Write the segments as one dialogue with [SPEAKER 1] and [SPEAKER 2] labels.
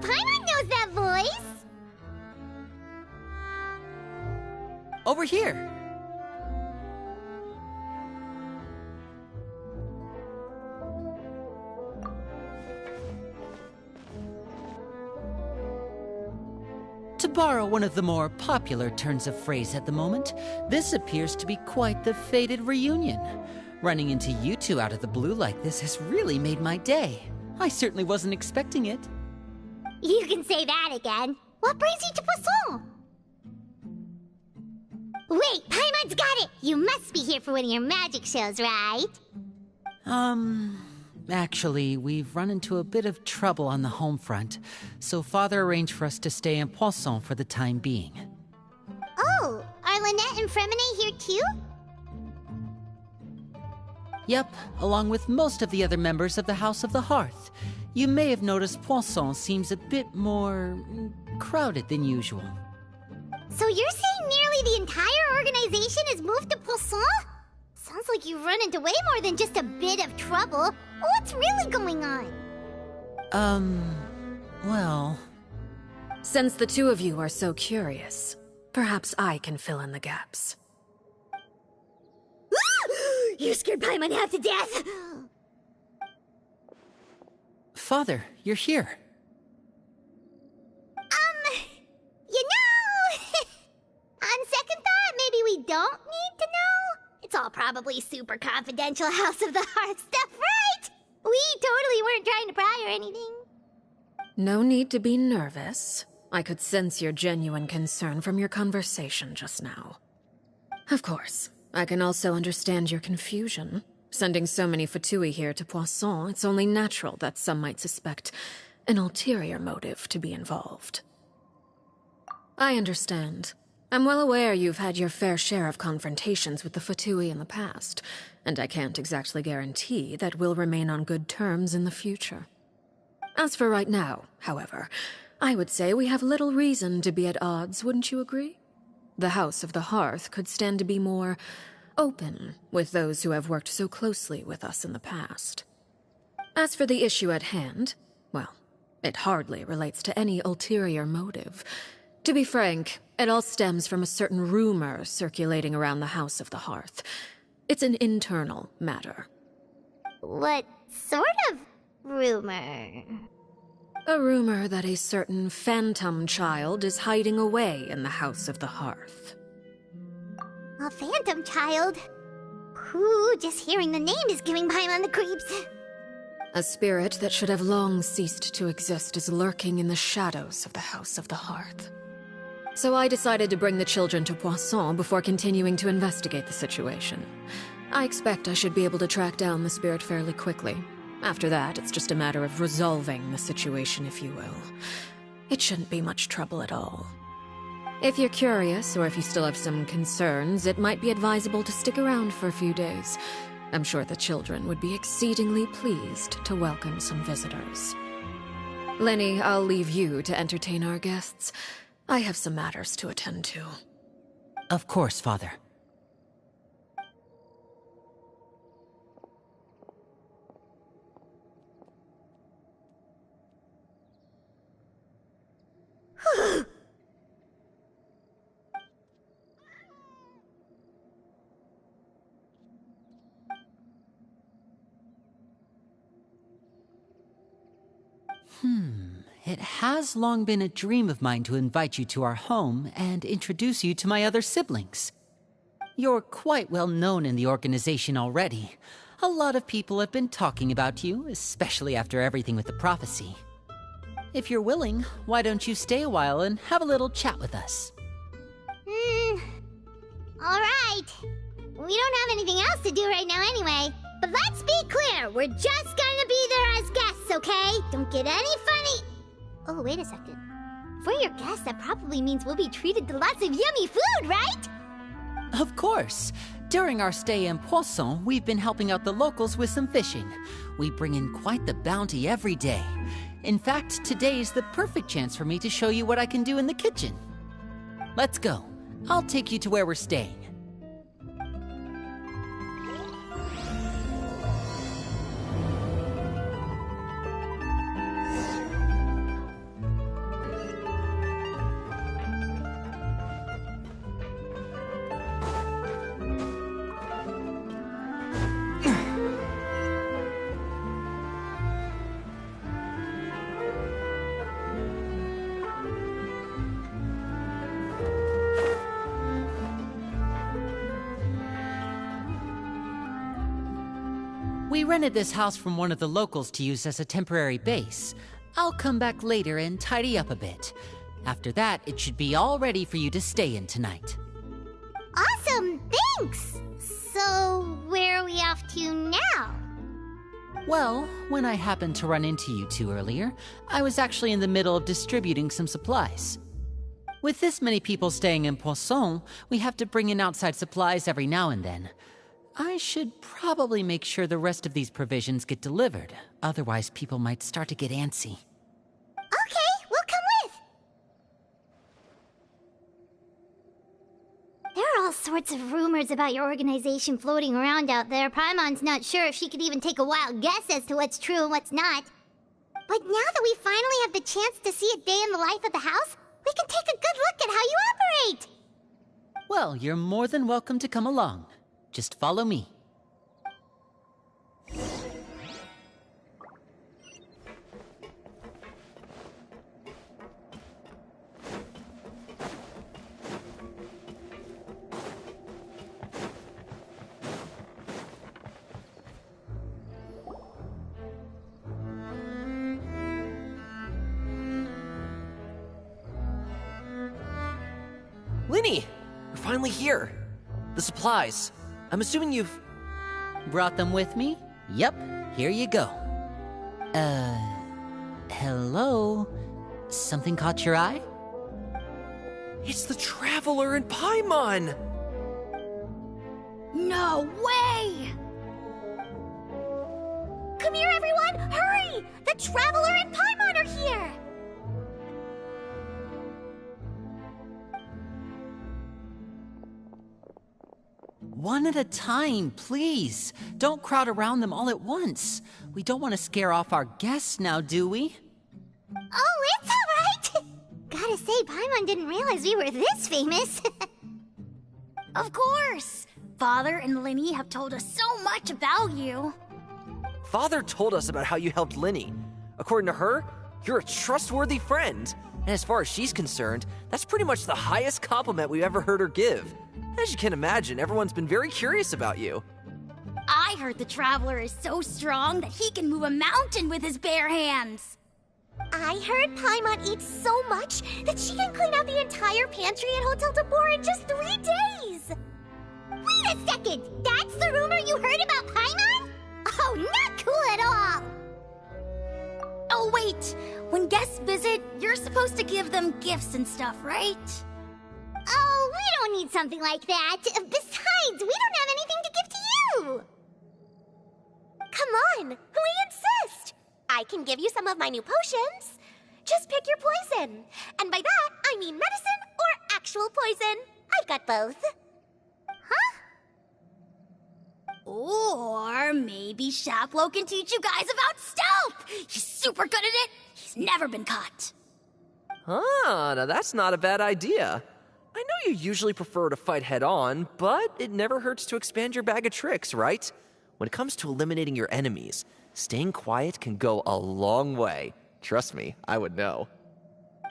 [SPEAKER 1] Paimon knows that voice!
[SPEAKER 2] Over here! To borrow one of the more popular turns of phrase at the moment, this appears to be quite the fated reunion. Running into you two out of the blue like this has really made my day. I certainly wasn't expecting it.
[SPEAKER 1] You can say that again. What brings you to Poisson? Wait, Paimon's got it! You must be here for one of your magic shows, right?
[SPEAKER 2] Actually, we've run into a bit of trouble on the home front, so Father arranged for us to stay in Poisson for the time being.
[SPEAKER 1] Oh, are Lynette and Fremine here too?
[SPEAKER 2] Yep, along with most of the other members of the House of the Hearth. You may have noticed Poisson seems a bit more crowded than usual.
[SPEAKER 1] So you're saying nearly the entire organization has moved to Poisson? Sounds like you've run into way more than just a bit of trouble. What's really going on?
[SPEAKER 2] Well...
[SPEAKER 3] Since the two of you are so curious, perhaps I can fill in the gaps.
[SPEAKER 1] You scared Paimon half to death!
[SPEAKER 2] Father, you're here.
[SPEAKER 1] You know... On second thought, maybe we don't need to know? It's all probably super confidential House of the Hearth stuff, right? We totally weren't trying to pry or anything.
[SPEAKER 3] No need to be nervous. I could sense your genuine concern from your conversation just now. Of course, I can also understand your confusion. Sending so many Fatui here to Poisson, it's only natural that some might suspect an ulterior motive to be involved. I understand. I'm well aware you've had your fair share of confrontations with the Fatui in the past, and I can't exactly guarantee that we'll remain on good terms in the future. As for right now, however, I would say we have little reason to be at odds, wouldn't you agree? The House of the Hearth could stand to be more open with those who have worked so closely with us in the past. As for the issue at hand, well, it hardly relates to any ulterior motive. To be frank, it all stems from a certain rumor circulating around the House of the Hearth. It's an internal matter.
[SPEAKER 1] What sort of rumor?
[SPEAKER 3] A rumor that a certain phantom child is hiding away in the House of the Hearth.
[SPEAKER 1] A phantom child? Ooh, just hearing the name is giving Paimon the creeps.
[SPEAKER 3] A spirit that should have long ceased to exist is lurking in the shadows of the House of the Hearth. So I decided to bring the children to Poisson before continuing to investigate the situation. I expect I should be able to track down the spirit fairly quickly. After that, it's just a matter of resolving the situation, if you will. It shouldn't be much trouble at all. If you're curious, or if you still have some concerns, it might be advisable to stick around for a few days. I'm sure the children would be exceedingly pleased to welcome some visitors. Lenny, I'll leave you to entertain our guests. I have some matters to attend to.
[SPEAKER 2] Of course, Father. It has long been a dream of mine to invite you to our home and introduce you to my other siblings. You're quite well known in the organization already. A lot of people have been talking about you, especially after everything with the prophecy. If you're willing, why don't you stay a while and have a little chat with us?
[SPEAKER 1] Alright. We don't have anything else to do right now anyway. But let's be clear, we're just gonna be there as guests, okay? Don't get any funny... Oh, wait a second. For your guests, that probably means we'll be treated to lots of yummy food, right?
[SPEAKER 2] Of course. During our stay in Poisson, we've been helping out the locals with some fishing. We bring in quite the bounty every day. In fact, today is the perfect chance for me to show you what I can do in the kitchen. Let's go. I'll take you to where we're staying. We rented this house from one of the locals to use as a temporary base. I'll come back later and tidy up a bit. After that, it should be all ready for you to stay in tonight.
[SPEAKER 1] Awesome, thanks! So, where are we off to now?
[SPEAKER 2] Well, when I happened to run into you two earlier, I was actually in the middle of distributing some supplies. With this many people staying in Poisson, we have to bring in outside supplies every now and then. I should probably make sure the rest of these provisions get delivered, otherwise people might start to get antsy.
[SPEAKER 1] Okay, we'll come with! There are all sorts of rumors about your organization floating around out there. Paimon's not sure if she could even take a wild guess as to what's true and what's not. But now that we finally have the chance to see a day in the life of the house, we can take a good look at how you operate!
[SPEAKER 2] Well, you're more than welcome to come along. Just follow me.
[SPEAKER 4] Linny! You're finally here! The supplies. I'm assuming you've...
[SPEAKER 2] Brought them with me? Yep, here you go. Hello? Something caught your eye?
[SPEAKER 4] It's the Traveler in Paimon!
[SPEAKER 1] No way! Come here, everyone! Hurry! The Traveler and Paimon are here!
[SPEAKER 2] One at a time, please. Don't crowd around them all at once. We don't want to scare off our guests now, do we?
[SPEAKER 1] Oh, it's all right! Gotta say, Paimon didn't realize we were this famous.
[SPEAKER 5] Of course! Father and Linny have told us so much about you.
[SPEAKER 4] Father told us about how you helped Linny. According to her, you're a trustworthy friend. And as far as she's concerned, that's pretty much the highest compliment we've ever heard her give. As you can imagine, everyone's been very curious about you.
[SPEAKER 5] I heard the Traveler is so strong that he can move a mountain with his bare hands.
[SPEAKER 1] I heard Paimon eats so much that she can clean out the entire pantry at Hotel de Boer in just 3 days! Wait a second! That's the rumor you heard about Paimon? Oh, not cool at all!
[SPEAKER 5] Oh wait, when guests visit, you're supposed to give them gifts and stuff, right?
[SPEAKER 1] Oh, we don't need something like that. Besides, we don't have anything to give to you! Come on, we insist! I can give you some of my new potions. Just pick your poison. And by that, I mean medicine or actual poison. I've got both. Huh?
[SPEAKER 5] Or maybe Shaplo can teach you guys about stealth! He's super good at it! He's never been caught.
[SPEAKER 4] Ah, now that's not a bad idea. I know you usually prefer to fight head-on, but it never hurts to expand your bag of tricks, right? When it comes to eliminating your enemies, staying quiet can go a long way. Trust me, I would know.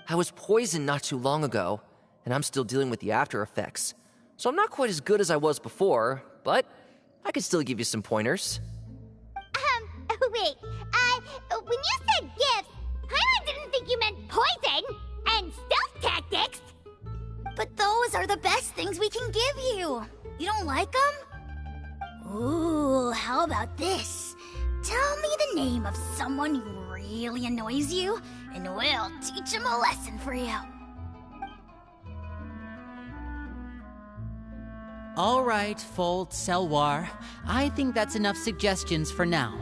[SPEAKER 4] I was poisoned not too long ago, and I'm still dealing with the after effects. So I'm not quite as good as I was before, but I can still give you some pointers.
[SPEAKER 1] Wait, when you said gifts, Paimon didn't think you meant poison and stealth tactics.
[SPEAKER 5] But those are the best things we can give you. You don't like them? Ooh, how about this? Tell me the name of someone who really annoys you, and we'll teach him a lesson for you.
[SPEAKER 2] All right, Fold, Selwar. I think that's enough suggestions for now.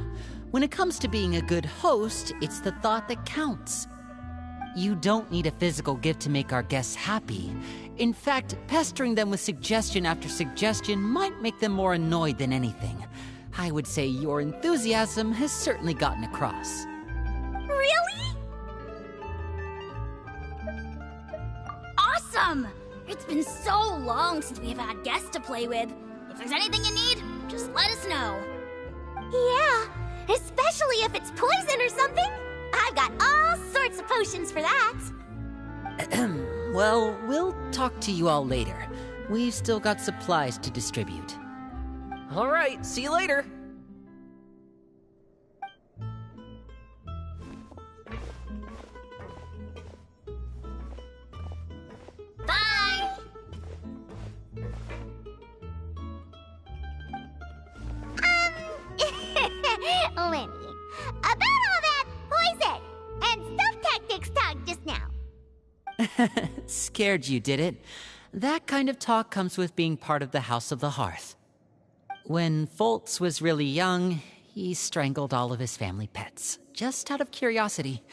[SPEAKER 2] When it comes to being a good host, it's the thought that counts. You don't need a physical gift to make our guests happy. In fact, pestering them with suggestion after suggestion might make them more annoyed than anything. I would say your enthusiasm has certainly gotten across.
[SPEAKER 1] Really?
[SPEAKER 5] Awesome! It's been so long since we've had guests to play with. If there's anything you need, just let us know.
[SPEAKER 1] Yeah, especially if it's poison or something. I've got all sorts of potions for that.
[SPEAKER 2] Well, we'll talk to you all later. We've still got supplies to distribute.
[SPEAKER 4] All right, see you later.
[SPEAKER 2] Scared you, did it? That kind of talk comes with being part of the House of the Hearth. When Foltz was really young, he strangled all of his family pets, just out of curiosity.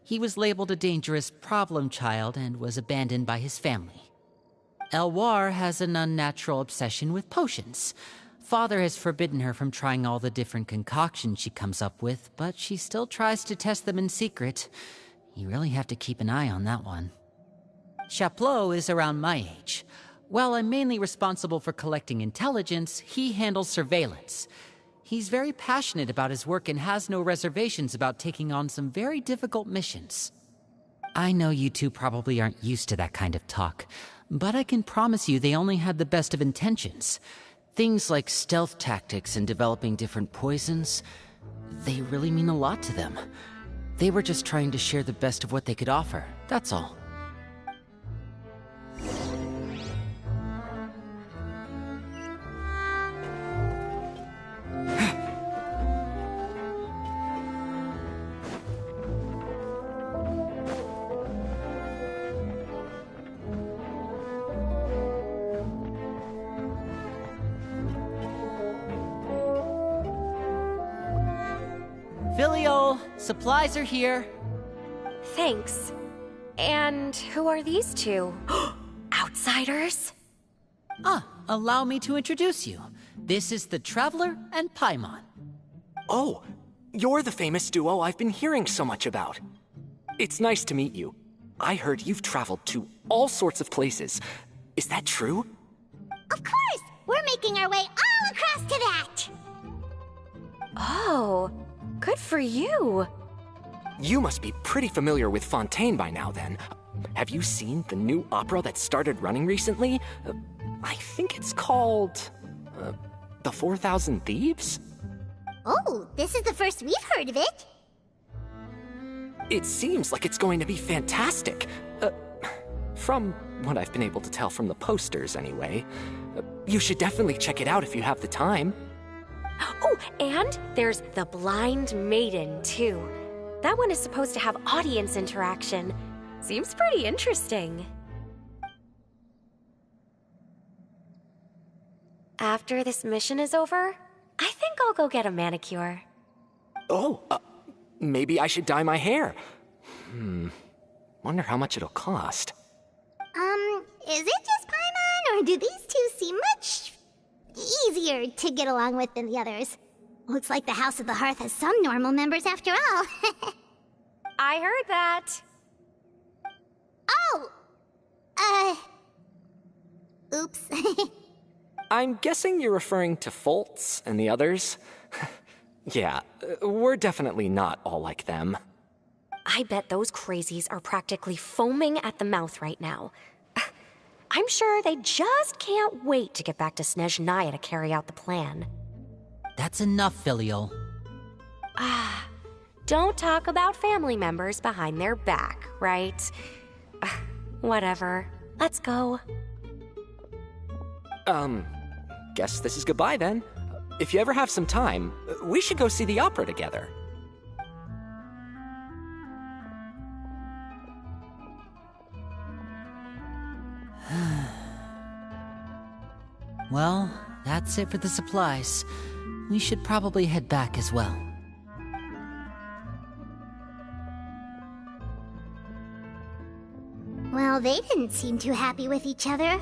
[SPEAKER 2] He was labeled a dangerous problem child and was abandoned by his family. Elwar has an unnatural obsession with potions. Father has forbidden her from trying all the different concoctions she comes up with, but she still tries to test them in secret. You really have to keep an eye on that one. Chaplot is around my age. While I'm mainly responsible for collecting intelligence, he handles surveillance. He's very passionate about his work and has no reservations about taking on some very difficult missions. I know you two probably aren't used to that kind of talk, but I can promise you they only had the best of intentions. Things like stealth tactics and developing different poisons, they really mean a lot to them. They were just trying to share the best of what they could offer, that's all. Filial, supplies are here.
[SPEAKER 6] Thanks. And who are these two? Outsiders?
[SPEAKER 2] Allow me to introduce you. This is the Traveler and Paimon.
[SPEAKER 7] Oh, you're the famous duo I've been hearing so much about. It's nice to meet you. I heard you've traveled to all sorts of places. Is that true?
[SPEAKER 1] Of course! We're making our way all across to that!
[SPEAKER 6] Oh, good for you.
[SPEAKER 7] You must be pretty familiar with Fontaine by now, then. Have you seen the new opera that started running recently? I think it's called... The 4,000 Thieves?
[SPEAKER 1] Oh, this is the first we've heard of it.
[SPEAKER 7] It seems like it's going to be fantastic. From what I've been able to tell from the posters, anyway. You should definitely check it out if you have the time.
[SPEAKER 6] Oh, and there's The Blind Maiden, too. That one is supposed to have audience interaction. Seems pretty interesting. After this mission is over, I think I'll go get a manicure.
[SPEAKER 7] Oh, maybe I should dye my hair. Wonder how much it'll cost.
[SPEAKER 1] Is it just Paimon, or do these two seem much easier to get along with than the others? Looks like the House of the Hearth has some normal members after all.
[SPEAKER 6] I heard that.
[SPEAKER 1] Oh! Oops.
[SPEAKER 7] I'm guessing you're referring to Foltz and the others? Yeah, we're definitely not all like them.
[SPEAKER 6] I bet those crazies are practically foaming at the mouth right now. I'm sure they just can't wait to get back to Snezhnaya to carry out the plan.
[SPEAKER 2] That's enough, Filial.
[SPEAKER 6] Don't talk about family members behind their back, right? Whatever. Let's go.
[SPEAKER 7] Guess this is goodbye then. If you ever have some time, we should go see the opera together.
[SPEAKER 2] Well, that's it for the supplies. We should probably head back as well.
[SPEAKER 1] Well, they didn't seem too happy with each other.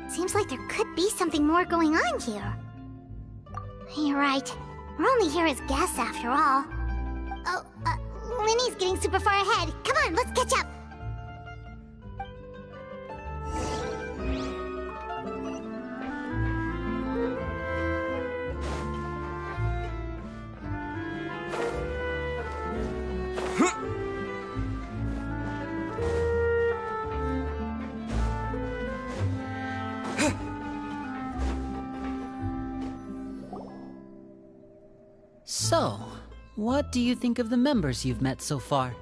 [SPEAKER 1] Seems like there could be something more going on here. You're right. We're only here as guests after all. Oh, Linny's getting super far ahead. Come on, let's catch up.
[SPEAKER 2] So, what do you think of the members you've met so far?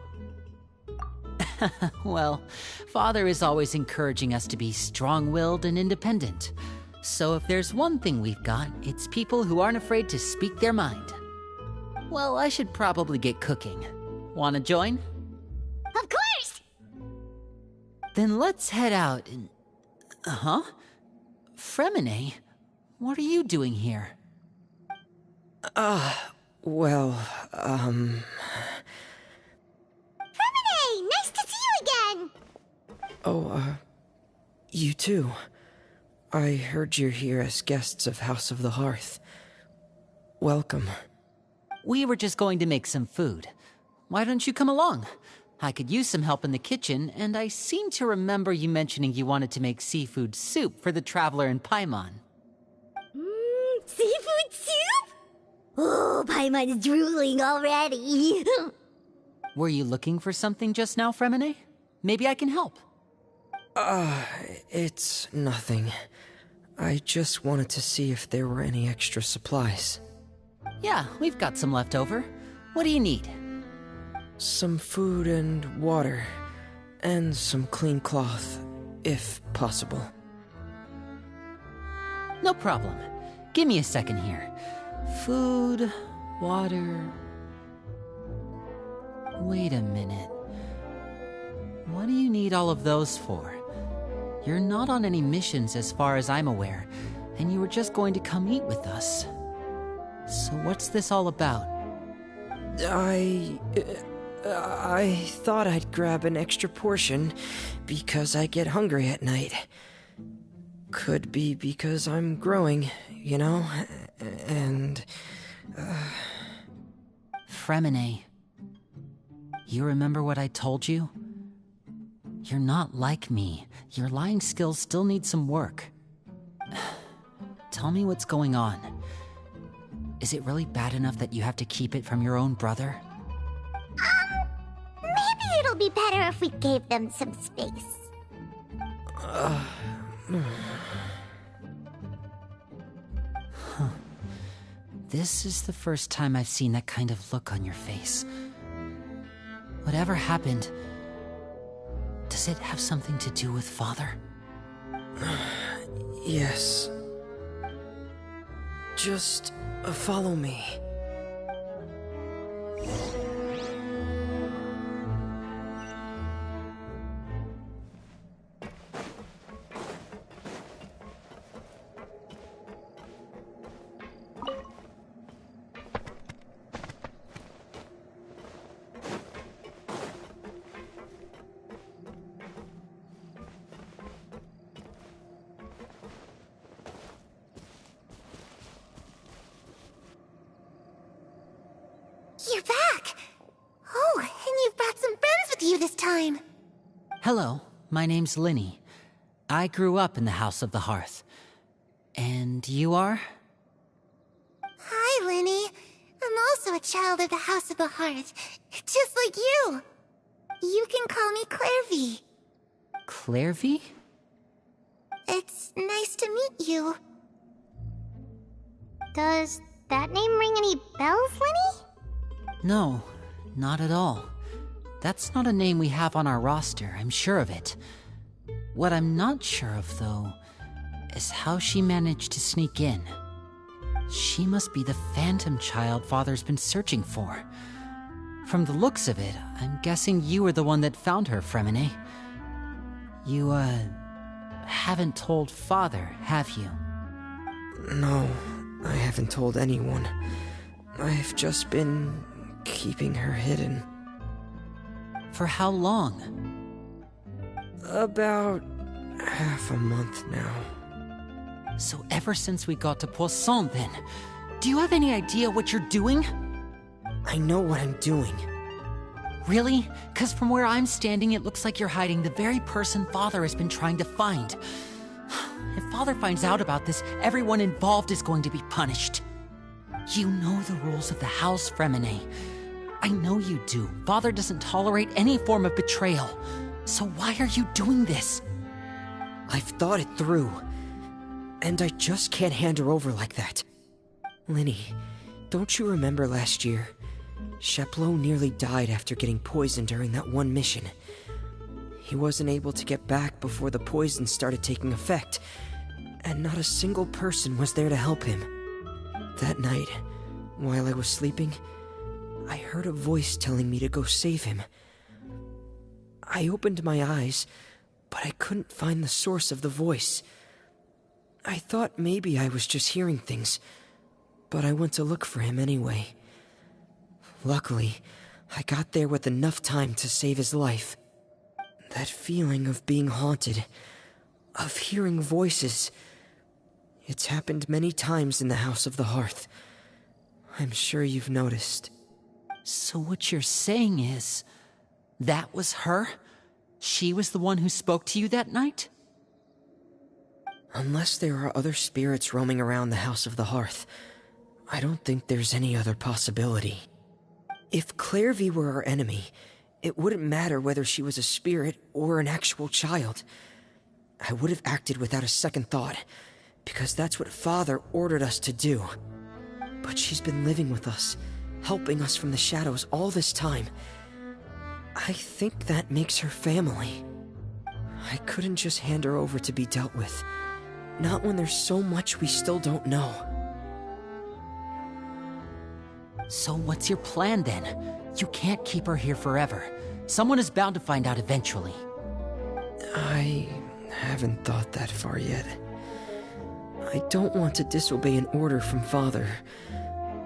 [SPEAKER 2] Well, Father is always encouraging us to be strong-willed and independent. So if there's one thing we've got, it's people who aren't afraid to speak their mind. Well, I should probably get cooking. Wanna join?
[SPEAKER 1] Of course!
[SPEAKER 2] Then let's head out and... Huh? Fremine, what are you doing here?
[SPEAKER 8] Well,
[SPEAKER 1] Priminay, nice to see you again!
[SPEAKER 8] Oh, you too. I heard you're here as guests of House of the Hearth. Welcome.
[SPEAKER 2] We were just going to make some food. Why don't you come along? I could use some help in the kitchen, and I seem to remember you mentioning you wanted to make seafood soup for the traveler in Paimon.
[SPEAKER 1] Seafood soup? Oh, Paimon's drooling already.
[SPEAKER 2] Were you looking for something just now, Fremine? Maybe I can help.
[SPEAKER 8] It's nothing. I just wanted to see if there were any extra supplies.
[SPEAKER 2] Yeah, we've got some left over. What do you need?
[SPEAKER 8] Some food and water, and some clean cloth, if possible.
[SPEAKER 2] No problem. Give me a second here. Food, water... Wait a minute. What do you need all of those for? You're not on any missions as far as I'm aware, and you were just going to come eat with us. So what's this all about?
[SPEAKER 8] I thought I'd grab an extra portion because I get hungry at night. Could be because I'm growing, you know, and...
[SPEAKER 2] Fremine, you remember what I told you? You're not like me. Your lying skills still need some work. Tell me what's going on. Is it really bad enough that you have to keep it from your own brother?
[SPEAKER 1] Maybe it'll be better if we gave them some space.
[SPEAKER 2] This is the first time I've seen that kind of look on your face. Whatever happened, does it have something to do with Father?
[SPEAKER 8] Yes. Just follow me.
[SPEAKER 1] You're back! Oh, and you've brought some friends with you this time.
[SPEAKER 2] Hello, my name's Linny. I grew up in the House of the Hearth. And you are?
[SPEAKER 1] Hi, Linny. I'm also a child of the House of the Hearth, just like you. You can call me Clairvy.
[SPEAKER 2] Clairvy?
[SPEAKER 1] It's nice to meet you. Does that name ring any bells, Linny?
[SPEAKER 2] No, not at all. That's not a name we have on our roster, I'm sure of it. What I'm not sure of, though, is how she managed to sneak in. She must be the phantom child Father's been searching for. From the looks of it, I'm guessing you were the one that found her, Fremine. You, haven't told Father, have you?
[SPEAKER 8] No, I haven't told anyone. I've just been keeping her hidden.
[SPEAKER 2] For how long?
[SPEAKER 8] About half a month now.
[SPEAKER 2] So ever since we got to Poisson, then, do you have any idea what you're doing?
[SPEAKER 8] I know what I'm doing.
[SPEAKER 2] Really? 'Cause from where I'm standing, it looks like you're hiding the very person Father has been trying to find. If Father finds out about this, everyone involved is going to be punished. You know the rules of the house, Fremine. I know you do. Father doesn't tolerate any form of betrayal. So why are you doing this?
[SPEAKER 8] I've thought it through. And I just can't hand her over like that. Linny, don't you remember last year? Chaplot nearly died after getting poisoned during that one mission. He wasn't able to get back before the poison started taking effect, and not a single person was there to help him. That night, while I was sleeping, I heard a voice telling me to go save him. I opened my eyes, but I couldn't find the source of the voice. I thought maybe I was just hearing things, but I went to look for him anyway. Luckily, I got there with enough time to save his life. That feeling of being haunted, of hearing voices, it's happened many times in the House of the Hearth. I'm sure you've noticed.
[SPEAKER 2] So what you're saying is, that was her? She was the one who spoke to you that night?
[SPEAKER 8] Unless there are other spirits roaming around the House of the Hearth, I don't think there's any other possibility. If Clairvy were our enemy, it wouldn't matter whether she was a spirit or an actual child. I would have acted without a second thought, because that's what Father ordered us to do. But she's been living with us, helping us from the shadows all this time. I think that makes her family. I couldn't just hand her over to be dealt with. Not when there's so much we still don't know.
[SPEAKER 2] So what's your plan then? You can't keep her here forever. Someone is bound to find out eventually.
[SPEAKER 8] I haven't thought that far yet. I don't want to disobey an order from Father,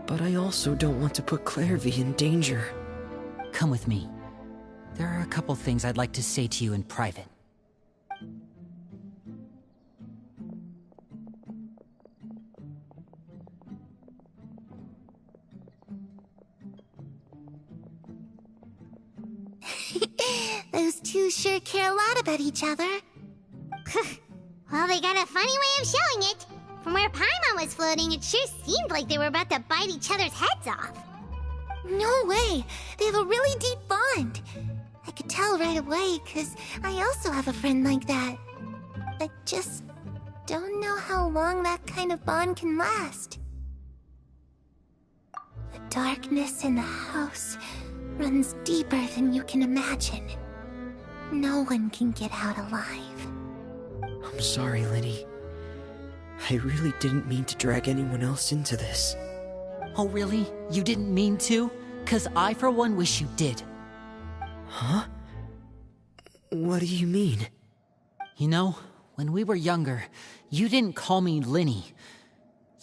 [SPEAKER 8] but I also don't want to put Clairvy in danger.
[SPEAKER 2] Come with me. There are a couple things I'd like to say to you in private.
[SPEAKER 1] Those two sure care a lot about each other. Well, they got a funny way of showing it. From where Paimon was floating, it sure seemed like they were about to bite each other's heads off.
[SPEAKER 9] No way! They have a really deep bond! I could tell right away, because I also have a friend like that. I just don't know how long that kind of bond can last. The darkness in the house runs deeper than you can imagine. No one can get out alive.
[SPEAKER 8] I'm sorry, Linny. I really didn't mean to drag anyone else into this.
[SPEAKER 2] Oh really? You didn't mean to? 'Cause I for one wish you did.
[SPEAKER 8] Huh? What do you mean?
[SPEAKER 2] You know, when we were younger, you didn't call me Linny.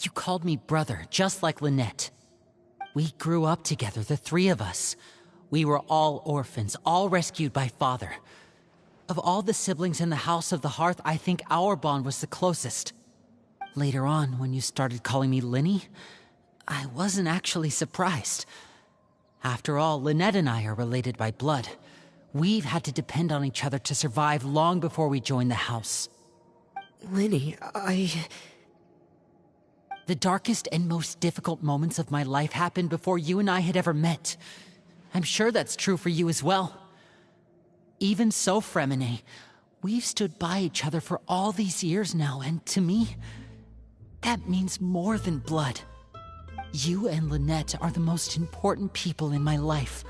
[SPEAKER 2] You called me brother, just like Lynette. We grew up together, the three of us. We were all orphans, all rescued by Father. Of all the siblings in the House of the Hearth, I think our bond was the closest. Later on, when you started calling me Linny, I wasn't actually surprised. After all, Lynette and I are related by blood. We've had to depend on each other to survive long before we joined the house.
[SPEAKER 8] Linny,
[SPEAKER 2] The darkest and most difficult moments of my life happened before you and I had ever met. I'm sure that's true for you as well. Even so, Fremine, we've stood by each other for all these years now, and to me, that means more than blood. You and Lynette are the most important people in my life.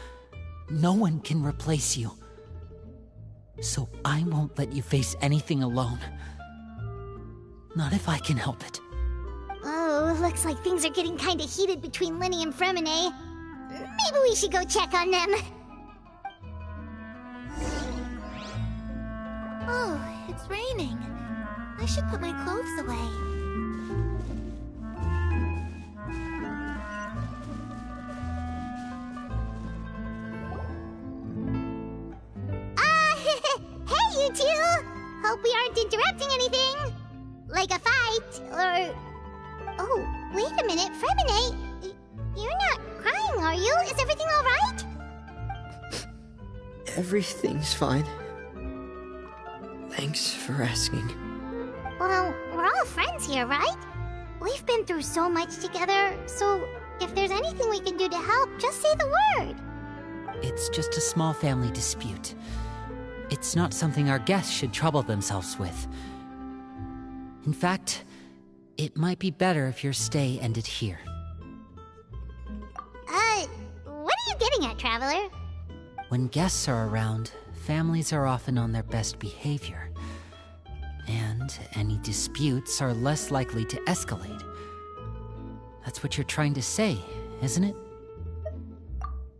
[SPEAKER 2] No one can replace you. So I won't let you face anything alone. Not if I can help it.
[SPEAKER 1] Oh, looks like things are getting kinda heated between Linny and Fremine. Maybe we should go check on them.
[SPEAKER 9] Oh, it's raining. I should put my clothes away.
[SPEAKER 1] Hey, you two! Hope we aren't interrupting anything. Like a fight, or... Oh, wait a minute, Fremine. You're not crying, are you? Is everything alright?
[SPEAKER 8] everything's fine. Thanks for asking.
[SPEAKER 1] Well, we're all friends here, right? We've been through so much together, so if there's anything we can do to help, just say the word.
[SPEAKER 2] It's just a small family dispute. It's not something our guests should trouble themselves with. In fact, it might be better if your stay ended here.
[SPEAKER 1] What are you getting at, Traveler?
[SPEAKER 2] When guests are around, families are often on their best behavior. And any disputes are less likely to escalate. That's what you're trying to say, isn't it?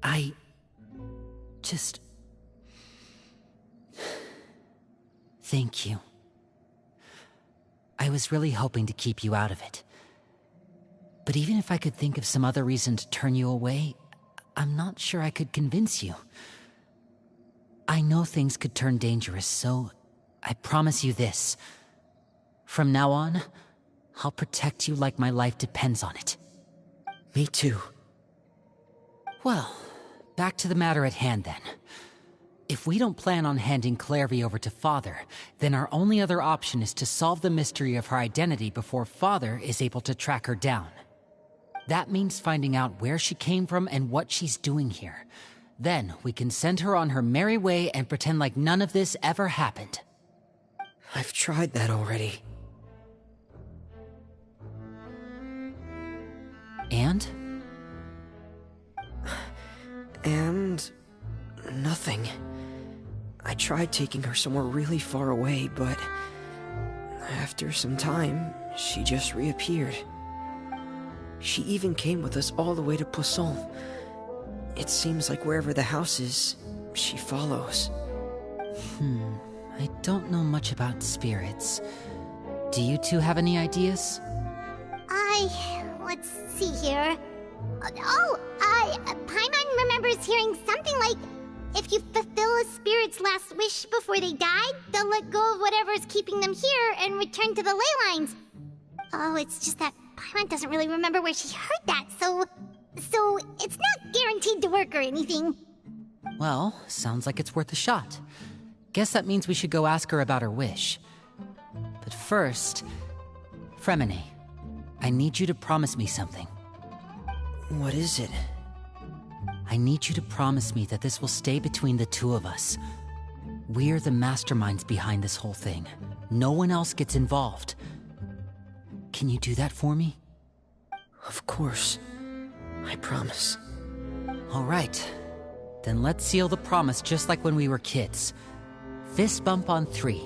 [SPEAKER 2] I just Thank you. I was really hoping to keep you out of it. But even if I could think of some other reason to turn you away, I'm not sure I could convince you. I know things could turn dangerous, so I promise you this. From now on, I'll protect you like my life depends on it.
[SPEAKER 8] Me too.
[SPEAKER 2] Well, back to the matter at hand then. If we don't plan on handing Clairvy over to Father, then our only other option is to solve the mystery of her identity before Father is able to track her down. That means finding out where she came from and what she's doing here. Then we can send her on her merry way and pretend like none of this ever happened.
[SPEAKER 8] I've tried that already.
[SPEAKER 2] And?
[SPEAKER 8] And... nothing. I tried taking her somewhere really far away, but... after some time, she just reappeared. She even came with us all the way to Poisson. It seems like wherever the house is, she follows.
[SPEAKER 2] I don't know much about spirits. Do you two have any ideas?
[SPEAKER 1] Let's see here. Paimon remembers hearing something like, if you fulfill a spirit's last wish before they died, they'll let go of whatever's keeping them here and return to the ley lines. Oh, it's just that Paimon doesn't really remember where she heard that, so it's not guaranteed to work or anything.
[SPEAKER 2] Well, sounds like it's worth a shot. Guess that means we should go ask her about her wish. But first, Fremine, I need you to promise me something.
[SPEAKER 8] What is it?
[SPEAKER 2] I need you to promise me that this will stay between the two of us. We're the masterminds behind this whole thing. No one else gets involved. Can you do that for me?
[SPEAKER 8] Of course. I promise.
[SPEAKER 2] All right. Then let's seal the promise just like when we were kids. Fist bump on 3.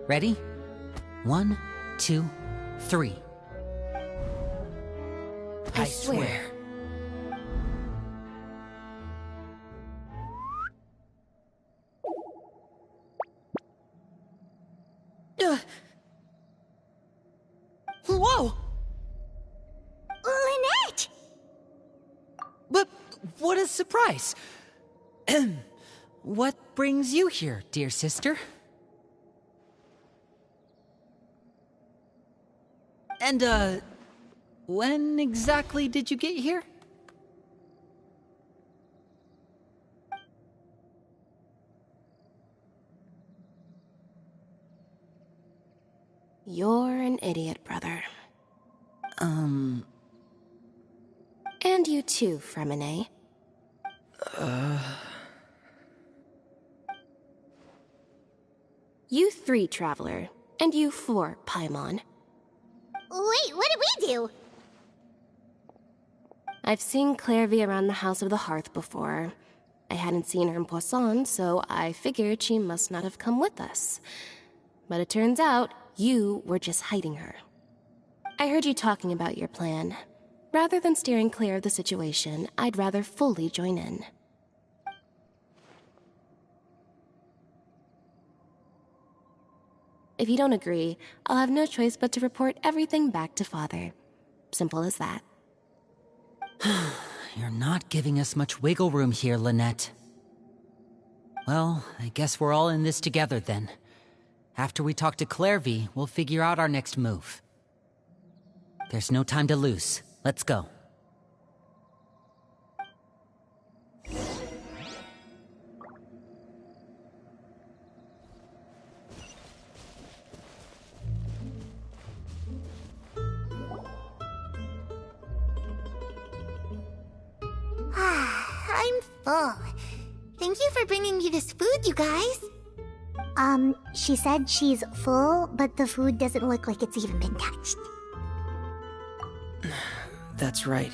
[SPEAKER 2] Ready? 1, 2, 3.
[SPEAKER 8] I swear.
[SPEAKER 2] Whoa!
[SPEAKER 1] Lynette!
[SPEAKER 2] But what a surprise! What brings you here, dear sister? And, when exactly did you get here?
[SPEAKER 6] You're an idiot, brother. And you too, Fremine. You 3, Traveler. And you 4, Paimon.
[SPEAKER 1] Wait, what did we do?
[SPEAKER 6] I've seen Clairvy around the House of the Hearth before. I hadn't seen her in Poisson, so I figured she must not have come with us. But it turns out, you were just hiding her. I heard you talking about your plan. Rather than steering clear of the situation, I'd rather fully join in. If you don't agree, I'll have no choice but to report everything back to Father. Simple as that.
[SPEAKER 2] You're not giving us much wiggle room here, Lynette. Well, I guess we're all in this together then. After we talk to Clairvy, we'll figure out our next move. There's no time to lose. Let's go.
[SPEAKER 9] I'm full. Thank you for bringing me this food, you guys.
[SPEAKER 1] She said she's full, but the food doesn't look like it's even been touched.
[SPEAKER 8] That's right.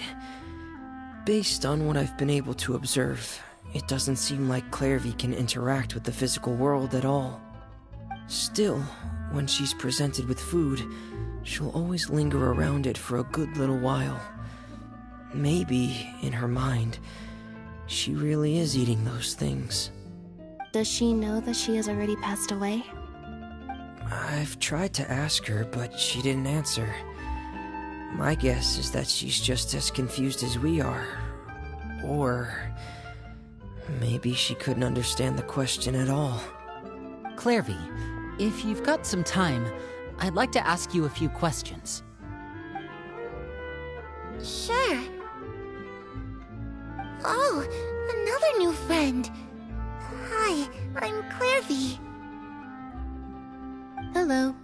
[SPEAKER 8] Based on what I've been able to observe, it doesn't seem like Clairvy can interact with the physical world at all. Still, when she's presented with food, she'll always linger around it for a good little while. Maybe, in her mind, she really is eating those things.
[SPEAKER 6] Does she know that she has already passed away?
[SPEAKER 8] I've tried to ask her, but she didn't answer. My guess is that she's just as confused as we are. Or maybe she couldn't understand the question at all.
[SPEAKER 2] Clairvy, if you've got some time, I'd like to ask you a few questions.
[SPEAKER 9] Sure. Oh, another new friend. Hi, I'm Clairvy.
[SPEAKER 6] Hello.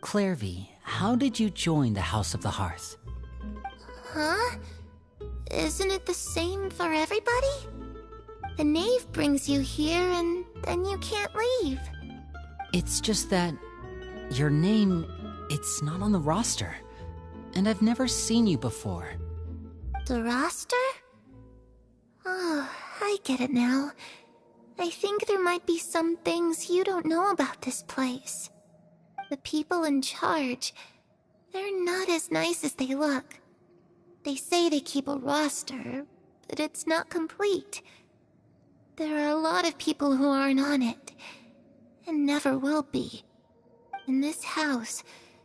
[SPEAKER 2] Clairvy, how did you join the House of the Hearth?
[SPEAKER 9] Huh? Isn't it the same for everybody? The knave brings you here and then you can't leave.
[SPEAKER 2] It's just that your name, it's not on the roster. And I've never seen you before.
[SPEAKER 9] The roster? Oh, I get it now. I think there might be some things you don't know about this place. The people in charge, they're not as nice as they look. They say they keep a roster, but it's not complete. There are a lot of people who aren't on it, and never will be. In this house,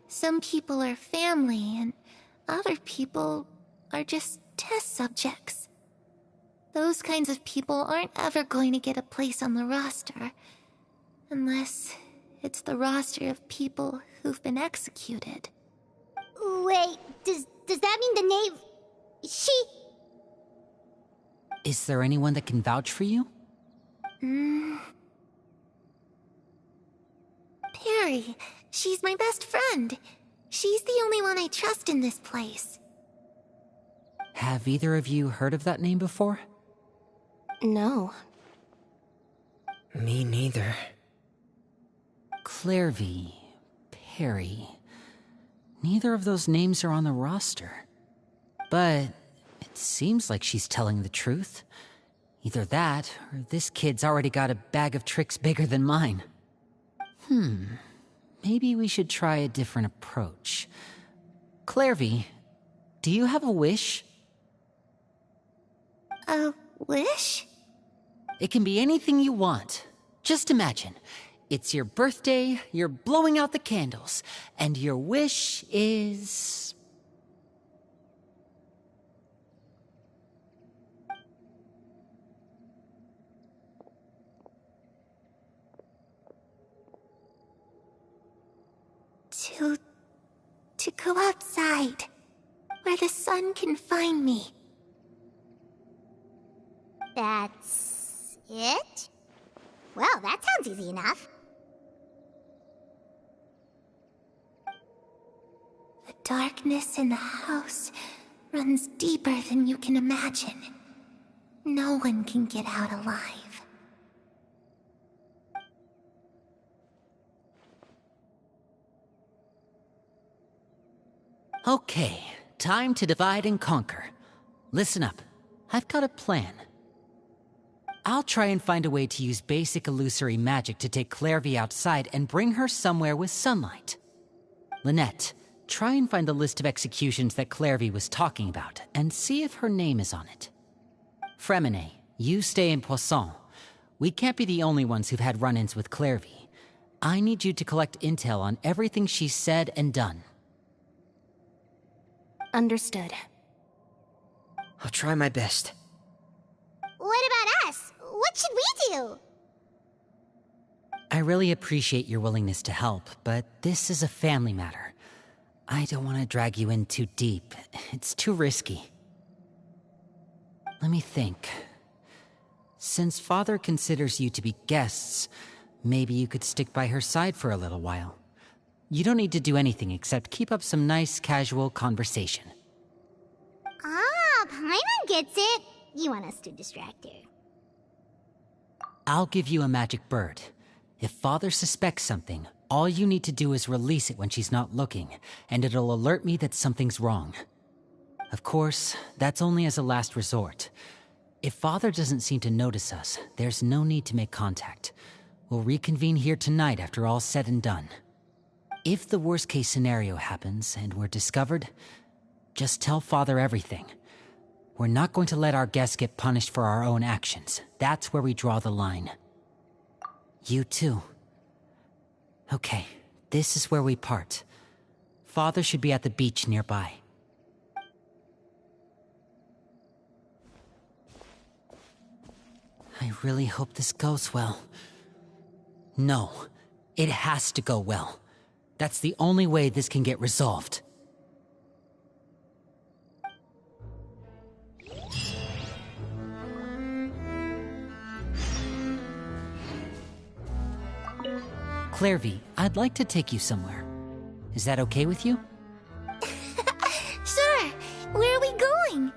[SPEAKER 9] some people are family, and other people are just test subjects. Those kinds of people aren't ever going to get a place on the roster, unless it's the roster of people who've been executed.
[SPEAKER 1] Wait, does that mean the knave... She...
[SPEAKER 2] Is there anyone that can vouch for you?
[SPEAKER 9] Perry. She's my best friend. She's the only one I trust in this place.
[SPEAKER 2] Have either of you heard of that name before?
[SPEAKER 6] No.
[SPEAKER 8] Me neither.
[SPEAKER 2] Clairvy, Perry. Neither of those names are on the roster. But it seems like she's telling the truth. Either that, or this kid's already got a bag of tricks bigger than mine. Maybe we should try a different approach. Clairvy, do you have a wish?
[SPEAKER 9] A wish?
[SPEAKER 2] It can be anything you want. Just imagine. It's your birthday, you're blowing out the candles, and your wish is...
[SPEAKER 9] To go outside, where the sun can find me.
[SPEAKER 1] That's... it? Well, that sounds easy enough.
[SPEAKER 9] The darkness in the house runs deeper than you can imagine. No one can get out alive.
[SPEAKER 2] Okay, time to divide and conquer. Listen up, I've got a plan. I'll try and find a way to use basic illusory magic to take Clairvy outside and bring her somewhere with sunlight. Lynette, try and find the list of executions that Clairvy was talking about, and see if her name is on it. Fremine, you stay in Poisson. We can't be the only ones who've had run-ins with Clairvy. I need you to collect intel on everything she's said and done.
[SPEAKER 6] Understood.
[SPEAKER 8] I'll try my best.
[SPEAKER 1] What about us? What should we do?
[SPEAKER 2] I really appreciate your willingness to help, but this is a family matter. I don't want to drag you in too deep. It's too risky. Let me think. Since Father considers you to be guests, maybe you could stick by her side for a little while. You don't need to do anything except keep up some nice, casual conversation.
[SPEAKER 1] Ah, Paimon gets it. You want us to distract her.
[SPEAKER 2] I'll give you a magic bird. If Father suspects something, all you need to do is release it when she's not looking, and it'll alert me that something's wrong. Of course, that's only as a last resort. If Father doesn't seem to notice us, there's no need to make contact. We'll reconvene here tonight after all's said and done. If the worst-case scenario happens and we're discovered, just tell Father everything. We're not going to let our guests get punished for our own actions. That's where we draw the line. You too. Okay, this is where we part. Father should be at the beach nearby. I really hope this goes well. No, it has to go well. That's the only way this can get resolved. Clairvy, I'd like to take you somewhere. Is that okay with you?
[SPEAKER 9] Sure. Where are we going?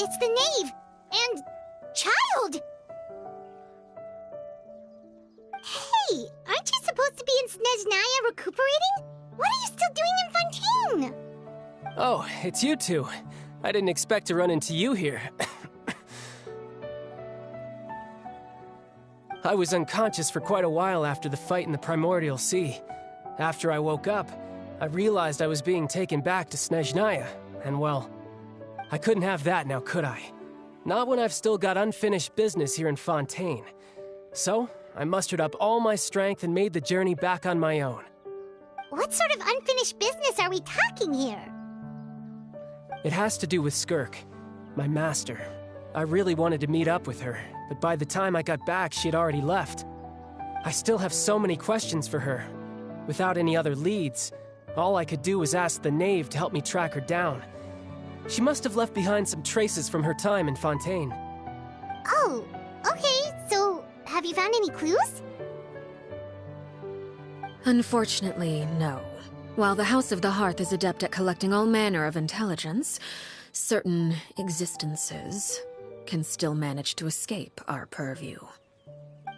[SPEAKER 9] It's the knave! And... child! Hey, aren't you supposed to be in Snezhnaya recuperating? What are you still doing in Fontaine?
[SPEAKER 10] Oh, it's you two. I didn't expect to run into you here. I was unconscious for quite a while after the fight in the Primordial Sea. After I woke up, I realized I was being taken back to Snezhnaya, and well, I couldn't have that now, could I? Not when I've still got unfinished business here in Fontaine. So, I mustered up all my strength and made the journey back on my own.
[SPEAKER 1] What sort of unfinished business are we talking here?
[SPEAKER 10] It has to do with Skirk, my master. I really wanted to meet up with her, but by the time I got back, she had already left. I still have so many questions for her. Without any other leads, all I could do was ask the knave to help me track her down. She must have left behind some traces from her time in Fontaine.
[SPEAKER 1] Oh, okay, so have you found any clues?
[SPEAKER 3] Unfortunately, no. While the House of the Hearth is adept at collecting all manner of intelligence, certain existences can still manage to escape our purview.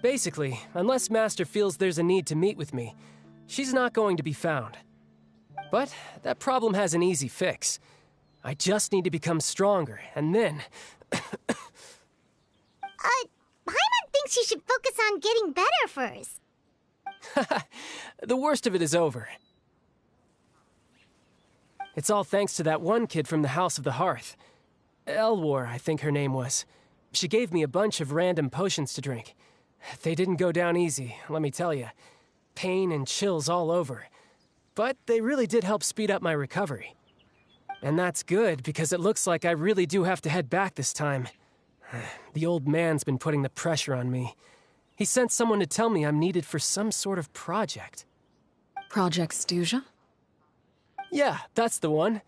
[SPEAKER 10] Basically, unless Master feels there's a need to meet with me, she's not going to be found. But that problem has an easy fix. I just need to become stronger, and then...
[SPEAKER 1] Paimon thinks you should focus on getting better first.
[SPEAKER 10] The worst of it is over. It's all thanks to that one kid from the House of the Hearth. Elwar, I think her name was. She gave me a bunch of random potions to drink. They didn't go down easy, let me tell you. Pain and chills all over. But they really did help speed up my recovery. And that's good, because it looks like I really do have to head back this time. The old man's been putting the pressure on me. He sent someone to tell me I'm needed for some sort of project.
[SPEAKER 3] Project Stuja?
[SPEAKER 10] Yeah, that's the one.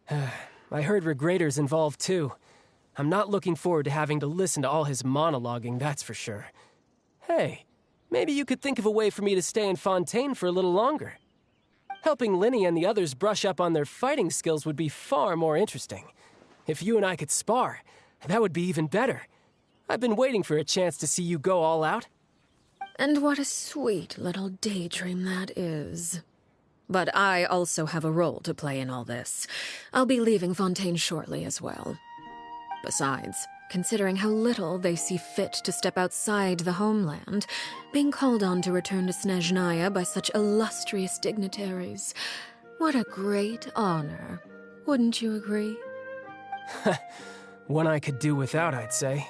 [SPEAKER 10] I heard Regrader's involved too. I'm not looking forward to having to listen to all his monologuing, that's for sure. Hey, maybe you could think of a way for me to stay in Fontaine for a little longer. Helping Linny and the others brush up on their fighting skills would be far more interesting. If you and I could spar, that would be even better. I've been waiting for a chance to see you go all out.
[SPEAKER 3] And what a sweet little daydream that is. But I also have a role to play in all this. I'll be leaving Fontaine shortly as well. Besides, considering how little they see fit to step outside the homeland, being called on to return to Snezhnaya by such illustrious dignitaries, what a great honor. Wouldn't you agree?
[SPEAKER 10] One I could do without, I'd say.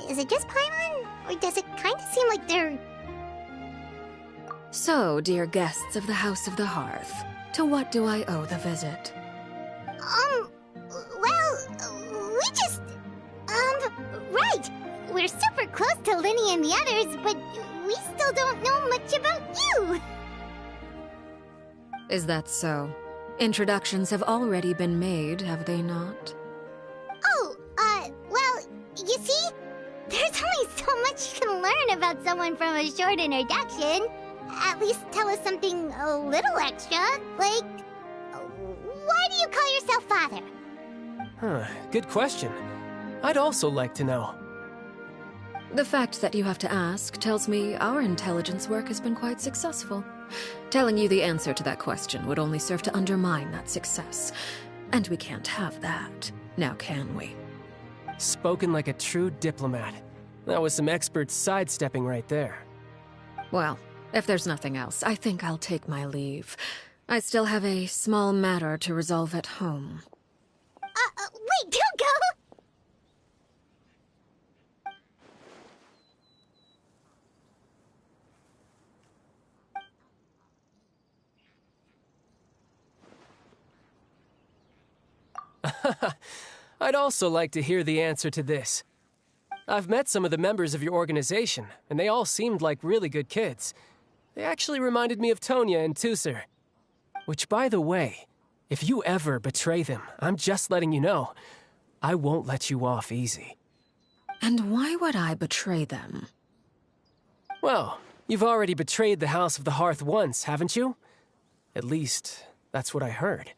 [SPEAKER 1] Is it just Paimon? Or does it kind of seem like they're
[SPEAKER 3] So, dear guests of the House of the Hearth, to what do I owe the visit?
[SPEAKER 1] Well, we just... right! We're super close to Linny and the others, but we still don't know much about you!
[SPEAKER 3] Is that so? Introductions have already been made, have they not?
[SPEAKER 1] Oh, well, you see? There's only so much you can learn about someone from a short introduction. At least tell us something a little extra, like... why do you call yourself father?
[SPEAKER 10] Huh, good question. I'd also like to know.
[SPEAKER 3] The fact that you have to ask tells me our intelligence work has been quite successful. Telling you the answer to that question would only serve to undermine that success. And we can't have that, now can we?
[SPEAKER 10] Spoken like a true diplomat. That was some expert sidestepping right there.
[SPEAKER 3] Well, if there's nothing else, I think I'll take my leave. I still have a small matter to resolve at home.
[SPEAKER 1] Wait, don't go!
[SPEAKER 10] I'd also like to hear the answer to this. I've met some of the members of your organization, and they all seemed like really good kids. They actually reminded me of Tonya and Tusser. Which, by the way, if you ever betray them, I'm just letting you know, I won't let you off easy.
[SPEAKER 3] And why would I betray them?
[SPEAKER 10] Well, you've already betrayed the House of the Hearth once, haven't you? At least, that's what I heard.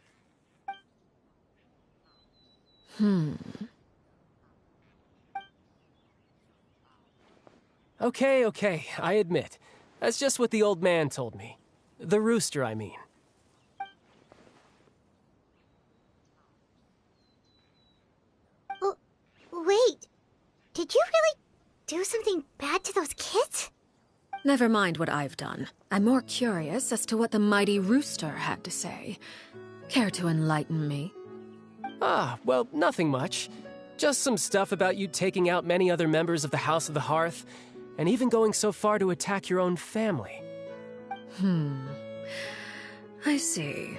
[SPEAKER 10] Okay, I admit. That's just what the old man told me. The rooster, I mean.
[SPEAKER 1] Oh, wait. Did you really do something bad to those kids?
[SPEAKER 3] Never mind what I've done. I'm more curious as to what the mighty rooster had to say. Care to enlighten me?
[SPEAKER 10] Ah, well, nothing much. Just some stuff about you taking out many other members of the House of the Hearth, and even going so far to attack your own family.
[SPEAKER 3] I see.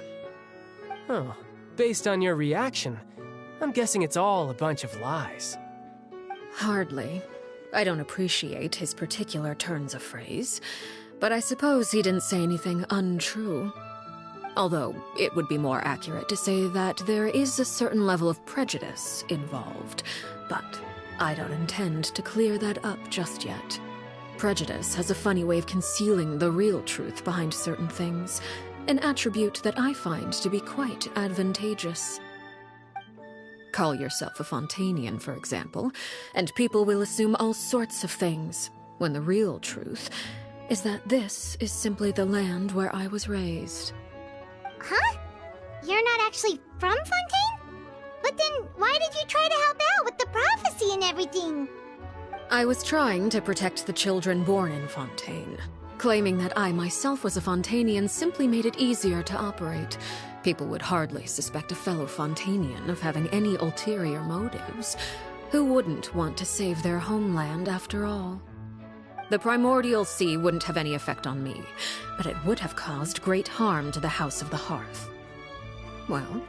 [SPEAKER 10] Oh, based on your reaction, I'm guessing it's all a bunch of lies.
[SPEAKER 3] Hardly. I don't appreciate his particular turns of phrase, but I suppose he didn't say anything untrue. Although, it would be more accurate to say that there is a certain level of prejudice involved, but I don't intend to clear that up just yet. Prejudice has a funny way of concealing the real truth behind certain things, an attribute that I find to be quite advantageous. Call yourself a Fontanian, for example, and people will assume all sorts of things, when the real truth is that this is simply the land where I was raised.
[SPEAKER 1] Huh? You're not actually from Fontaine? But then why did you try to help out with the prophecy and everything?
[SPEAKER 3] I was trying to protect the children born in Fontaine. Claiming that I myself was a Fontanian simply made it easier to operate. People would hardly suspect a fellow Fontanian of having any ulterior motives. Who wouldn't want to save their homeland after all? The primordial sea wouldn't have any effect on me, but it would have caused great harm to the House of the Hearth. Well,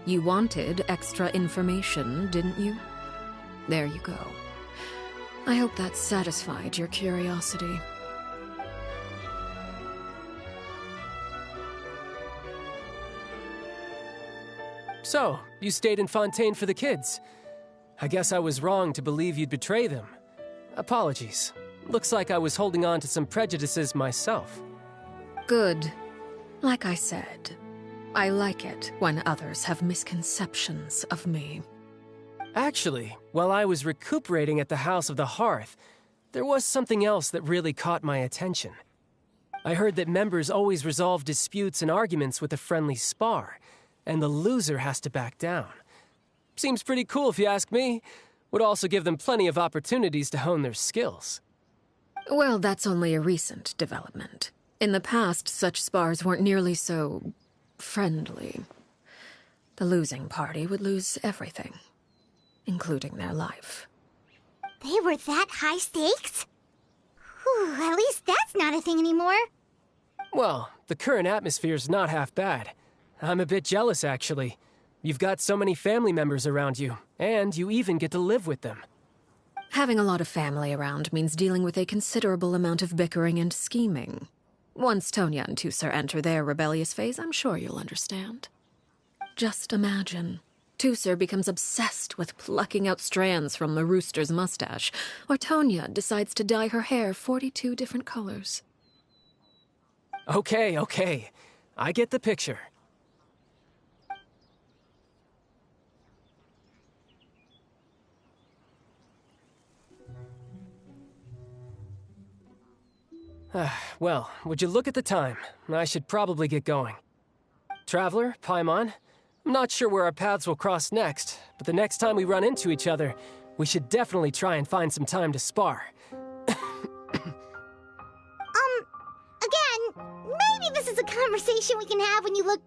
[SPEAKER 3] you wanted extra information, didn't you? There you go. I hope that satisfied your curiosity.
[SPEAKER 10] So, you stayed in Fontaine for the kids. I guess I was wrong to believe you'd betray them. Apologies. Looks like I was holding on to some prejudices myself.
[SPEAKER 3] Good. Like I said, I like it when others have misconceptions of me.
[SPEAKER 10] Actually, while I was recuperating at the House of the Hearth, there was something else that really caught my attention. I heard that members always resolve disputes and arguments with a friendly spar, and the loser has to back down. Seems pretty cool if you ask me. Would also give them plenty of opportunities to hone their skills.
[SPEAKER 3] Well, that's only a recent development. In the past, such spars weren't nearly so friendly. The losing party would lose everything, including their life.
[SPEAKER 1] They were that high stakes? Whew, at least that's not a thing anymore.
[SPEAKER 10] Well, the current atmosphere's not half bad. I'm a bit jealous, actually. You've got so many family members around you, and you even get to live with them.
[SPEAKER 3] Having a lot of family around means dealing with a considerable amount of bickering and scheming. Once Tonya and Tusar enter their rebellious phase, I'm sure you'll understand. Just imagine. Tusar becomes obsessed with plucking out strands from the rooster's mustache, or Tonya decides to dye her hair 42 different colors.
[SPEAKER 10] Okay. I get the picture. Well, would you look at the time? I should probably get going. Traveler, Paimon, I'm not sure where our paths will cross next, but the next time we run into each other, we should definitely try and find some time to spar.
[SPEAKER 1] Again, maybe this is a conversation we can have when you look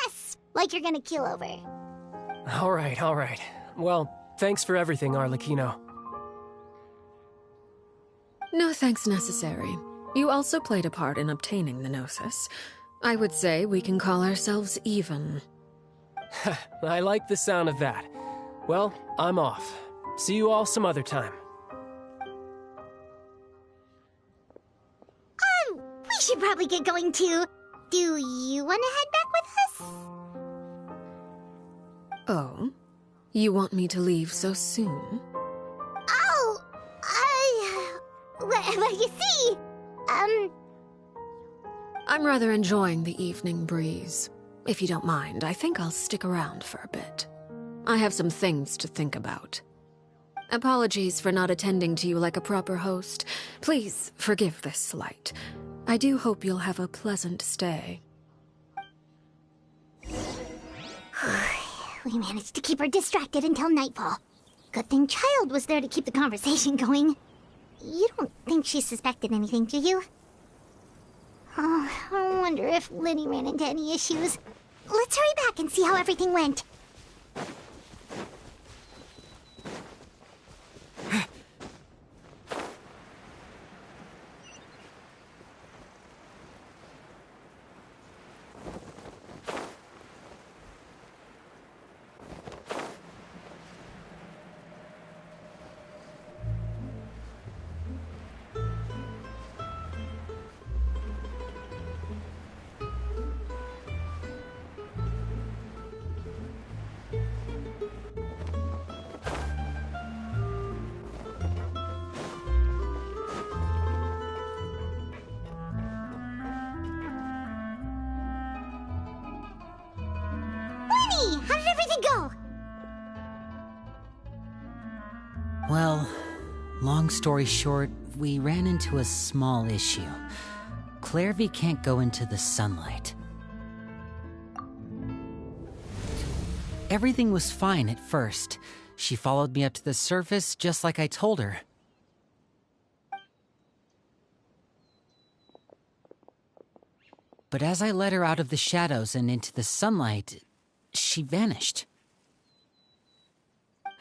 [SPEAKER 1] less like you're gonna keel over.
[SPEAKER 10] All right. Well, thanks for everything, Arlecchino.
[SPEAKER 3] No thanks necessary. You also played a part in obtaining the Gnosis. I would say we can call ourselves even.
[SPEAKER 10] I like the sound of that. Well, I'm off. See you all some other time.
[SPEAKER 1] We should probably get going too. Do you want to head back with us?
[SPEAKER 3] Oh? You want me to leave so soon?
[SPEAKER 1] Oh, well, you see,
[SPEAKER 3] I'm rather enjoying the evening breeze. If you don't mind, I think I'll stick around for a bit. I have some things to think about. Apologies for not attending to you like a proper host. Please forgive this slight. I do hope you'll have a pleasant stay.
[SPEAKER 1] We managed to keep her distracted until nightfall. Good thing Child was there to keep the conversation going. You don't think she suspected anything, do you? Oh, I wonder if Liddy ran into any issues. Let's hurry back and see how everything went. How did everything go?
[SPEAKER 2] Well, long story short, we ran into a small issue. Clairvy can't go into the sunlight. Everything was fine at first. She followed me up to the surface just like I told her. But as I led her out of the shadows and into the sunlight, she vanished.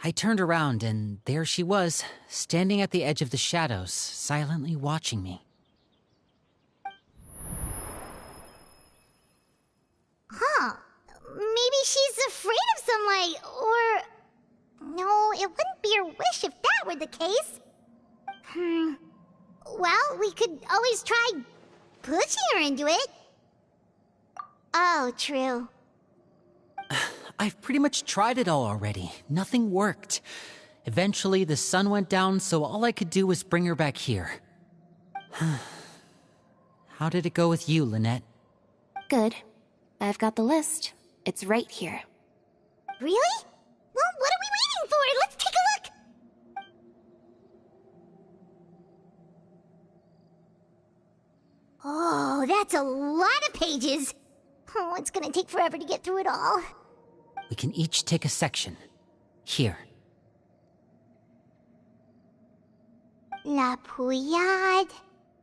[SPEAKER 2] I turned around and there she was, standing at the edge of the shadows, silently watching me.
[SPEAKER 1] Huh. Maybe she's afraid of sunlight, or... No, it wouldn't be her wish if that were the case. Well, we could always try pushing her into it. Oh, true.
[SPEAKER 2] I've pretty much tried it all already. Nothing worked. Eventually, the sun went down, so all I could do was bring her back here. How did it go with you, Lynette?
[SPEAKER 6] Good. I've got the list. It's right here.
[SPEAKER 1] Really? Well, what are we waiting for? Let's take a look! Oh, that's a lot of pages. Oh, it's gonna take forever to get through it all.
[SPEAKER 2] We can each take a section. Here.
[SPEAKER 1] La Pouillade,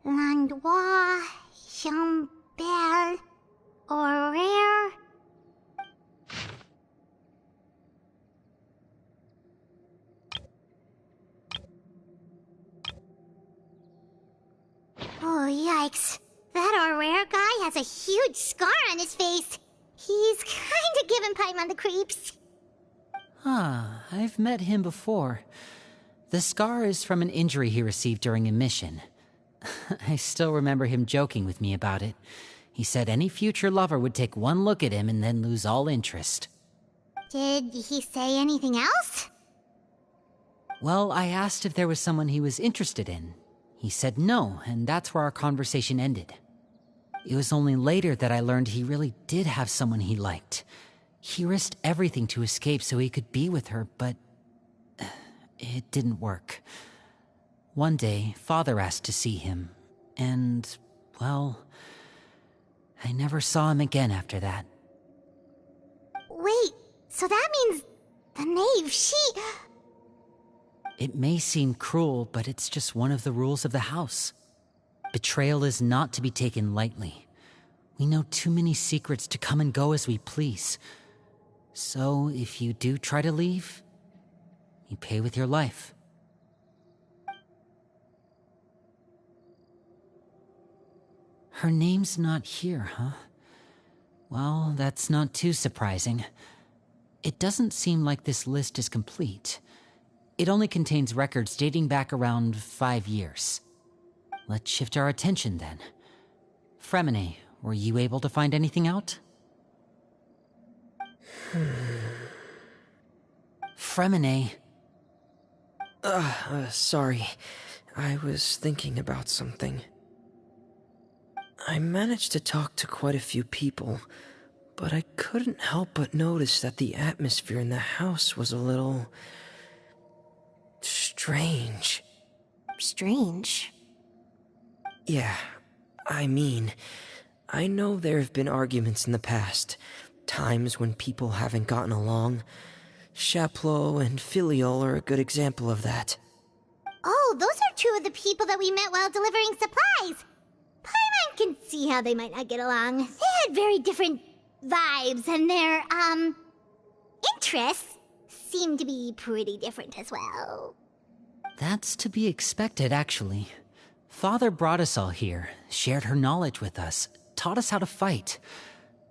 [SPEAKER 1] l'endroit, Chambel, horaire. Oh, yikes. That horaire guy has a huge scar on his face. He's kinda giving Paimon the creeps.
[SPEAKER 2] Ah, I've met him before. The scar is from an injury he received during a mission. I still remember him joking with me about it. He said any future lover would take one look at him and then lose all interest.
[SPEAKER 1] Did he say anything else?
[SPEAKER 2] Well, I asked if there was someone he was interested in. He said no, and that's where our conversation ended. It was only later that I learned he really did have someone he liked. He risked everything to escape so he could be with her, but it didn't work. One day, Father asked to see him, and, well, I never saw him again after that.
[SPEAKER 1] Wait, so that means the knave,
[SPEAKER 2] It may seem cruel, but it's just one of the rules of the house. Betrayal is not to be taken lightly. We know too many secrets to come and go as we please. So, if you do try to leave, you pay with your life. Her name's not here, huh? Well, that's not too surprising. It doesn't seem like this list is complete. It only contains records dating back around 5 years. Let's shift our attention then. Fremine, were you able to find anything out? Fremine.
[SPEAKER 8] Sorry. I was thinking about something. I managed to talk to quite a few people, but I couldn't help but notice that the atmosphere in the house was a little strange.
[SPEAKER 6] Strange?
[SPEAKER 8] Yeah, I mean, I know there have been arguments in the past, times when people haven't gotten along. Chapleau and Filiol are a good example of that.
[SPEAKER 1] Oh, those are two of the people that we met while delivering supplies. Paimon can see how they might not get along. They had very different vibes, and their, interests seem to be pretty different as well.
[SPEAKER 2] That's to be expected, actually. Father brought us all here, shared her knowledge with us, taught us how to fight.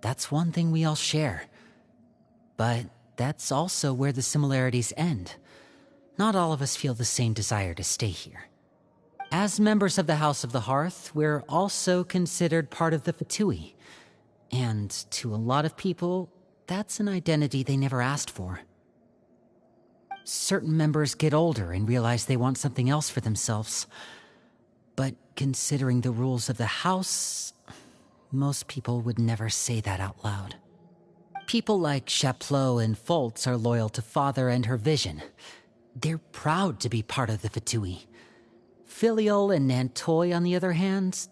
[SPEAKER 2] That's one thing we all share. But that's also where the similarities end. Not all of us feel the same desire to stay here. As members of the House of the Hearth, we're also considered part of the Fatui. And to a lot of people, that's an identity they never asked for. Certain members get older and realize they want something else for themselves. But considering the rules of the house, most people would never say that out loud. People like Chapleau and Foltz are loyal to Father and her vision. They're proud to be part of the Fatui. Filiol and Nantoy, on the other hand,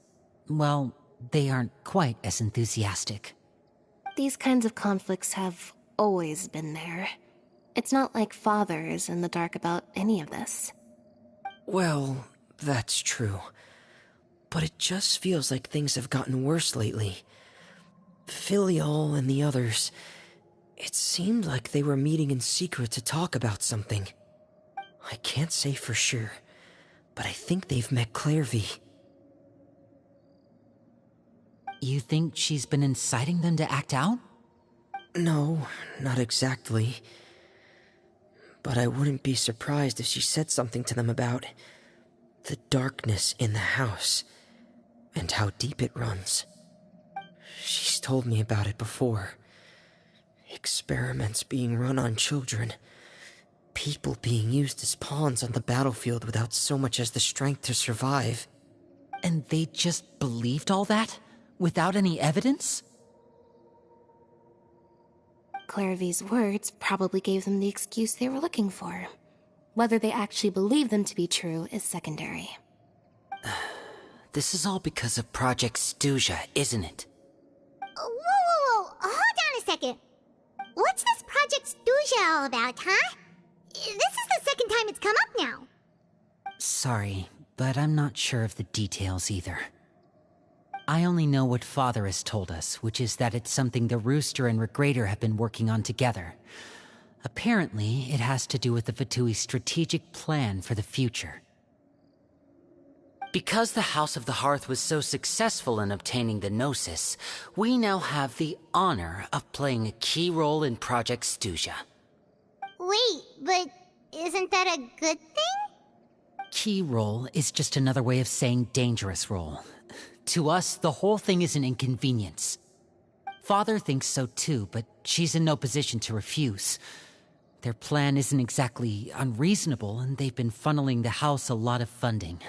[SPEAKER 2] well, they aren't quite as enthusiastic.
[SPEAKER 6] These kinds of conflicts have always been there. It's not like Father is in the dark about any of this.
[SPEAKER 8] Well, that's true. But it just feels like things have gotten worse lately. Filiol and the others, it seemed like they were meeting in secret to talk about something. I can't say for sure, but I think they've met Clairvy.
[SPEAKER 2] You think she's been inciting them to act out?
[SPEAKER 8] No, not exactly. But I wouldn't be surprised if she said something to them about the darkness in the house and how deep it runs. She's told me about it before. Experiments being run on children. People being used as pawns on the battlefield without so much as the strength to survive.
[SPEAKER 2] And they just believed all that? Without any evidence?
[SPEAKER 6] Clairvy's words probably gave them the excuse they were looking for. Whether they actually believe them to be true is secondary.
[SPEAKER 2] This is all because of Project Stuja, isn't it?
[SPEAKER 1] Whoa. Hold on a second. What's this Project Stuja all about, huh? This is the second time it's come up now.
[SPEAKER 2] Sorry, but I'm not sure of the details either. I only know what Father has told us, which is that it's something the Rooster and Regrader have been working on together. Apparently, it has to do with the Fatui's strategic plan for the future. Because the House of the Hearth was so successful in obtaining the Gnosis, we now have the honor of playing a key role in Project Stuja.
[SPEAKER 1] Wait, but isn't that a good thing?
[SPEAKER 2] Key role is just another way of saying dangerous role. To us, the whole thing is an inconvenience. Father thinks so too, but she's in no position to refuse. Their plan isn't exactly unreasonable, and they've been funneling the house a lot of funding.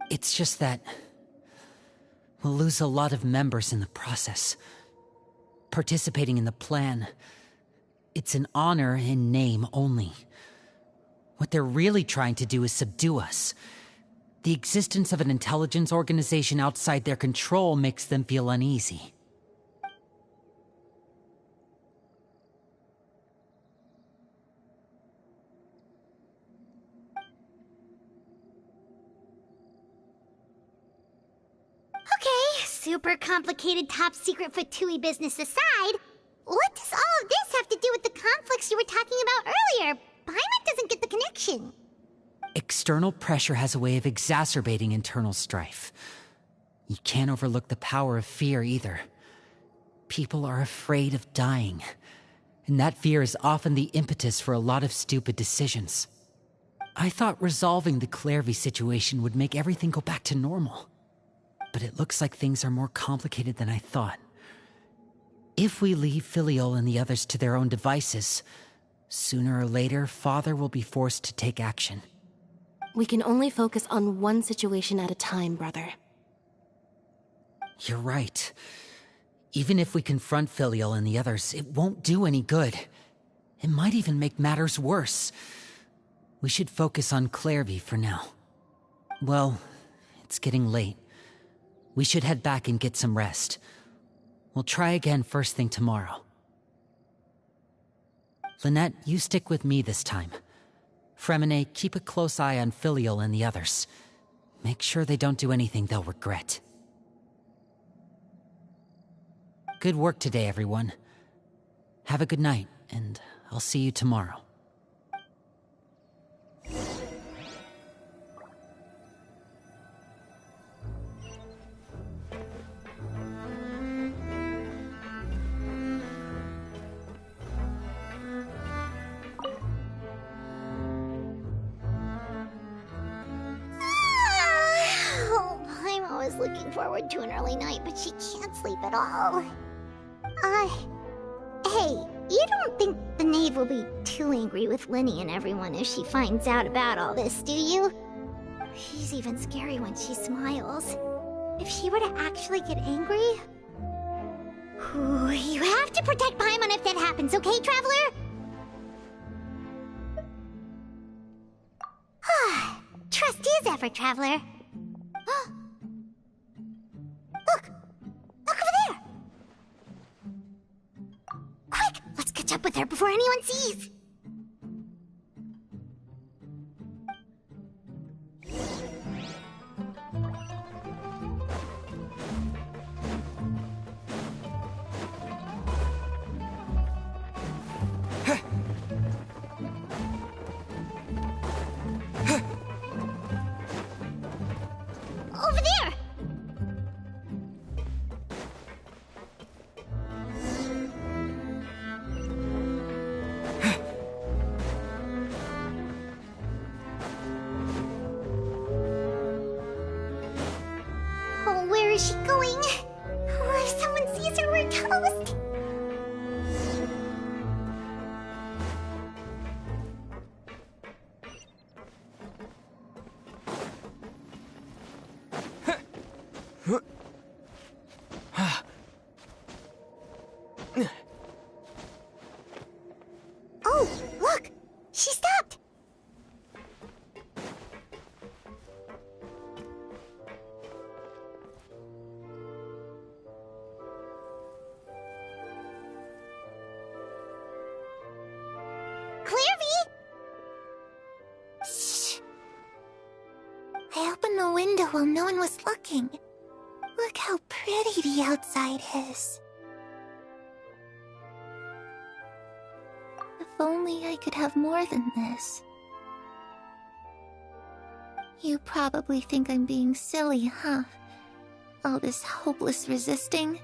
[SPEAKER 2] It's just that we'll lose a lot of members in the process. Participating in the plan, it's an honor in name only. What they're really trying to do is subdue us. The existence of an intelligence organization outside their control makes them feel uneasy.
[SPEAKER 1] Okay, super complicated top secret Fatui business aside, what does all of this have to do with the conflicts you were talking about earlier? Paimon doesn't get the connection.
[SPEAKER 2] External pressure has a way of exacerbating internal strife. You can't overlook the power of fear either. People are afraid of dying, and that fear is often the impetus for a lot of stupid decisions. I thought resolving the Clairvy situation would make everything go back to normal. But it looks like things are more complicated than I thought. If we leave Filiol and the others to their own devices, sooner or later, Father will be forced to take action.
[SPEAKER 6] We can only focus on one situation at a time, brother.
[SPEAKER 2] You're right. Even if we confront Filiol and the others, it won't do any good. It might even make matters worse. We should focus on Clairvy for now. Well, it's getting late. We should head back and get some rest. We'll try again first thing tomorrow. Lynette, you stick with me this time. Fremine, keep a close eye on Filiol and the others. Make sure they don't do anything they'll regret. Good work today, everyone. Have a good night, and I'll see you tomorrow.
[SPEAKER 1] Looking forward to an early night, but she can't sleep at all. Hey, you don't think the knave will be too angry with Linny and everyone if she finds out about all this, do you? She's even scary when she smiles. If she were to actually get angry... Ooh, you have to protect Paimon if that happens, okay, Traveler? Trust is ever, Traveler. Look over there! Quick, let's catch up with her before anyone sees! Over there! Oh, where is she going? Oh, if someone sees her, we're toast! Oh, look! She stopped! Clairvy!
[SPEAKER 9] Shh. I opened the window while no one was looking. Look how pretty the outside is. If only I could have more than this. You probably think I'm being silly, huh? All this hopeless resisting.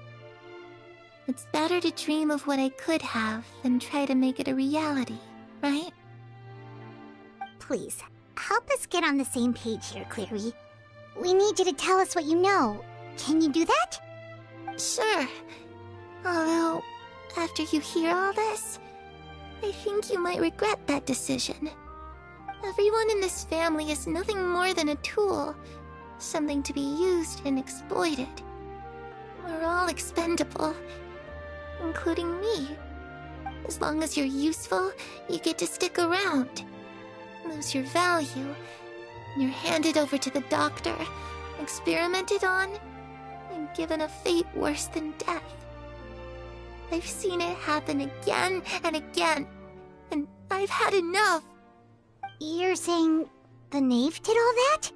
[SPEAKER 9] It's better to dream of what I could have than try to make it a reality, right?
[SPEAKER 1] Please, help us get on the same page here, Clary. We need you to tell us what you know. Can you do that?
[SPEAKER 9] Sure. Although, after you hear all this, I think you might regret that decision. Everyone in this family is nothing more than a tool, something to be used and exploited. We're all expendable, including me. As long as you're useful, you get to stick around. Lose your value, and you're handed over to the doctor, experimented on, and given a fate worse than death. I've seen it happen again and again, and I've had enough.
[SPEAKER 1] You're saying the knave did all that?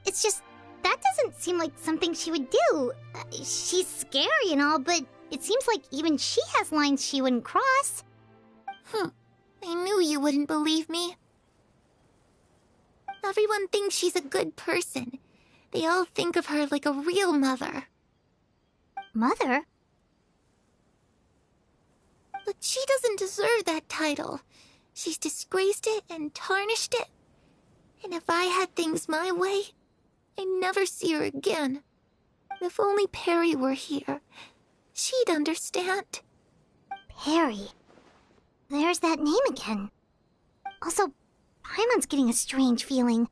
[SPEAKER 1] It's just, that doesn't seem like something she would do. She's scary and all, but it seems like even she has lines she wouldn't cross.
[SPEAKER 9] I knew you wouldn't believe me. Everyone thinks she's a good person. They all think of her like a real mother.
[SPEAKER 1] Mother?
[SPEAKER 9] But she doesn't deserve that title. She's disgraced it and tarnished it. And if I had things my way, I'd never see her again. If only Perry were here, she'd understand.
[SPEAKER 1] Perry. There's that name again. Also, Paimon's getting a strange feeling.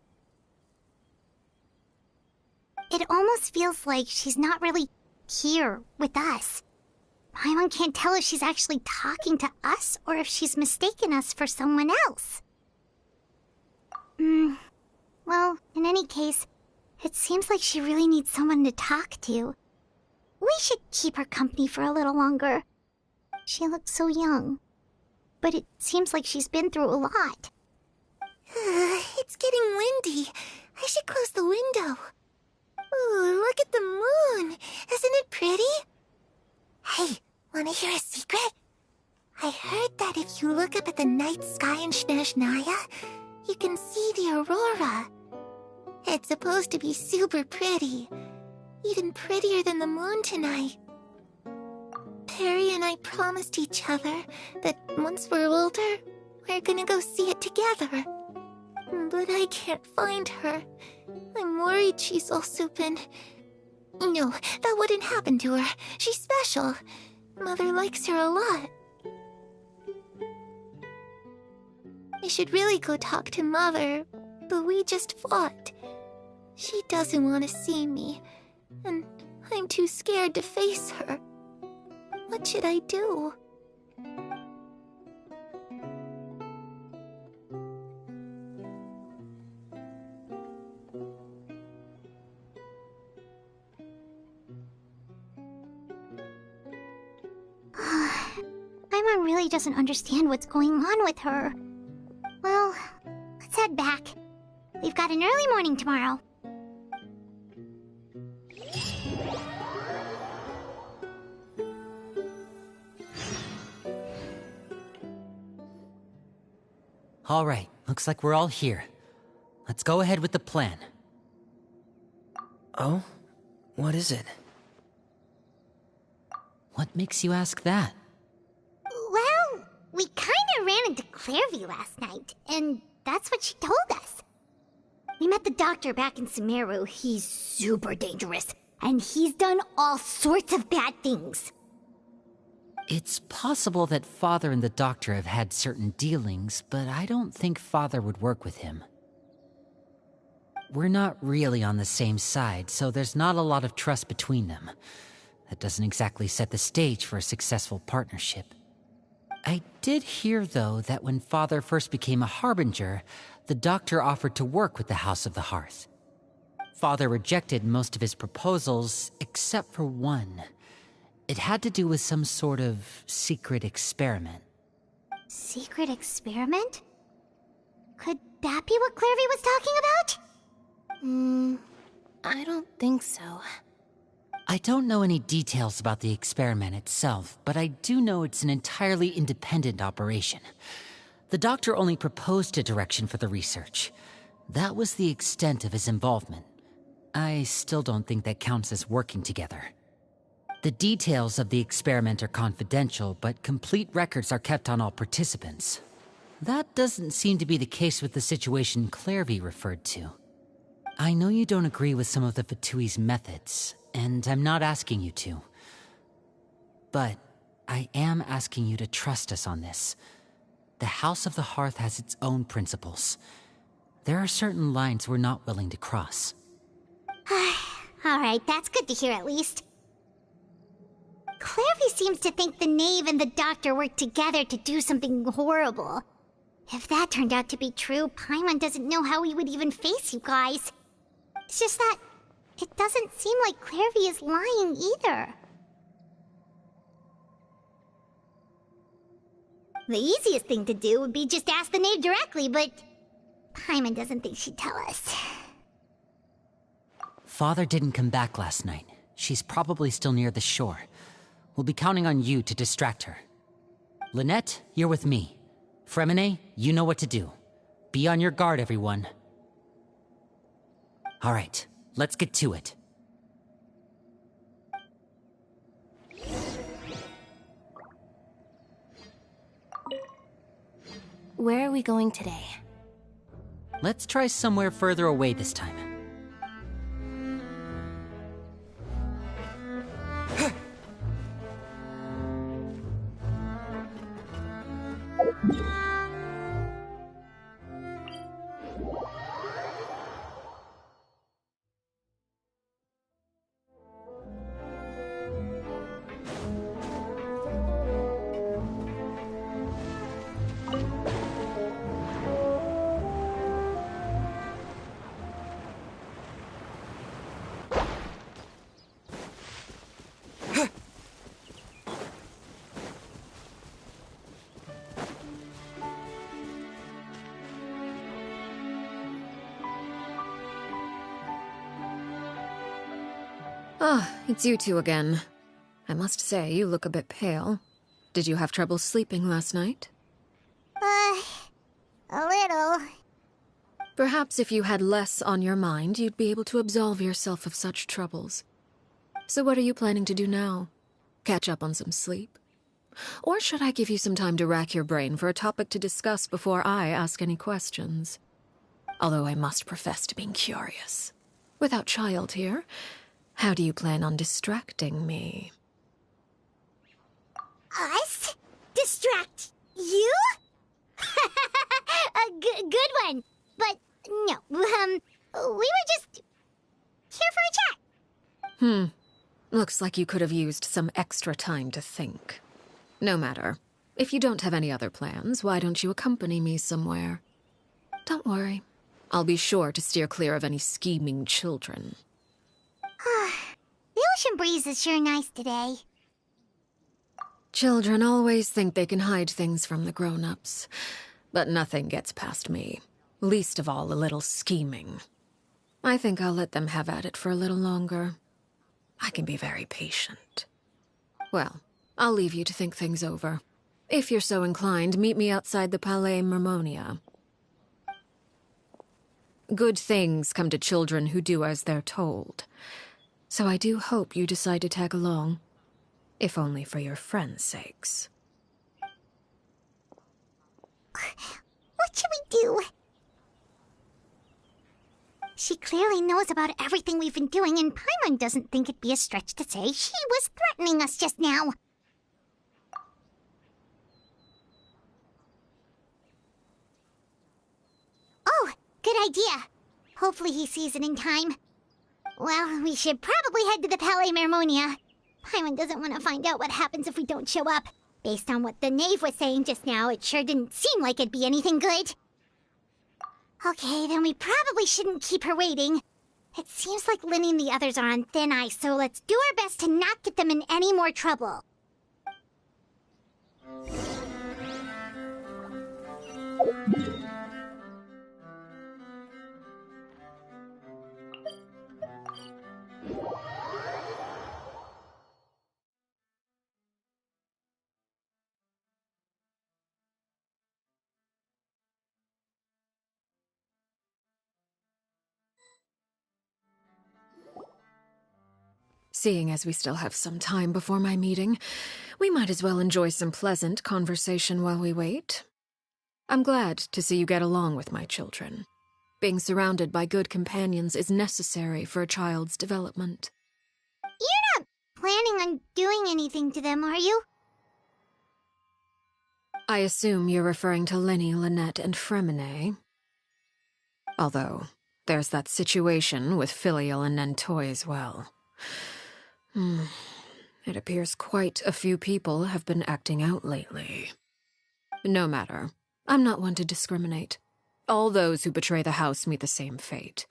[SPEAKER 1] It almost feels like she's not really here with us. Paimon can't tell if she's actually talking to us or if she's mistaken us for someone else. Well, in any case, it seems like she really needs someone to talk to. We should keep her company for a little longer. She looks so young. But it seems like she's been through a lot.
[SPEAKER 9] It's getting windy. I should close the window. Ooh, look at the moon. Isn't it pretty? Hey, wanna hear a secret? I heard that if you look up at the night sky in Snezhnaya, you can see the aurora. It's supposed to be super pretty. Even prettier than the moon tonight. Perry and I promised each other that once we're older, we're gonna go see it together. But I can't find her. I'm worried she's also been... No, that wouldn't happen to her. She's special. Mother likes her a lot. I should really go talk to Mother, but we just fought. She doesn't want to see me, and I'm too scared to face her. What should I do?
[SPEAKER 1] Paimon really doesn't understand what's going on with her. Well, let's head back. We've got an early morning tomorrow.
[SPEAKER 2] All right, looks like we're all here. Let's go ahead with the plan.
[SPEAKER 8] Oh? What is it?
[SPEAKER 2] What makes you ask that?
[SPEAKER 1] Well, we kinda ran into Clairview last night, and that's what she told us. We met the doctor back in Sumeru. He's super dangerous, and he's done all sorts of bad things.
[SPEAKER 2] It's possible that Father and the Doctor have had certain dealings, but I don't think Father would work with him. We're not really on the same side, so there's not a lot of trust between them. That doesn't exactly set the stage for a successful partnership. I did hear, though, that when Father first became a Harbinger, the Doctor offered to work with the House of the Hearth. Father rejected most of his proposals, except for one. It had to do with some sort of secret experiment.
[SPEAKER 1] Secret experiment? Could that be what Clairview was talking about?
[SPEAKER 6] I don't think so.
[SPEAKER 2] I don't know any details about the experiment itself, but I do know it's an entirely independent operation. The Doctor only proposed a direction for the research. That was the extent of his involvement. I still don't think that counts as working together. The details of the experiment are confidential, but complete records are kept on all participants. That doesn't seem to be the case with the situation Clairvy referred to. I know you don't agree with some of the Fatui's methods, and I'm not asking you to. But I am asking you to trust us on this. The House of the Hearth has its own principles. There are certain lines we're not willing to cross.
[SPEAKER 1] Alright, that's good to hear at least. Clairvy seems to think the knave and the doctor worked together to do something horrible. If that turned out to be true, Paimon doesn't know how he would even face you guys. It's just that it doesn't seem like Clairvy is lying either. The easiest thing to do would be just ask the knave directly, but Paimon doesn't think she'd tell us.
[SPEAKER 2] Father didn't come back last night. She's probably still near the shore. We'll be counting on you to distract her. Lynette, you're with me. Fremine, you know what to do. Be on your guard, everyone. All right, let's get to it.
[SPEAKER 6] Where are we going today?
[SPEAKER 2] Let's try somewhere further away this time.
[SPEAKER 3] Ah, it's you two again. I must say, you look a bit pale. Did you have trouble sleeping last night?
[SPEAKER 1] A little.
[SPEAKER 3] Perhaps if you had less on your mind, you'd be able to absolve yourself of such troubles. So what are you planning to do now? Catch up on some sleep? Or should I give you some time to rack your brain for a topic to discuss before I ask any questions? Although I must profess to being curious. Without child here, how do you plan on distracting me?
[SPEAKER 1] Us? Distract you? A good one. But no, we were just here for a chat.
[SPEAKER 3] Looks like you could have used some extra time to think. No matter. If you don't have any other plans, why don't you accompany me somewhere? Don't worry. I'll be sure to steer clear of any scheming children.
[SPEAKER 1] The ocean breeze is sure nice today.
[SPEAKER 3] Children always think they can hide things from the grown-ups. But nothing gets past me. Least of all a little scheming. I think I'll let them have at it for a little longer. I can be very patient. Well, I'll leave you to think things over. If you're so inclined, meet me outside the Palais Mermonia. Good things come to children who do as they're told. So I do hope you decide to tag along. If only for your friends' sakes.
[SPEAKER 1] What should we do? She clearly knows about everything we've been doing, and Paimon doesn't think it'd be a stretch to say she was threatening us just now. Oh, good idea. Hopefully he sees it in time. Well, we should probably head to the Palais Mermonia. Paimon doesn't want to find out what happens if we don't show up. Based on what the knave was saying just now, it sure didn't seem like it'd be anything good. Okay, then we probably shouldn't keep her waiting. It seems like Lynn and the others are on thin ice, so let's do our best to not get them in any more trouble.
[SPEAKER 3] Seeing as we still have some time before my meeting, we might as well enjoy some pleasant conversation while we wait. I'm glad to see you get along with my children. Being surrounded by good companions is necessary for a child's development.
[SPEAKER 1] You're not planning on doing anything to them, are you?
[SPEAKER 3] I assume you're referring to Lenny, Lynette, and Fremine. Although, there's that situation with Filial and Nentoy as well. It appears quite a few people have been acting out lately. No matter. I'm not one to discriminate. All those who betray the house meet the same fate.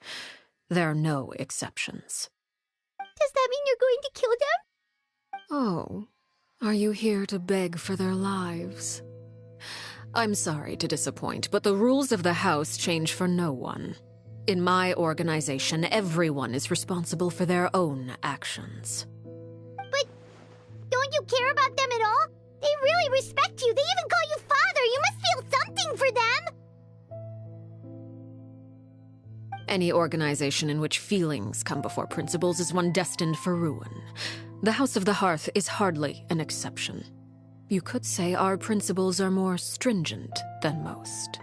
[SPEAKER 3] There are no exceptions.
[SPEAKER 1] Does that mean you're going to kill them?
[SPEAKER 3] Oh, are you here to beg for their lives? I'm sorry to disappoint, but the rules of the house change for no one. In my organization, everyone is responsible for their own actions.
[SPEAKER 1] But don't you care about them at all? They really respect you. They even call you father. You must feel something for them.
[SPEAKER 3] Any organization in which feelings come before principles is one destined for ruin. The House of the Hearth is hardly an exception. You could say our principles are more stringent than most.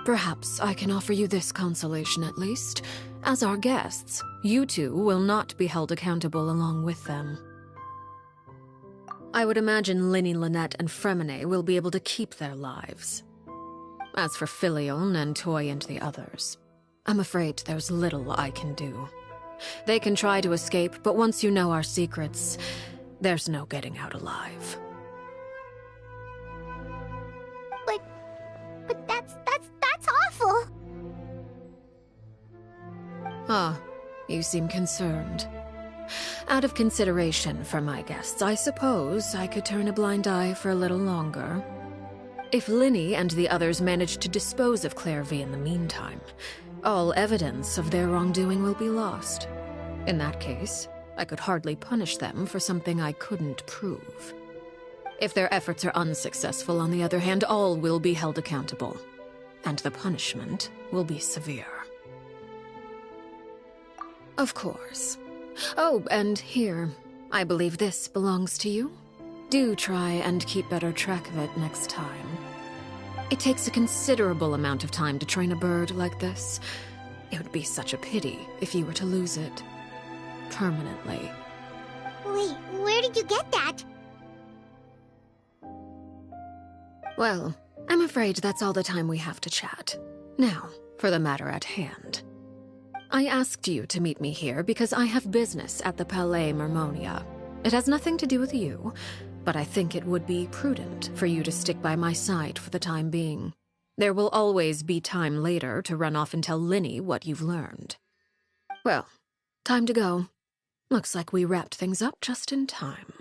[SPEAKER 3] Perhaps I can offer you this consolation at least. As our guests, you two will not be held accountable along with them. I would imagine Linny, Lynette, and Fremine will be able to keep their lives. As for Filial, Nentoy, and the others, I'm afraid there's little I can do. They can try to escape, but once you know our secrets, there's no getting out alive.
[SPEAKER 1] But that's awful.
[SPEAKER 3] Ah, you seem concerned. Out of consideration for my guests, I suppose I could turn a blind eye for a little longer. If Linny and the others manage to dispose of Claire V in the meantime, all evidence of their wrongdoing will be lost. In that case, I could hardly punish them for something I couldn't prove. If their efforts are unsuccessful, on the other hand, all will be held accountable, and the punishment will be severe. Of course. Oh, and here, I believe this belongs to you. Do try and keep better track of it next time. It takes a considerable amount of time to train a bird like this. It would be such a pity if you were to lose it. Permanently.
[SPEAKER 1] Wait, where did you get that?
[SPEAKER 3] Well, I'm afraid that's all the time we have to chat. Now, for the matter at hand. I asked you to meet me here because I have business at the Palais Mermonia. It has nothing to do with you, but I think it would be prudent for you to stick by my side for the time being. There will always be time later to run off and tell Linny what you've learned. Well, time to go. Looks like we wrapped things up just in time.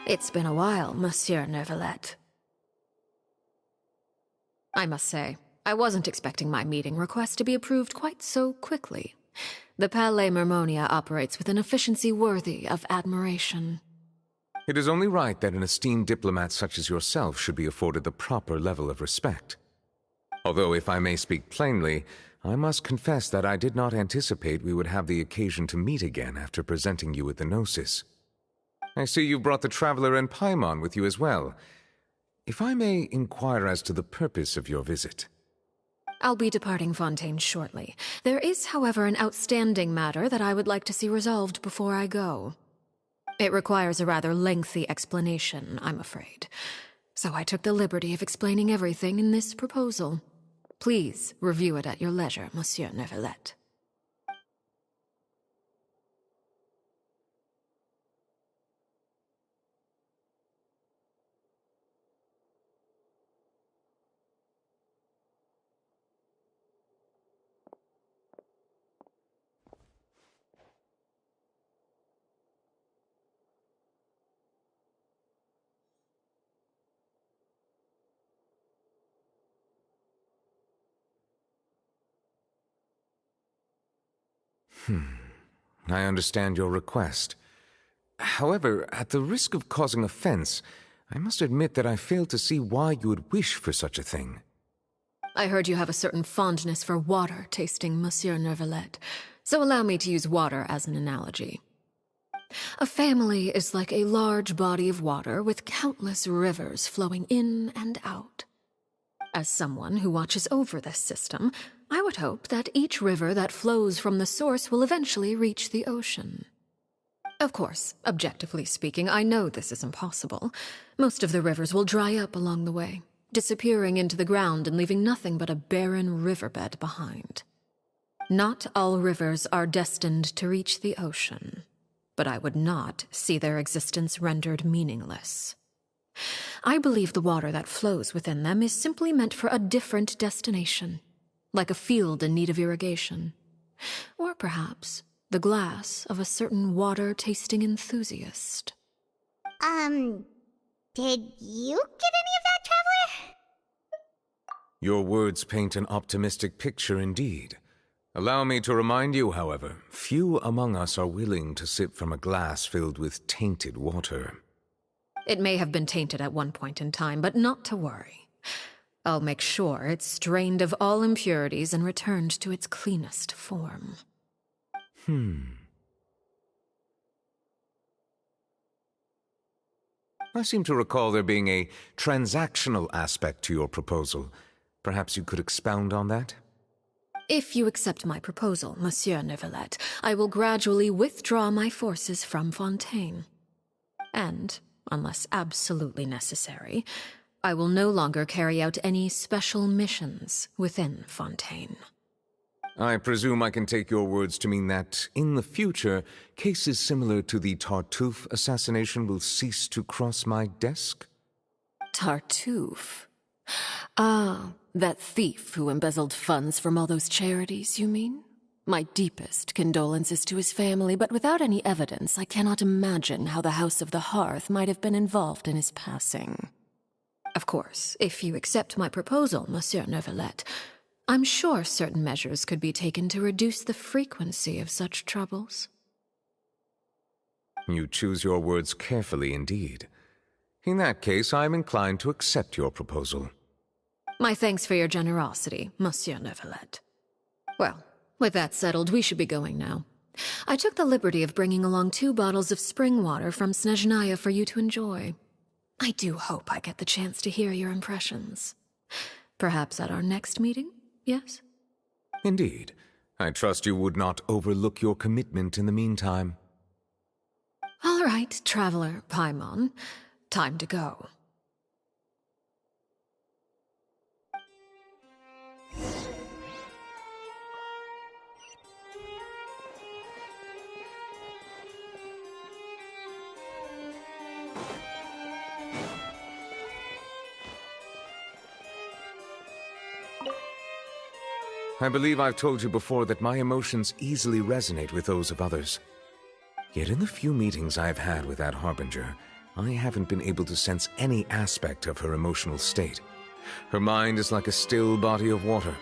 [SPEAKER 3] It's been a while, Monsieur Neuvillette. I must say, I wasn't expecting my meeting request to be approved quite so quickly. The Palais Mermonia operates with an efficiency worthy of admiration.
[SPEAKER 11] It is only right that an esteemed diplomat such as yourself should be afforded the proper level of respect. Although, if I may speak plainly, I must confess that I did not anticipate we would have the occasion to meet again after presenting you with the Gnosis. I see you brought the Traveler and Paimon with you as well. If I may inquire as to the purpose of your visit.
[SPEAKER 3] I'll be departing Fontaine shortly. There is, however, an outstanding matter that I would like to see resolved before I go. It requires a rather lengthy explanation, I'm afraid. So I took the liberty of explaining everything in this proposal. Please review it at your leisure, Monsieur Neuvillette.
[SPEAKER 11] I understand your request. However, at the risk of causing offense, I must admit that I fail to see why you would wish for such a thing.
[SPEAKER 3] I heard you have a certain fondness for water tasting, Monsieur Neuvillette, so allow me to use water as an analogy. A family is like a large body of water with countless rivers flowing in and out. As someone who watches over this system, I would hope that each river that flows from the source will eventually reach the ocean. Of course, objectively speaking, I know this is impossible. Most of the rivers will dry up along the way, disappearing into the ground and leaving nothing but a barren riverbed behind. Not all rivers are destined to reach the ocean, but I would not see their existence rendered meaningless. I believe the water that flows within them is simply meant for a different destination, like a field in need of irrigation. Or perhaps the glass of a certain water-tasting enthusiast.
[SPEAKER 1] Did you get any of that, Traveler?
[SPEAKER 11] Your words paint an optimistic picture indeed. Allow me to remind you, however, few among us are willing to sip from a glass filled with tainted water.
[SPEAKER 3] It may have been tainted at one point in time, but not to worry. I'll make sure it's strained of all impurities and returned to its cleanest form.
[SPEAKER 11] I seem to recall there being a transactional aspect to your proposal. Perhaps you could expound on that?
[SPEAKER 3] If you accept my proposal, Monsieur Neuvillette, I will gradually withdraw my forces from Fontaine. And, unless absolutely necessary, I will no longer carry out any special missions within Fontaine.
[SPEAKER 11] I presume I can take your words to mean that, in the future, cases similar to the Tartuffe assassination will cease to cross my desk?
[SPEAKER 3] Tartuffe? Ah, that thief who embezzled funds from all those charities, you mean? My deepest condolences to his family, but without any evidence, I cannot imagine how the House of the Hearth might have been involved in his passing. Of course, if you accept my proposal, Monsieur Neuvillette, I'm sure certain measures could be taken to reduce the frequency of such troubles.
[SPEAKER 11] You choose your words carefully indeed. In that case, I am inclined to accept your proposal.
[SPEAKER 3] My thanks for your generosity, Monsieur Neuvillette. Well, with that settled, we should be going now. I took the liberty of bringing along 2 bottles of spring water from Snezhnaya for you to enjoy. I do hope I get the chance to hear your impressions. Perhaps at our next meeting, yes?
[SPEAKER 11] Indeed. I trust you would not overlook your commitment in the meantime.
[SPEAKER 3] All right, Traveler Paimon. Time to go.
[SPEAKER 11] I believe I've told you before that my emotions easily resonate with those of others. Yet in the few meetings I've had with that Harbinger, I haven't been able to sense any aspect of her emotional state. Her mind is like a still body of water.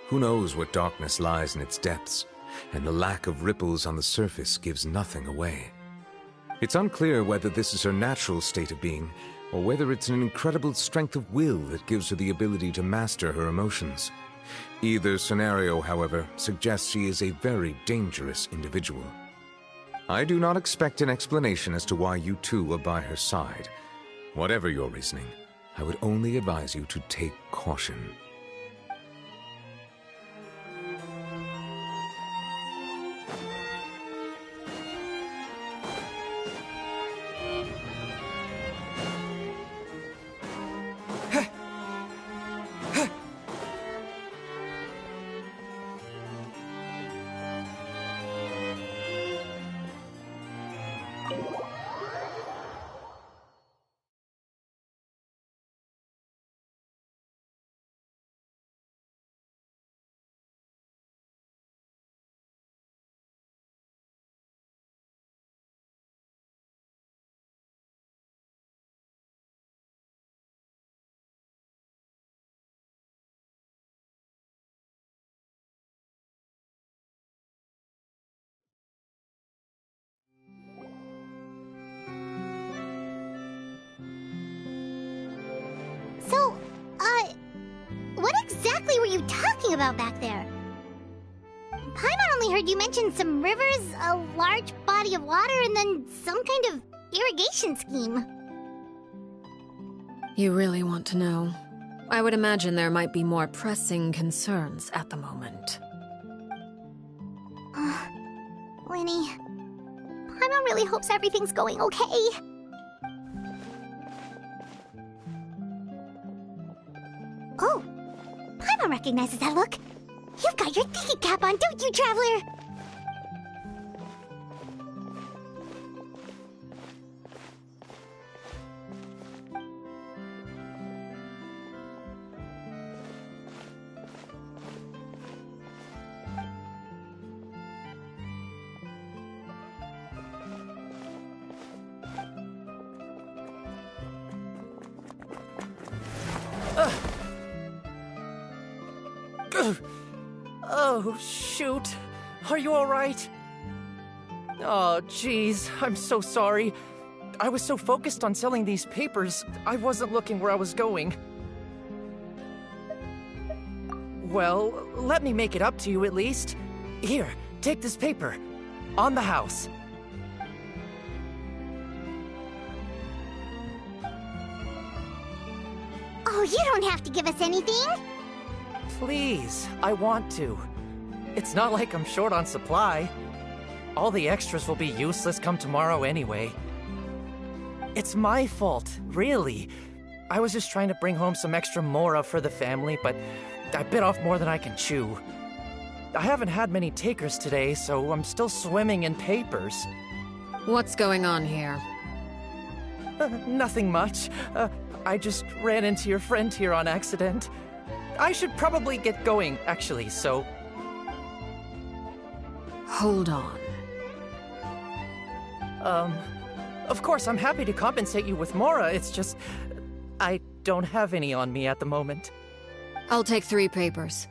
[SPEAKER 11] Who knows what darkness lies in its depths, and the lack of ripples on the surface gives nothing away. It's unclear whether this is her natural state of being, or whether it's an incredible strength of will that gives her the ability to master her emotions. Either scenario, however, suggests she is a very dangerous individual. I do not expect an explanation as to why you two are by her side. Whatever your reasoning, I would only advise you to take caution.
[SPEAKER 1] talking about back there? Paimon only heard you mention some rivers, a large body of water, and then some kind of irrigation scheme.
[SPEAKER 3] You really want to know? I would imagine there might be more pressing concerns at the moment.
[SPEAKER 1] Lenny, Paimon really hopes everything's going okay. Oh, Paimon recognizes that look. You've got your tiki cap on, don't you, Traveler?
[SPEAKER 4] Oh, shoot. Are you alright? Oh, jeez. I'm so sorry. I was so focused on selling these papers, I wasn't looking where I was going. Well, let me make it up to you at least. Here, take this paper. On the house.
[SPEAKER 1] Oh, you don't have to give us anything.
[SPEAKER 4] Please, I want to. It's not like I'm short on supply. All the extras will be useless come tomorrow anyway. It's my fault, really. I was just trying to bring home some extra mora for the family, but I bit off more than I can chew. I haven't had many takers today, so I'm still swimming in papers.
[SPEAKER 3] What's going on here?
[SPEAKER 4] Nothing much. I just ran into your friend here on accident. I should probably get going, actually, so...
[SPEAKER 3] Hold on.
[SPEAKER 4] Of course, I'm happy to compensate you with mora, it's just... I don't have any on me at the moment.
[SPEAKER 3] I'll take 3 papers.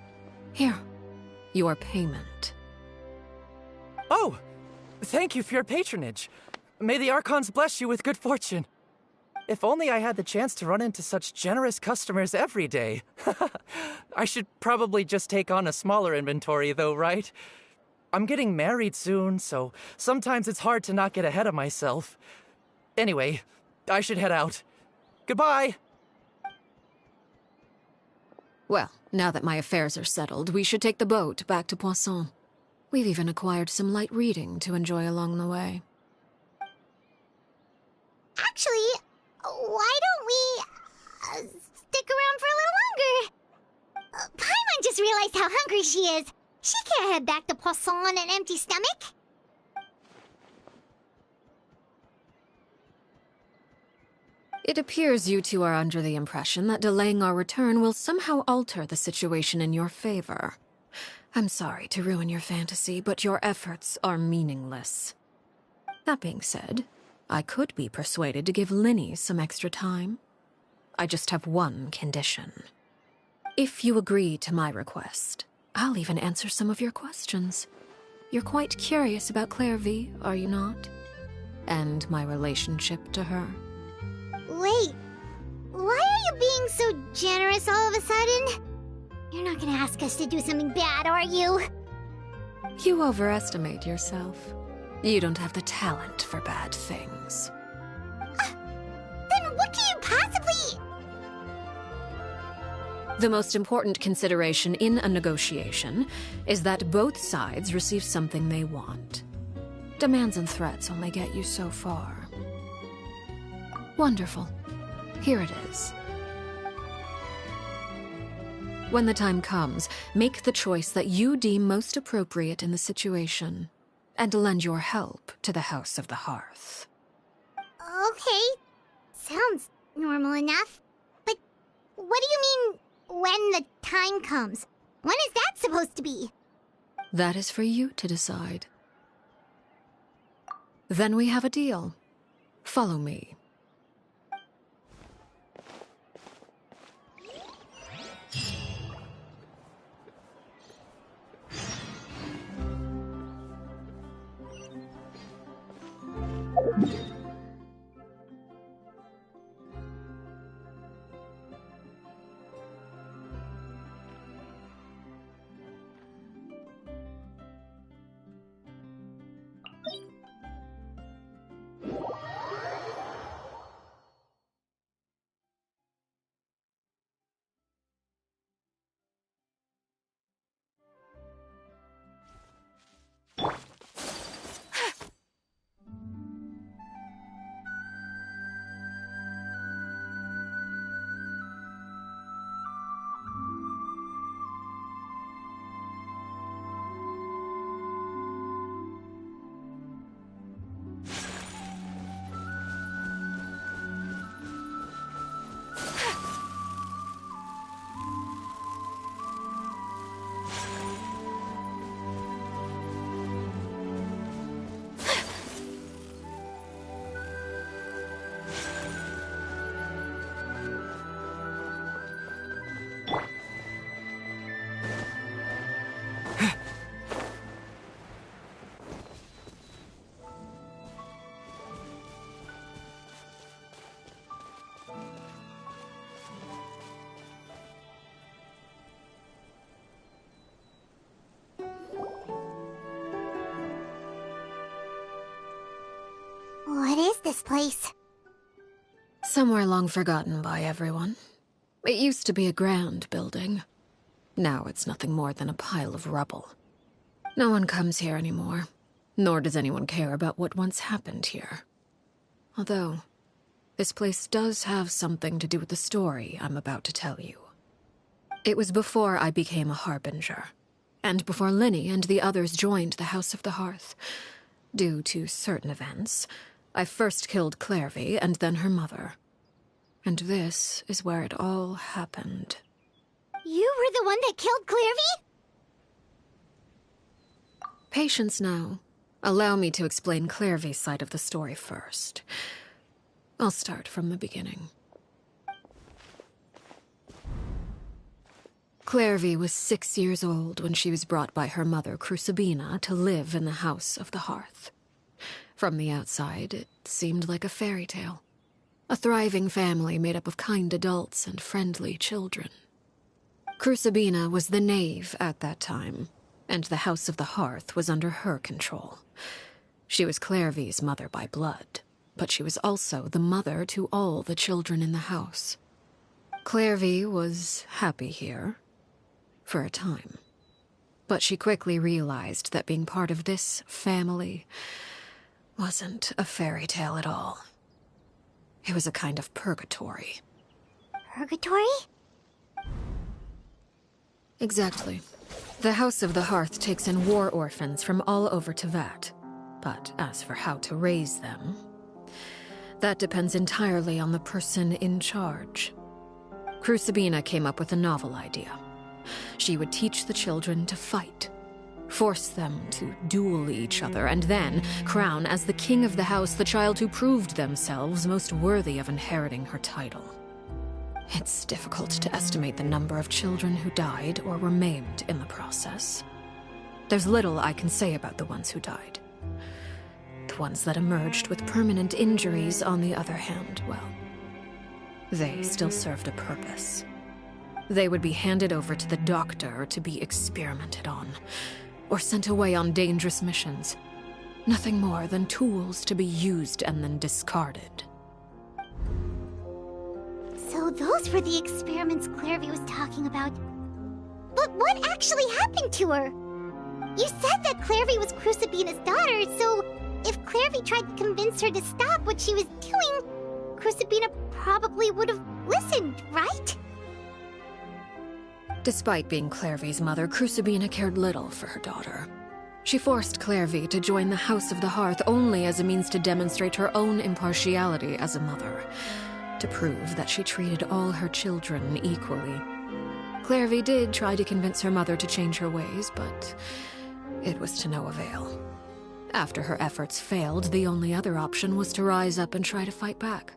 [SPEAKER 3] Here, your payment.
[SPEAKER 4] Oh! Thank you for your patronage. May the Archons bless you with good fortune. If only I had the chance to run into such generous customers every day. I should probably just take on a smaller inventory though, right? I'm getting married soon, so sometimes it's hard to not get ahead of myself. Anyway, I should head out. Goodbye!
[SPEAKER 3] Well, now that my affairs are settled, we should take the boat back to Poisson. We've even acquired some light reading to enjoy along the way.
[SPEAKER 1] Actually, why don't we stick around for a little longer? Paimon just realized how hungry she is. She can't head back to Poisson on an empty stomach.
[SPEAKER 3] It appears you two are under the impression that delaying our return will somehow alter the situation in your favor. I'm sorry to ruin your fantasy, but your efforts are meaningless. That being said, I could be persuaded to give Linny some extra time. I just have one condition. If you agree to my request, I'll even answer some of your questions. You're quite curious about Clairvy, are you not? And my relationship to her.
[SPEAKER 1] Wait, why are you being so generous all of a sudden? You're not gonna ask us to do something bad, are you?
[SPEAKER 3] You overestimate yourself. You don't have the talent for bad things.
[SPEAKER 1] Then what can you possibly...
[SPEAKER 3] The most important consideration in a negotiation is that both sides receive something they want. Demands and threats only get you so far. Wonderful. Here it is. When the time comes, make the choice that you deem most appropriate in the situation, and lend your help to the House of the Hearth.
[SPEAKER 1] Okay, sounds normal enough. But what do you mean, when the time comes? When is that supposed to be?
[SPEAKER 3] That is for you to decide. Then we have a deal. Follow me.
[SPEAKER 1] this place?
[SPEAKER 3] Somewhere long forgotten by everyone. It used to be a grand building. Now it's nothing more than a pile of rubble. No one comes here anymore, nor does anyone care about what once happened here. Although, this place does have something to do with the story I'm about to tell you. It was before I became a harbinger, and before Linny and the others joined the House of the Hearth. Due to certain events, I first killed Clairvy and then her mother. And this is where it all happened.
[SPEAKER 1] You were the one that killed Clairvy?
[SPEAKER 3] Patience now. Allow me to explain Clairvy's side of the story first. I'll start from the beginning. Clairvy was 6 years old when she was brought by her mother, Crucibina, to live in the House of the Hearth. From the outside, it seemed like a fairy tale. A thriving family made up of kind adults and friendly children. Crucibina was the knave at that time, and the House of the Hearth was under her control. She was Clairvy's mother by blood, but she was also the mother to all the children in the house. Clairvy was happy here, for a time. But she quickly realized that being part of this family wasn't a fairy tale at all. It was a kind of purgatory.
[SPEAKER 1] Purgatory?
[SPEAKER 3] Exactly. The House of the Hearth takes in war orphans from all over Tevat. But as for how to raise them, that depends entirely on the person in charge. Crucibina came up with a novel idea. She would teach the children to fight, force them to duel each other, and then crown as the king of the house the child who proved themselves most worthy of inheriting her title. It's difficult to estimate the number of children who died or were maimed in the process. There's little I can say about the ones who died. The ones that emerged with permanent injuries, on the other hand, well, they still served a purpose. They would be handed over to the doctor to be experimented on, or sent away on dangerous missions. Nothing more than tools to be used and then discarded.
[SPEAKER 1] So those were the experiments Clairvy was talking about. But what actually happened to her? You said that Clairvy was Crucibina's daughter, so if Clairvy tried to convince her to stop what she was doing, Crucibina probably would have listened, right?
[SPEAKER 3] Despite being Clairvy's mother, Crucibina cared little for her daughter. She forced Clairvy to join the House of the Hearth only as a means to demonstrate her own impartiality as a mother, to prove that she treated all her children equally. Clairvy did try to convince her mother to change her ways, but it was to no avail. After her efforts failed, the only other option was to rise up and try to fight back.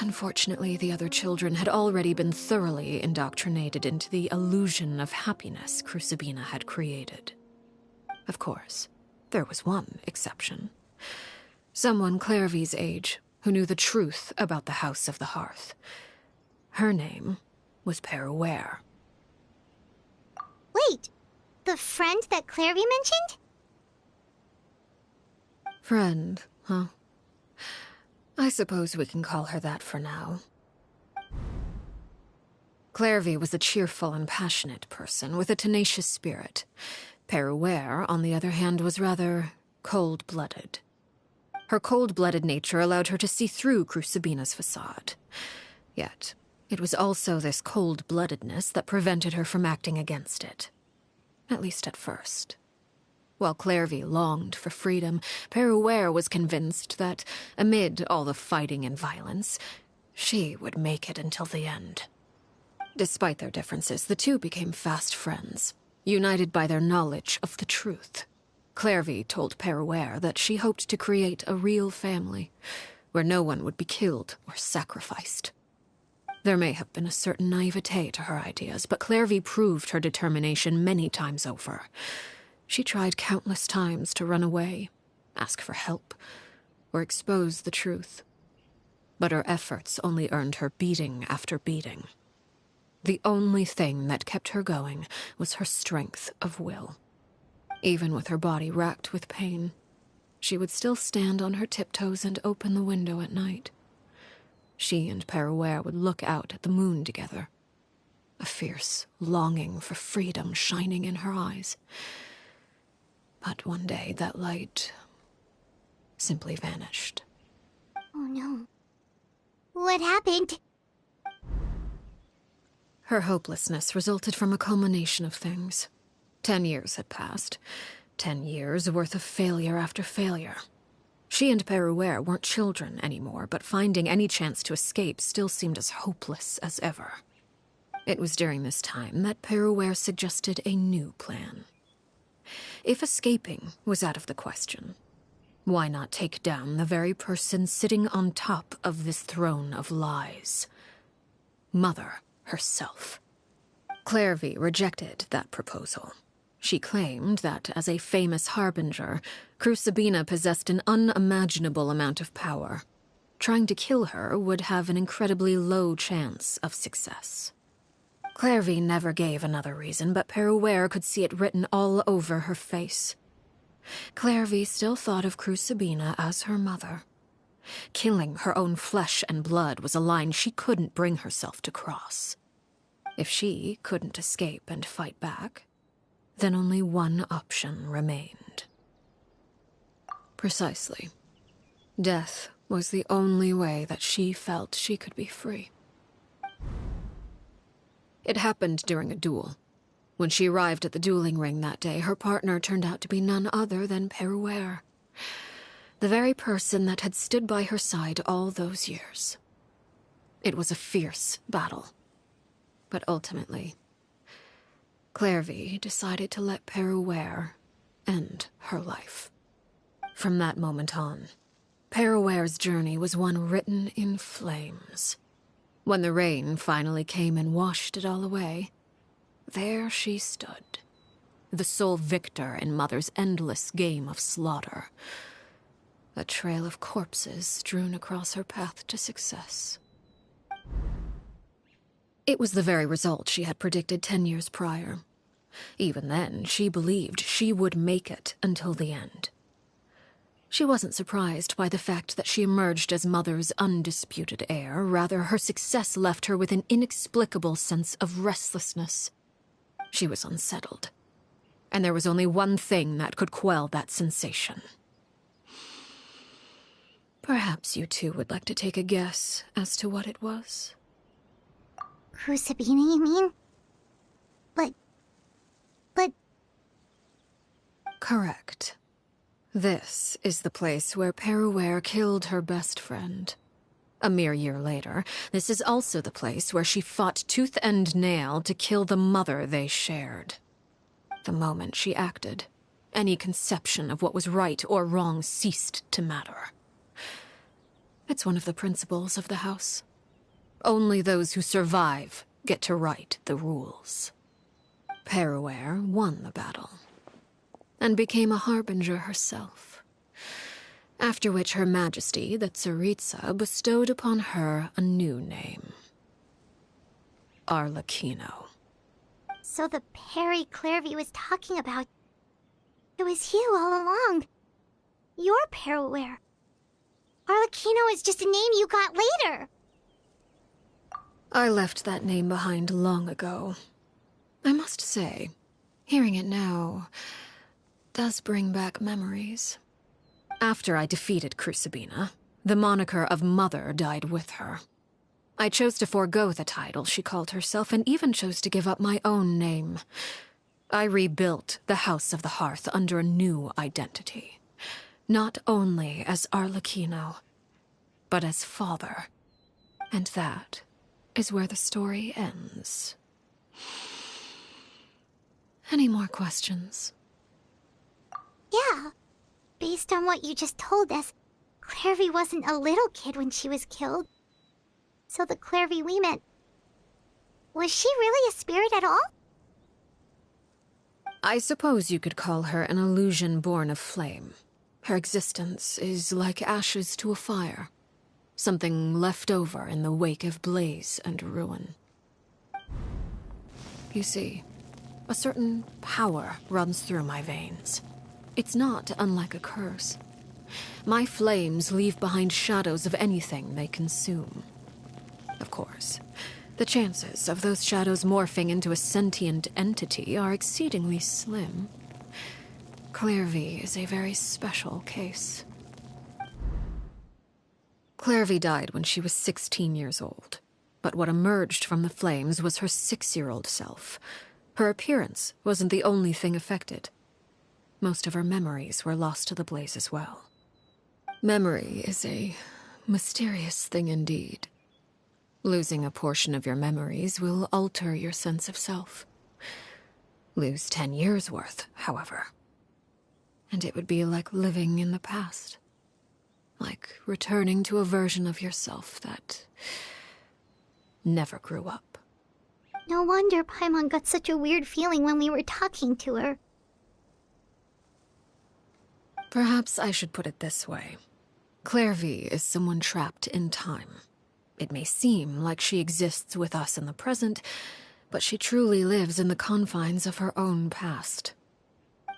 [SPEAKER 3] Unfortunately, the other children had already been thoroughly indoctrinated into the illusion of happiness Crucibina had created. Of course, there was one exception. Someone Clairvy's age who knew the truth about the House of the Hearth. Her name was Peruere.
[SPEAKER 1] Wait, the friend that Clairvy mentioned?
[SPEAKER 3] Friend, huh? I suppose we can call her that for now. Clairvy was a cheerful and passionate person with a tenacious spirit. Peruere, on the other hand, was rather cold-blooded. Her cold-blooded nature allowed her to see through Crucibina's facade. Yet, it was also this cold-bloodedness that prevented her from acting against it. At least at first. While Clairvy longed for freedom, Peruere was convinced that, amid all the fighting and violence, she would make it until the end. Despite their differences, the two became fast friends, united by their knowledge of the truth. Clairvy told Peruere that she hoped to create a real family, where no one would be killed or sacrificed. There may have been a certain naivete to her ideas, but Clairvy proved her determination many times over. She tried countless times to run away, ask for help, or expose the truth. But her efforts only earned her beating after beating. The only thing that kept her going was her strength of will. Even with her body racked with pain, she would still stand on her tiptoes and open the window at night. She and Peruere would look out at the moon together, a fierce longing for freedom shining in her eyes. But one day that light simply vanished.
[SPEAKER 1] Oh no. What happened?
[SPEAKER 3] Her hopelessness resulted from a culmination of things. 10 years had passed. 10 years worth of failure after failure. She and Peruere weren't children anymore, but finding any chance to escape still seemed as hopeless as ever. It was during this time that Peruere suggested a new plan. If escaping was out of the question, why not take down the very person sitting on top of this throne of lies? Mother herself. Clairvy rejected that proposal. She claimed that, as a famous harbinger, Crucibina possessed an unimaginable amount of power. Trying to kill her would have an incredibly low chance of success. Clairvy never gave another reason, but Peruere could see it written all over her face. Clairvy still thought of Crucibina as her mother. Killing her own flesh and blood was a line she couldn't bring herself to cross. If she couldn't escape and fight back, then only one option remained. Precisely. Death was the only way that she felt she could be free. It happened during a duel. When she arrived at the dueling ring that day, her partner turned out to be none other than Peruere, the very person that had stood by her side all those years. It was a fierce battle. But ultimately, Clairvy decided to let Peruere end her life. From that moment on, Peruere's journey was one written in flames. When the rain finally came and washed it all away, there she stood, the sole victor in Mother's endless game of slaughter. A trail of corpses strewn across her path to success. It was the very result she had predicted 10 years prior. Even then, she believed she would make it until the end. She wasn't surprised by the fact that she emerged as Mother's undisputed heir. Rather, her success left her with an inexplicable sense of restlessness. She was unsettled, and there was only one thing that could quell that sensation. Perhaps you two would like to take a guess as to what it was?
[SPEAKER 1] Crucibina, you mean? But...
[SPEAKER 3] Correct. This is the place where Peruere killed her best friend. A mere year later, this is also the place where she fought tooth and nail to kill the mother they shared. The moment she acted, any conception of what was right or wrong ceased to matter. It's one of the principles of the house. Only those who survive get to write the rules. Peruere won the battle, and became a harbinger herself. After which Her Majesty, the Tsaritsa, bestowed upon her a new name. Arlecchino.
[SPEAKER 1] So the Perry Clairvy was talking about... It was you all along. You're Peruere. Arlecchino is just a name you got later.
[SPEAKER 3] I left that name behind long ago. I must say, hearing it now does bring back memories. After I defeated Crucibina, the moniker of Mother died with her. I chose to forego the title she called herself, and even chose to give up my own name. I rebuilt the House of the Hearth under a new identity. Not only as Arlecchino, but as father. And that is where the story ends. Any more questions?
[SPEAKER 1] Yeah. Based on what you just told us, Clairvy wasn't a little kid when she was killed. So the Clairvy we met... Was she really a spirit at all?
[SPEAKER 3] I suppose you could call her an illusion born of flame. Her existence is like ashes to a fire. Something left over in the wake of blaze and ruin. You see, a certain power runs through my veins. It's not unlike a curse. My flames leave behind shadows of anything they consume. Of course, the chances of those shadows morphing into a sentient entity are exceedingly slim. Clairvy is a very special case. Clairvy died when she was 16 years old, but what emerged from the flames was her 6-year-old self. Her appearance wasn't the only thing affected. Most of her memories were lost to the blaze as well. Memory is a mysterious thing indeed. Losing a portion of your memories will alter your sense of self. Lose 10 years' worth, however, and it would be like living in the past. Like returning to a version of yourself that never grew up.
[SPEAKER 1] No wonder Paimon got such a weird feeling when we were talking to her.
[SPEAKER 3] Perhaps I should put it this way. Clairvy is someone trapped in time. It may seem like she exists with us in the present, but she truly lives in the confines of her own past.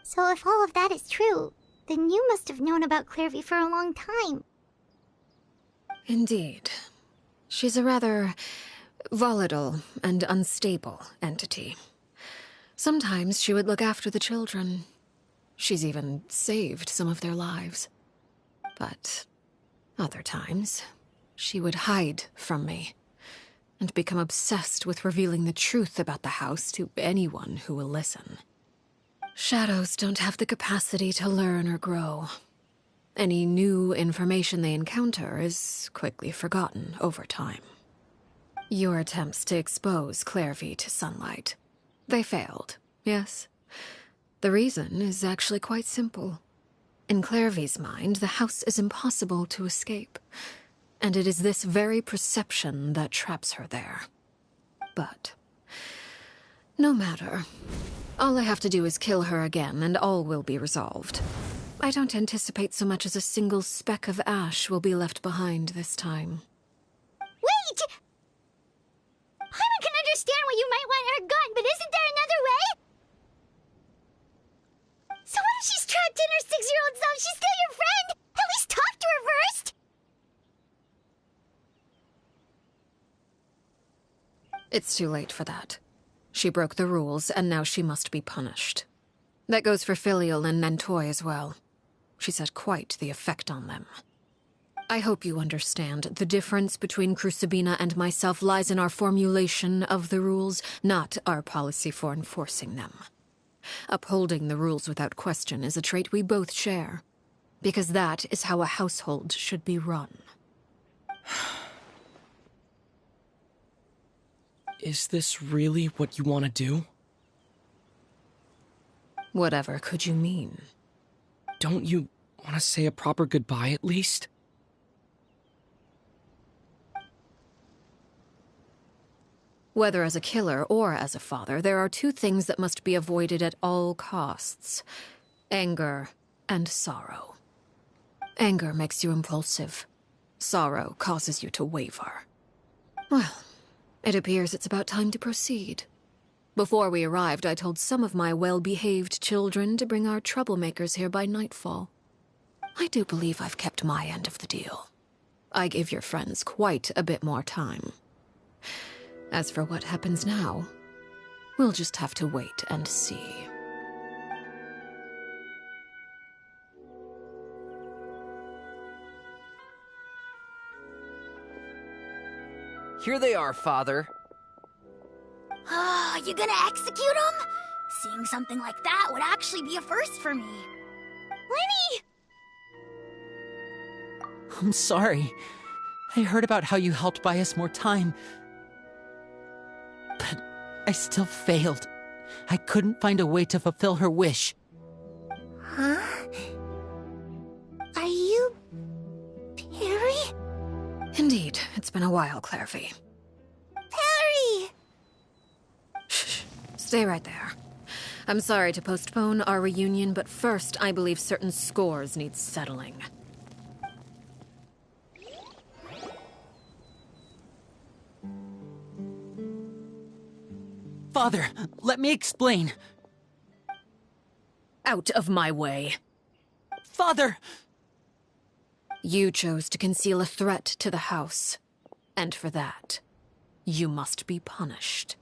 [SPEAKER 1] So if all of that is true, then you must have known about Clairvy for a long time.
[SPEAKER 3] Indeed. She's a rather volatile and unstable entity. Sometimes she would look after the children. She's even saved some of their lives. But other times, she would hide from me and become obsessed with revealing the truth about the house to anyone who will listen. Shadows don't have the capacity to learn or grow. Any new information they encounter is quickly forgotten over time. Your attempts to expose Clairvy to sunlight, they failed, yes? The reason is actually quite simple. In Clairvy's mind, the house is impossible to escape, and it is this very perception that traps her there. But no matter. All I have to do is kill her again, and all will be resolved. I don't anticipate so much as a single speck of ash will be left behind this time.
[SPEAKER 1] Wait! Paimon can understand why you might want her gone, but isn't there another way? So what if she's trapped in her 6-year-old self? She's still your friend! At least talk to her first!
[SPEAKER 3] It's too late for that. She broke the rules, and now she must be punished. That goes for Filial and Nantoy as well. She's had quite the effect on them. I hope you understand the difference between Crucibina and myself lies in our formulation of the rules, not our policy for enforcing them. Upholding the rules without question is a trait we both share, because that is how a household should be run.
[SPEAKER 12] Is this really what you want to do?
[SPEAKER 3] Whatever could you mean?
[SPEAKER 12] Don't you want to say a proper goodbye at least?
[SPEAKER 3] Whether as a killer or as a father, there are two things that must be avoided at all costs: anger and sorrow. Anger makes you impulsive. Sorrow causes you to waver. Well, it appears it's about time to proceed. Before we arrived, I told some of my well-behaved children to bring our troublemakers here by nightfall. I do believe I've kept my end of the deal. I gave your friends quite a bit more time. As for what happens now, we'll just have to wait and see.
[SPEAKER 4] Here they are, Father.
[SPEAKER 5] You gonna execute him? Seeing something like that would actually be a first for me.
[SPEAKER 1] Lenny!
[SPEAKER 2] I'm sorry. I heard about how you helped buy us more time. But I still failed. I couldn't find a way to fulfill her wish.
[SPEAKER 9] Huh? Are you... Perry?
[SPEAKER 3] Indeed, it's been a while, Clairvy.
[SPEAKER 9] Perry!
[SPEAKER 3] Shh, stay right there. I'm sorry to postpone our reunion, but first I believe certain scores need settling.
[SPEAKER 2] Father, let me explain.
[SPEAKER 3] Out of my way.
[SPEAKER 2] Father!
[SPEAKER 3] You chose to conceal a threat to the house, and for that, you must be punished.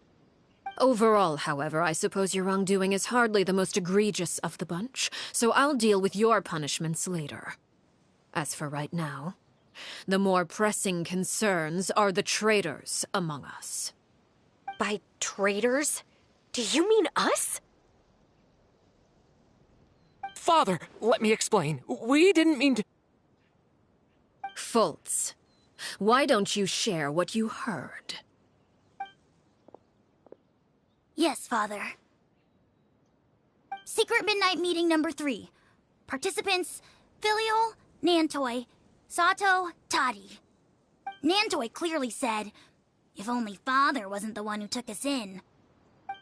[SPEAKER 3] Overall, however, I suppose your wrongdoing is hardly the most egregious of the bunch, so I'll deal with your punishments later. As for right now, the more pressing concerns are the traitors among us.
[SPEAKER 13] By traitors? Do you mean us?
[SPEAKER 7] Father, let me explain. We didn't mean to...
[SPEAKER 3] Fultz, why don't you share what you heard?
[SPEAKER 5] Yes, Father. Secret Midnight Meeting number 3. Participants, Filial, Nantoi, Sato, Toddy. Nantoi clearly said, if only Father wasn't the one who took us in.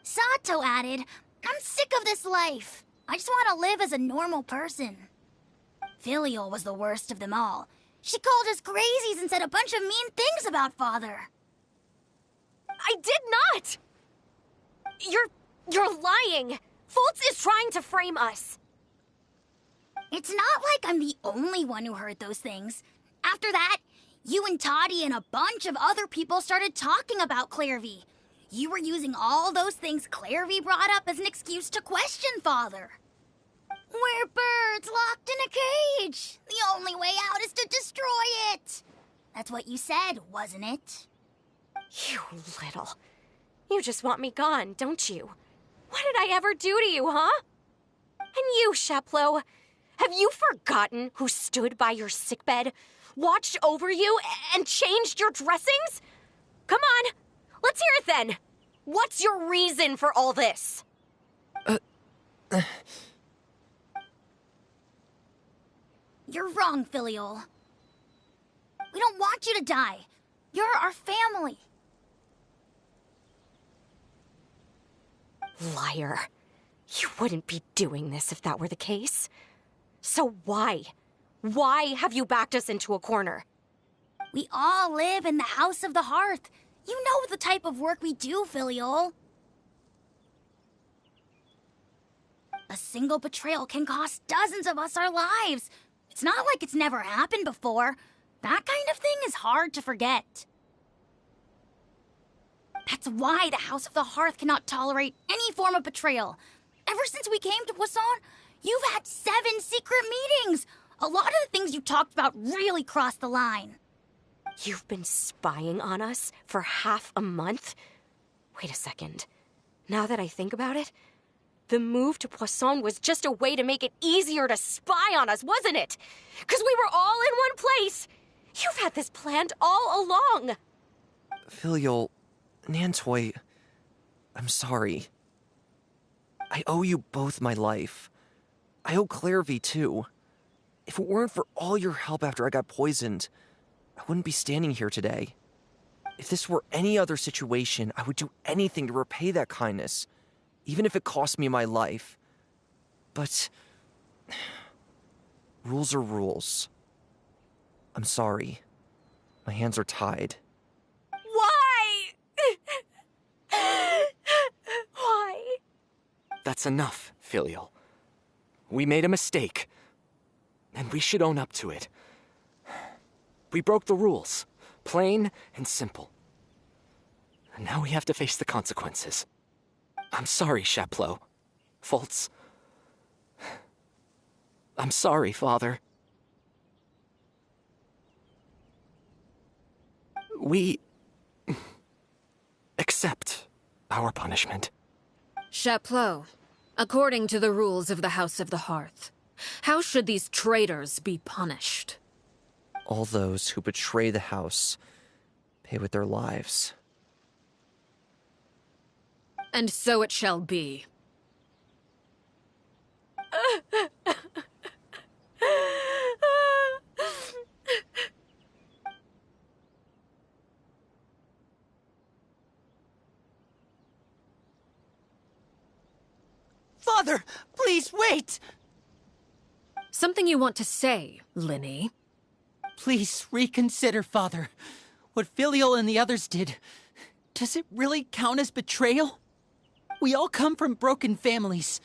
[SPEAKER 5] Sato added, I'm sick of this life. I just want to live as a normal person. Filial was the worst of them all. She called us crazies and said a bunch of mean things about Father.
[SPEAKER 13] I did not! You're lying! Fultz is trying to frame us.
[SPEAKER 5] It's not like I'm the only one who heard those things. After that, you and Toddy and a bunch of other people started talking about Clairvy. You were using all those things Clairvy brought up as an excuse to question Father. We're birds locked in a cage. The only way out is to destroy it. That's what you said, wasn't it?
[SPEAKER 13] You little... You just want me gone, don't you? What did I ever do to you, huh? And you, Sheplo, have you forgotten who stood by your sickbed, watched over you, and changed your dressings? Come on, let's hear it then. What's your reason for all this?
[SPEAKER 5] You're wrong, Filial. We don't want you to die. You're our family.
[SPEAKER 13] Liar. You wouldn't be doing this if that were the case. So why? Why have you backed us into a corner?
[SPEAKER 5] We all live in the House of the Hearth. You know the type of work we do, Filial. A single betrayal can cost dozens of us our lives. It's not like it's never happened before. That kind of thing is hard to forget. That's why the House of the Hearth cannot tolerate any form of betrayal. Ever since we came to Poisson, you've had 7 secret meetings. A lot of the things you talked about really crossed the line.
[SPEAKER 13] You've been spying on us for half a month? Wait a second. Now that I think about it, the move to Poisson was just a way to make it easier to spy on us, wasn't it? Because we were all in one place. You've had this planned all along.
[SPEAKER 4] Filial, Nantoi, I'm sorry. I owe you both my life. I owe Clairvy too. If it weren't for all your help after I got poisoned, I wouldn't be standing here today. If this were any other situation, I would do anything to repay that kindness, even if it cost me my life. But rules are rules. I'm sorry. My hands are tied.
[SPEAKER 13] Why? Why?
[SPEAKER 7] That's enough, Filial. We made a mistake, and we should own up to it. We broke the rules, plain and simple. And now we have to face the consequences. I'm sorry, Sheplo. Fultz. I'm sorry, Father. We accept our punishment.
[SPEAKER 3] Sheplo, according to the rules of the House of the Hearth, how should these traitors be punished?
[SPEAKER 4] All those who betray the house pay with their lives.
[SPEAKER 3] And so it shall be.
[SPEAKER 2] Father, please wait!
[SPEAKER 3] Something you want to say, Linny?
[SPEAKER 2] Please reconsider, Father. What Filial and the others did, does it really count as betrayal? We all come from broken families.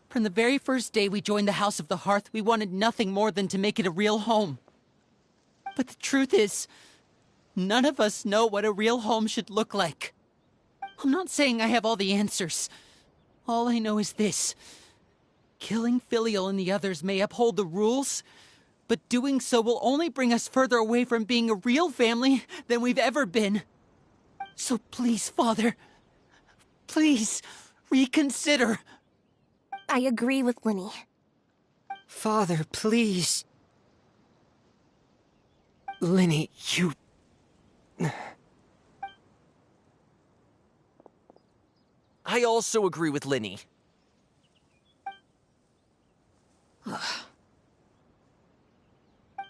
[SPEAKER 2] From the very first day we joined the House of the Hearth, we wanted nothing more than to make it a real home. But the truth is, none of us know what a real home should look like. I'm not saying I have all the answers. All I know is this. Killing Filial and the others may uphold the rules, but doing so will only bring us further away from being a real family than we've ever been. So please, Father, please reconsider.
[SPEAKER 6] I agree with Linny.
[SPEAKER 8] Father, please. Linny, you...
[SPEAKER 4] I also agree with Linny.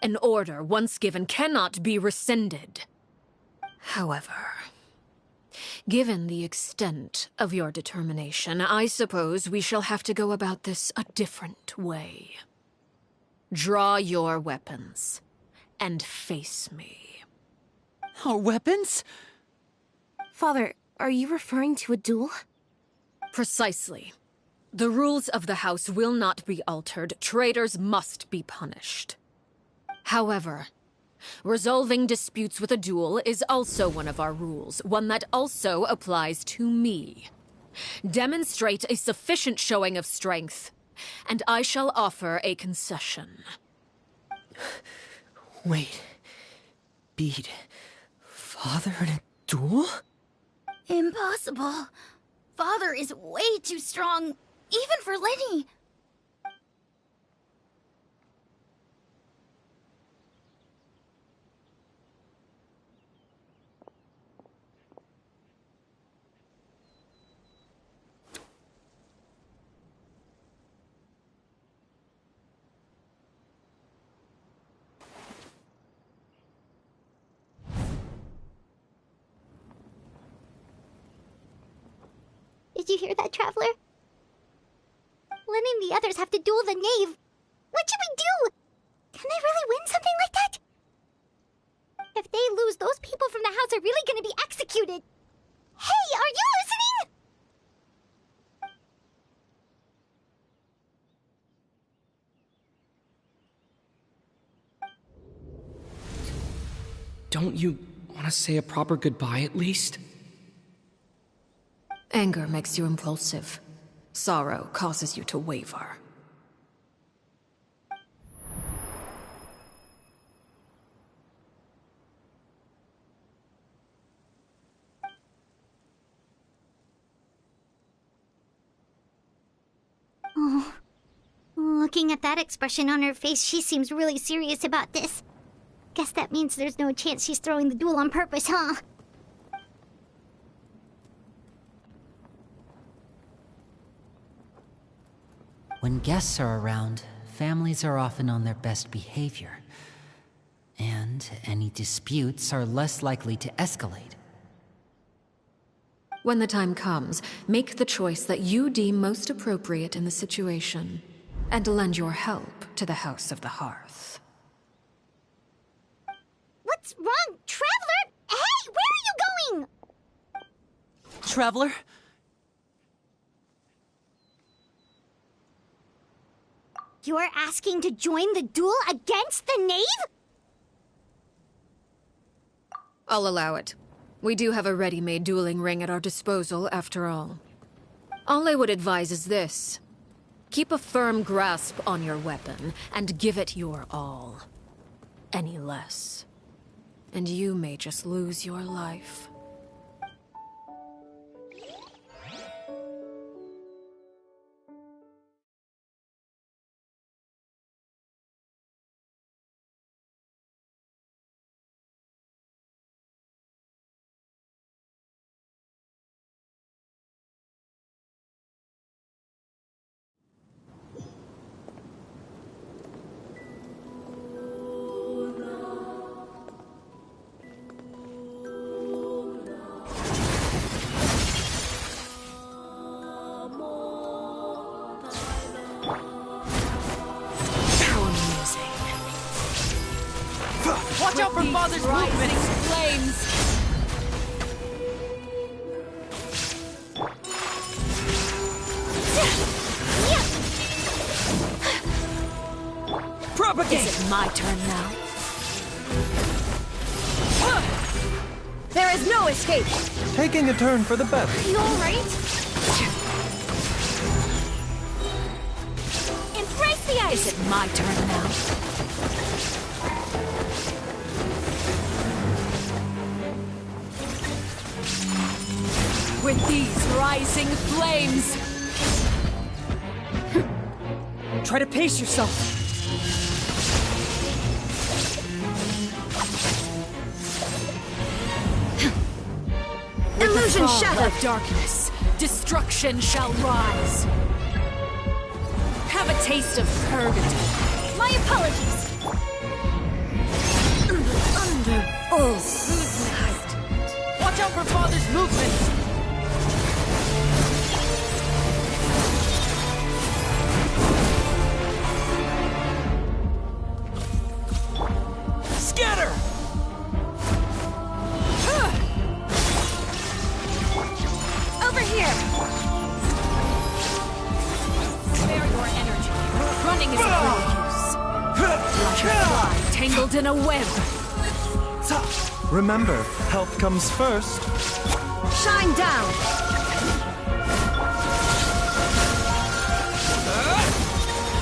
[SPEAKER 3] An order once given cannot be rescinded. However, given the extent of your determination, I suppose we shall have to go about this a different way. Draw your weapons and face me.
[SPEAKER 2] Our weapons?
[SPEAKER 6] Father, are you referring to a duel?
[SPEAKER 3] Precisely. The rules of the house will not be altered. Traitors must be punished. However, resolving disputes with a duel is also one of our rules, one that also applies to me. Demonstrate a sufficient showing of strength, and I shall offer a concession.
[SPEAKER 8] Wait. Beat Father in a duel?
[SPEAKER 5] Impossible. Father is way too strong, even for Linny.
[SPEAKER 1] Did you hear that, Traveler? Lenny and the others have to duel the knave. What should we do? Can they really win something like that? If they lose, those people from the house are really gonna be executed. Hey, are you listening?
[SPEAKER 12] Don't you want to say a proper goodbye at least?
[SPEAKER 3] Anger makes you impulsive. Sorrow causes you to waver.
[SPEAKER 1] Oh. Looking at that expression on her face, she seems really serious about this. Guess that means there's no chance she's throwing the duel on purpose, huh?
[SPEAKER 2] When guests are around, families are often on their best behavior. And any disputes are less likely to escalate.
[SPEAKER 3] When the time comes, make the choice that you deem most appropriate in the situation, and lend your help to the House of the Hearth.
[SPEAKER 1] What's wrong, Traveler? Hey, where are you going?
[SPEAKER 2] Traveler?
[SPEAKER 1] You're asking to join the duel against the knave?
[SPEAKER 3] I'll allow it. We do have a ready-made dueling ring at our disposal, after all. All I would advise is this. Keep a firm grasp on your weapon, and give it your all. Any less, and you may just lose your life.
[SPEAKER 2] Watch out for Father's movement!
[SPEAKER 3] Flames!
[SPEAKER 2] Propagate!
[SPEAKER 3] Is it my turn now? is no escape!
[SPEAKER 14] Taking a turn for the better.
[SPEAKER 13] You alright? Embrace the ice!
[SPEAKER 3] Is it my turn now? With these rising flames!
[SPEAKER 12] Try to pace yourself.
[SPEAKER 3] Illusion shattered! Of darkness, destruction shall rise. Have a taste of purgatory.
[SPEAKER 13] My apologies!
[SPEAKER 3] Under full sight.
[SPEAKER 2] Watch out for Father's movements!
[SPEAKER 14] Scatter!
[SPEAKER 13] Over here!
[SPEAKER 3] Spare your energy. Running is of little use. Like a fly tangled in a web.
[SPEAKER 14] Remember, health comes first.
[SPEAKER 3] Shine down!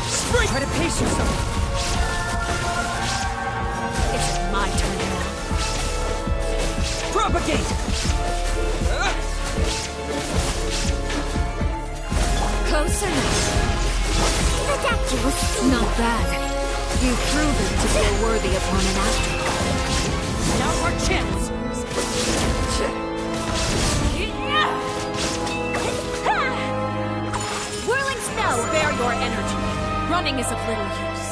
[SPEAKER 14] Spring! Try to pace yourself.
[SPEAKER 3] It's my turn now.
[SPEAKER 14] Propagate!
[SPEAKER 3] Closer now. Not bad. You've proven to be a worthy opponent after all. Now our chance!
[SPEAKER 13] Whirling snow!
[SPEAKER 3] Spare your energy. Running is of little use.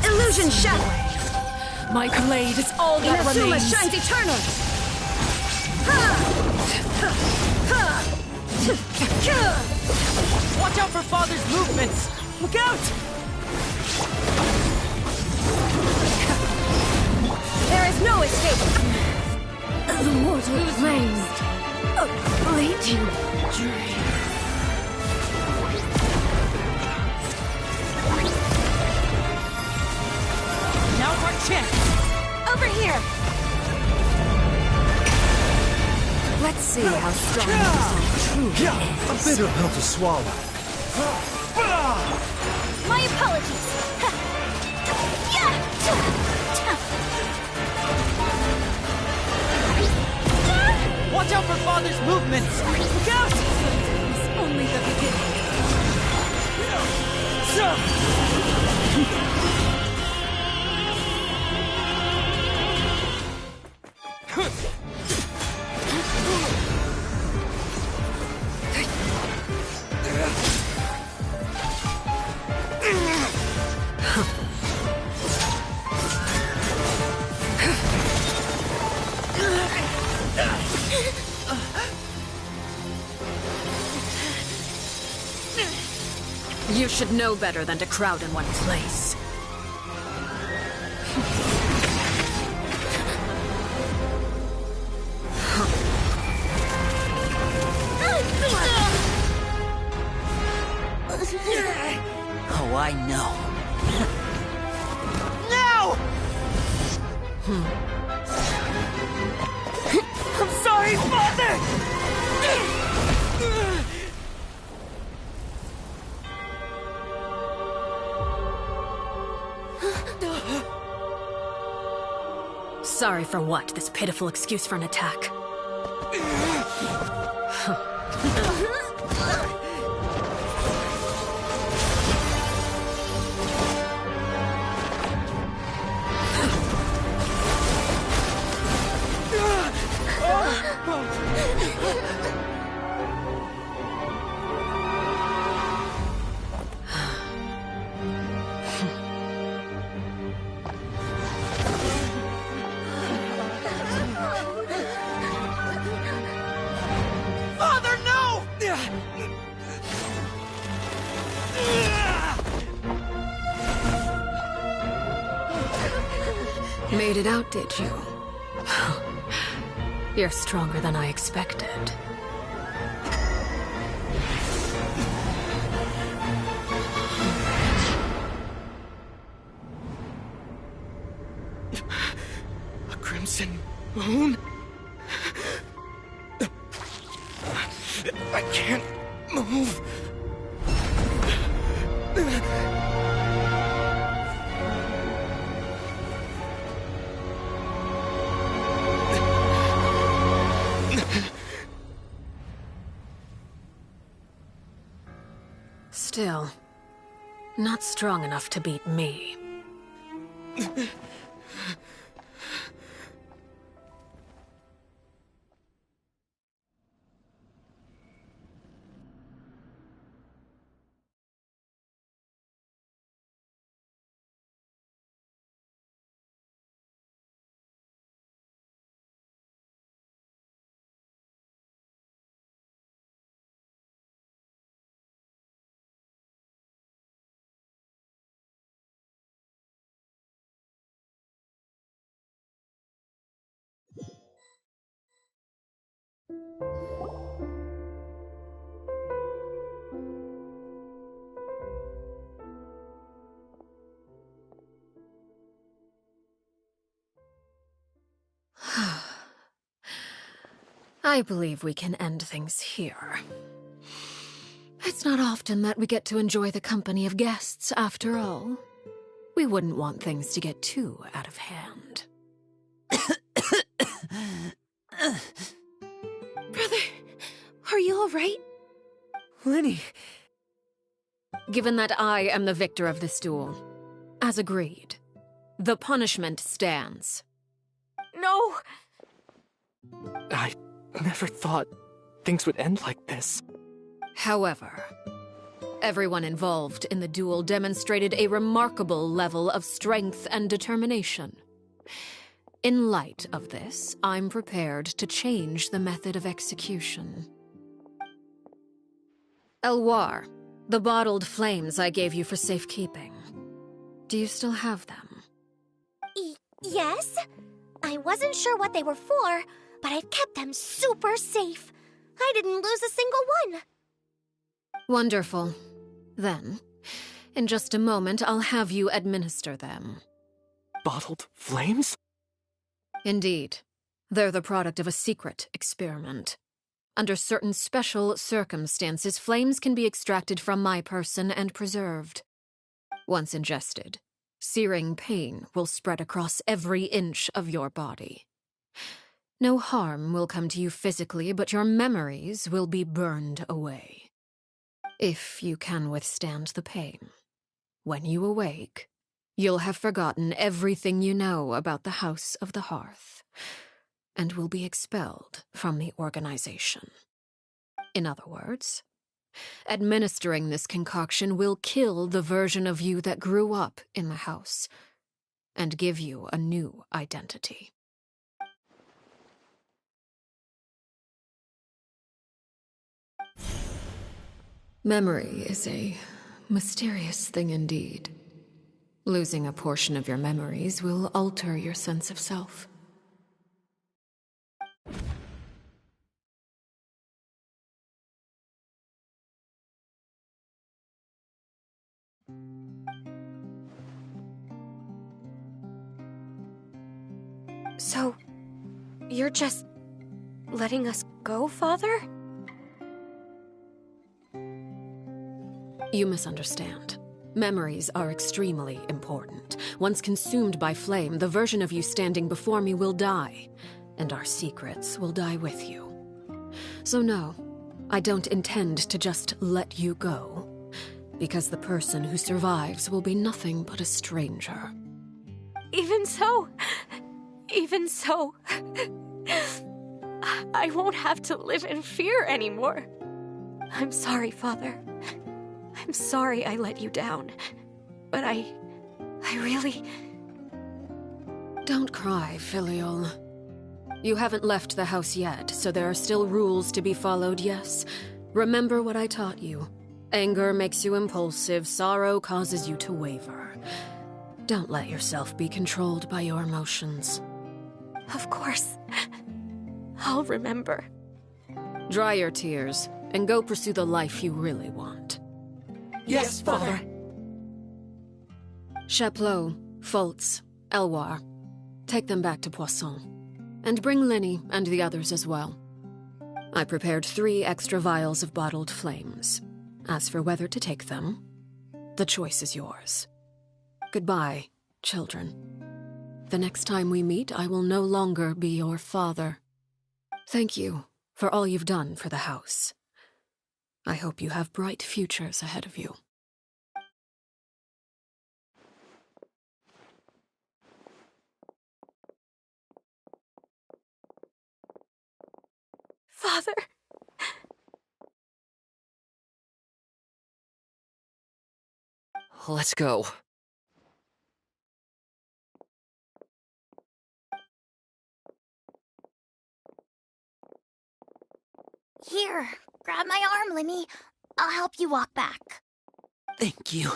[SPEAKER 3] Illusion shattered! My blade is all that remains.
[SPEAKER 13] shines eternal!
[SPEAKER 2] Watch out for Father's movements!
[SPEAKER 14] Look out!
[SPEAKER 3] There is no escape! The mortal flames lead you.
[SPEAKER 2] Now's our chance!
[SPEAKER 13] Over here!
[SPEAKER 3] Let's see how strong this truly is.
[SPEAKER 14] A bitter pill to swallow.
[SPEAKER 13] My apologies!
[SPEAKER 2] Watch out for Father's movements! Look out!
[SPEAKER 3] It's only the beginning. You should know better than to crowd in one place.
[SPEAKER 2] Oh, I know.
[SPEAKER 14] I'm sorry, Father!
[SPEAKER 3] Sorry for what? This pitiful excuse for an attack. Made it out, did you? You're stronger than I expected.
[SPEAKER 12] A crimson moon? I can't move.
[SPEAKER 3] Still, not strong enough to beat me. I believe we can end things here. It's not often that we get to enjoy the company of guests, after all. We wouldn't want things to get too out of hand.
[SPEAKER 9] Brother, are you all right?
[SPEAKER 12] Lenny.
[SPEAKER 3] Given that I am the victor of this duel, as agreed, the punishment stands.
[SPEAKER 13] No!
[SPEAKER 7] I never thought things would end like this.
[SPEAKER 3] However, everyone involved in the duel demonstrated a remarkable level of strength and determination. In light of this, I'm prepared to change the method of execution. Elwar, the bottled flames I gave you for safekeeping. Do you still have them?
[SPEAKER 5] Yes? I wasn't sure what they were for, but I've kept them super safe. I didn't lose a single one.
[SPEAKER 3] Wonderful. Then, in just a moment, I'll have you administer them.
[SPEAKER 7] Bottled flames?
[SPEAKER 3] Indeed. They're the product of a secret experiment. Under certain special circumstances, flames can be extracted from my person and preserved. Once ingested, searing pain will spread across every inch of your body. No harm will come to you physically, but your memories will be burned away. If you can withstand the pain, when you awake, you'll have forgotten everything you know about the House of the Hearth, and will be expelled from the organization. In other words, administering this concoction will kill the version of you that grew up in the house, and give you a new identity. Memory is a mysterious thing indeed. Losing a portion of your memories will alter your sense of self.
[SPEAKER 13] So, you're just letting us go, Father?
[SPEAKER 3] You misunderstand. Memories are extremely important. Once consumed by flame, the version of you standing before me will die, and our secrets will die with you. So no, I don't intend to just let you go, because the person who survives will be nothing but a stranger.
[SPEAKER 13] Even so, I won't have to live in fear anymore. I'm sorry, Father. I'm sorry I let you down, but I really...
[SPEAKER 3] Don't cry, Filial. You haven't left the house yet, so there are still rules to be followed, yes? Remember what I taught you. Anger makes you impulsive, sorrow causes you to waver. Don't let yourself be controlled by your emotions.
[SPEAKER 13] Of course. I'll remember.
[SPEAKER 3] Dry your tears, and go pursue the life you really want.
[SPEAKER 14] Yes, Father.
[SPEAKER 3] Chaplot, Fultz, Elwar, take them back to Poisson. And bring Lenny and the others as well. I prepared 3 extra vials of bottled flames. As for whether to take them, the choice is yours. Goodbye, children. The next time we meet, I will no longer be your father. Thank you for all you've done for the house. I hope you have bright futures ahead of you.
[SPEAKER 13] Father.
[SPEAKER 7] Let's go.
[SPEAKER 5] Here, grab my arm, Lenny. I'll help you walk back.
[SPEAKER 2] Thank you.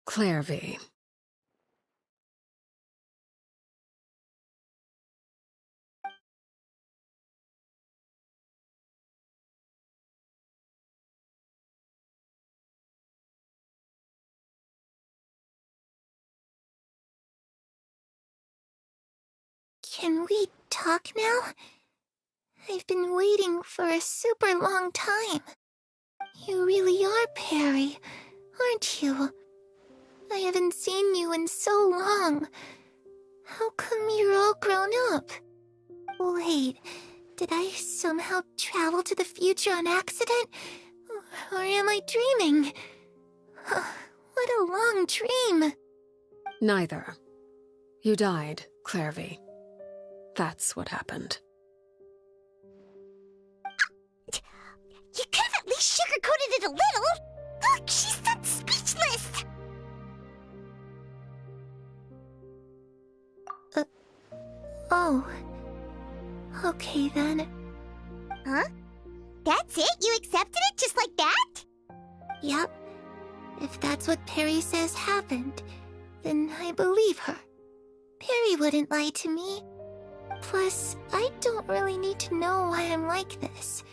[SPEAKER 3] Clairvy.
[SPEAKER 9] Can we talk now? I've been waiting for a super long time. You really are Perry, aren't you? I haven't seen you in so long. How come you're all grown up? Wait, did I somehow travel to the future on accident? Or am I dreaming? What a long dream.
[SPEAKER 3] Neither. You died, Clairvy. That's what happened.
[SPEAKER 1] You could have at least sugarcoated it a little. Look, she's done speechless.
[SPEAKER 9] Oh. Okay then.
[SPEAKER 1] Huh? That's it? You accepted it just like that?
[SPEAKER 9] Yep. If that's what Perry says happened, then I believe her. Perry wouldn't lie to me. Plus, I don't really need to know why I'm like this.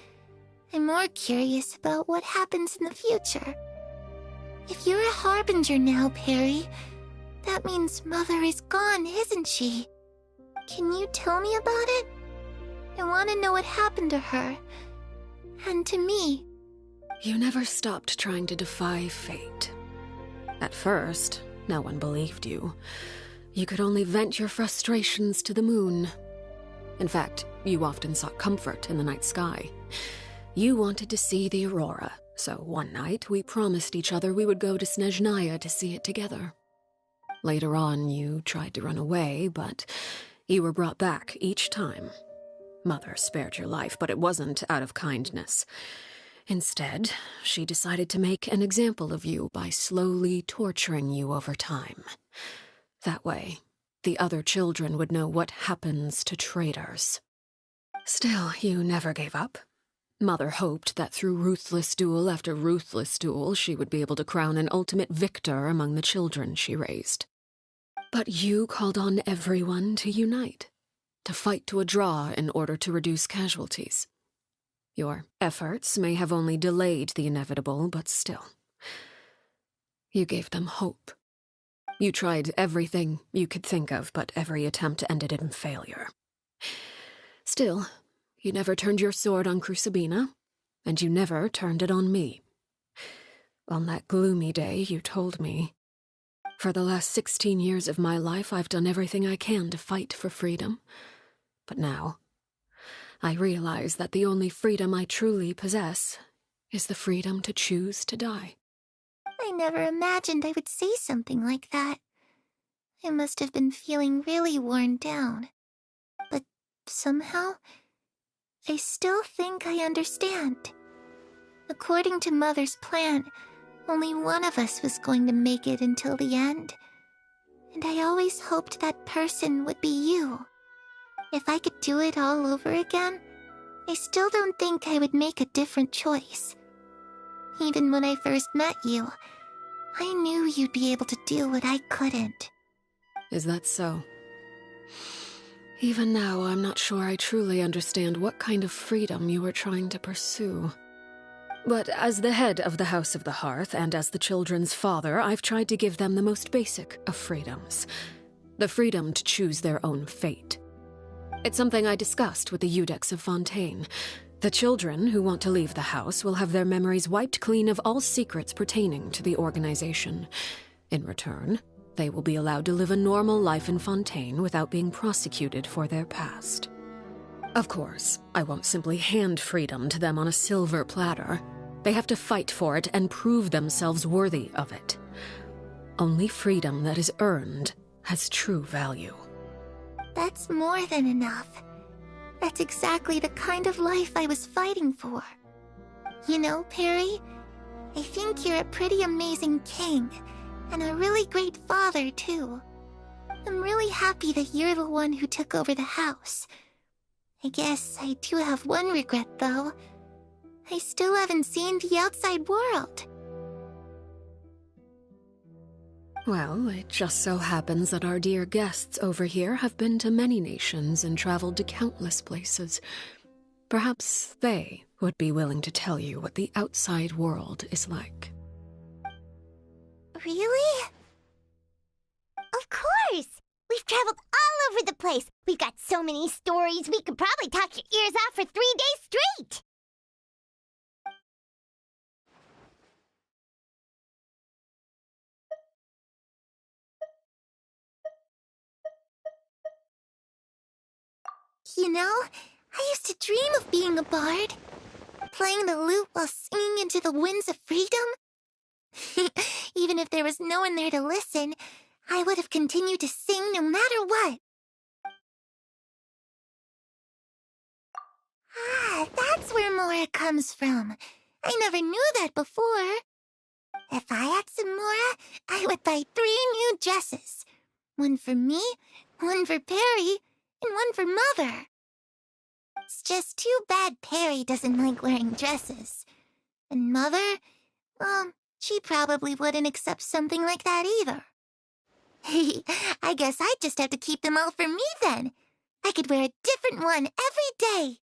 [SPEAKER 9] I'm more curious about what happens in the future. If you're a harbinger now, Perry, that means Mother is gone, isn't she? Can you tell me about it? I want to know what happened to her. And to me.
[SPEAKER 3] You never stopped trying to defy fate. At first, no one believed you. You could only vent your frustrations to the moon. In fact, you often sought comfort in the night sky. You wanted to see the aurora, so one night we promised each other we would go to Snezhnaya to see it together. Later on, you tried to run away, but you were brought back each time. Mother spared your life, but it wasn't out of kindness. Instead, she decided to make an example of you by slowly torturing you over time. That way, the other children would know what happens to traitors. Still, you never gave up. Mother hoped that through ruthless duel after ruthless duel, she would be able to crown an ultimate victor among the children she raised. But you called on everyone to unite, to fight to a draw in order to reduce casualties. Your efforts may have only delayed the inevitable, but still. You gave them hope. You tried everything you could think of, but every attempt ended in failure. Still, you never turned your sword on Crucibina, and you never turned it on me. On that gloomy day, you told me, "For the last 16 years of my life, I've done everything I can to fight for freedom. But now, I realize that the only freedom I truly possess is the freedom to choose to die."
[SPEAKER 9] I never imagined I would say something like that. I must have been feeling really worn down. But somehow, I still think I understand. According to Mother's plan, only one of us was going to make it until the end. And I always hoped that person would be you. If I could do it all over again, I still don't think I would make a different choice. Even when I first met you, I knew you'd be able to do what I couldn't.
[SPEAKER 3] Is that so? Even now, I'm not sure I truly understand what kind of freedom you were trying to pursue. But as the head of the House of the Hearth and as the children's father, I've tried to give them the most basic of freedoms. The freedom to choose their own fate. It's something I discussed with the Iudex of Fontaine. The children who want to leave the house will have their memories wiped clean of all secrets pertaining to the organization. In return, they will be allowed to live a normal life in Fontaine without being prosecuted for their past. Of course, I won't simply hand freedom to them on a silver platter. They have to fight for it and prove themselves worthy of it. Only freedom that is earned has true value.
[SPEAKER 9] That's more than enough. That's exactly the kind of life I was fighting for. You know, Perry, I think you're a pretty amazing king, and a really great father, too. I'm really happy that you're the one who took over the house. I guess I do have one regret, though. I still haven't seen the outside world.
[SPEAKER 3] Well, it just so happens that our dear guests over here have been to many nations and traveled to countless places. Perhaps they would be willing to tell you what the outside world is like.
[SPEAKER 1] Really? Of course! We've traveled all over the place. We've got so many stories, we could probably talk your ears off for 3 days straight.
[SPEAKER 9] You know, I used to dream of being a bard. Playing the lute while singing into the winds of freedom. Even if there was no one there to listen, I would have continued to sing no matter what. Ah, that's where Mora comes from. I never knew that before. If I had some Mora, I would buy 3 new dresses. One for me, one for Perry, and one for Mother. It's just too bad Perry doesn't like wearing dresses. And Mother, well, she probably wouldn't accept something like that either. I guess I'd just have to keep them all for me then. I could wear a different one every day.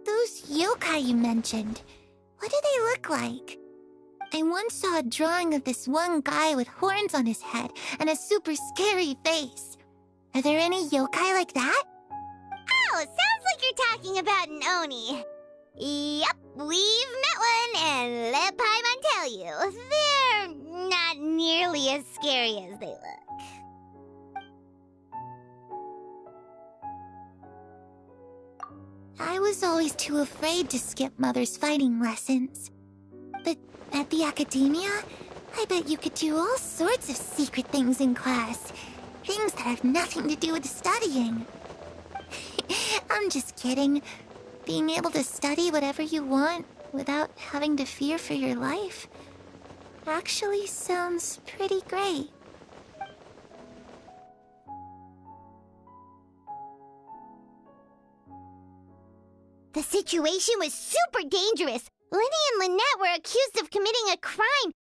[SPEAKER 9] Those yokai you mentioned, what do they look like? I once saw a drawing of this one guy with horns on his head and a super scary face. Are there any yokai like that?
[SPEAKER 1] Oh, sounds like you're talking about an Oni. Yep, we've met one, and let Paimon tell you, they're not nearly as scary as they look.
[SPEAKER 9] I was always too afraid to skip Mother's fighting lessons. But at the academia, I bet you could do all sorts of secret things in class. Things that have nothing to do with studying. I'm just kidding. Being able to study whatever you want without having to fear for your life actually sounds pretty great.
[SPEAKER 1] The situation was super dangerous. Lenny and Lynette were accused of committing a crime,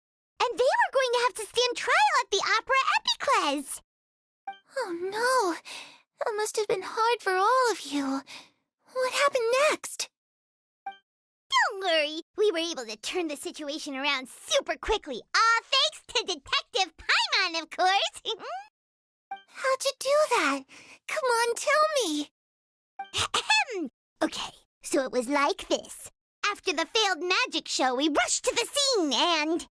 [SPEAKER 1] and they were going to have to stand trial at the Opera Epicles.
[SPEAKER 9] Oh no, that must have been hard for all of you. What happened next?
[SPEAKER 1] Don't worry, we were able to turn the situation around super quickly, all thanks to Detective Paimon, of course.
[SPEAKER 9] How'd you do that? Come on, tell me.
[SPEAKER 1] Okay, so it was like this. After the failed magic show, we rushed to the scene and...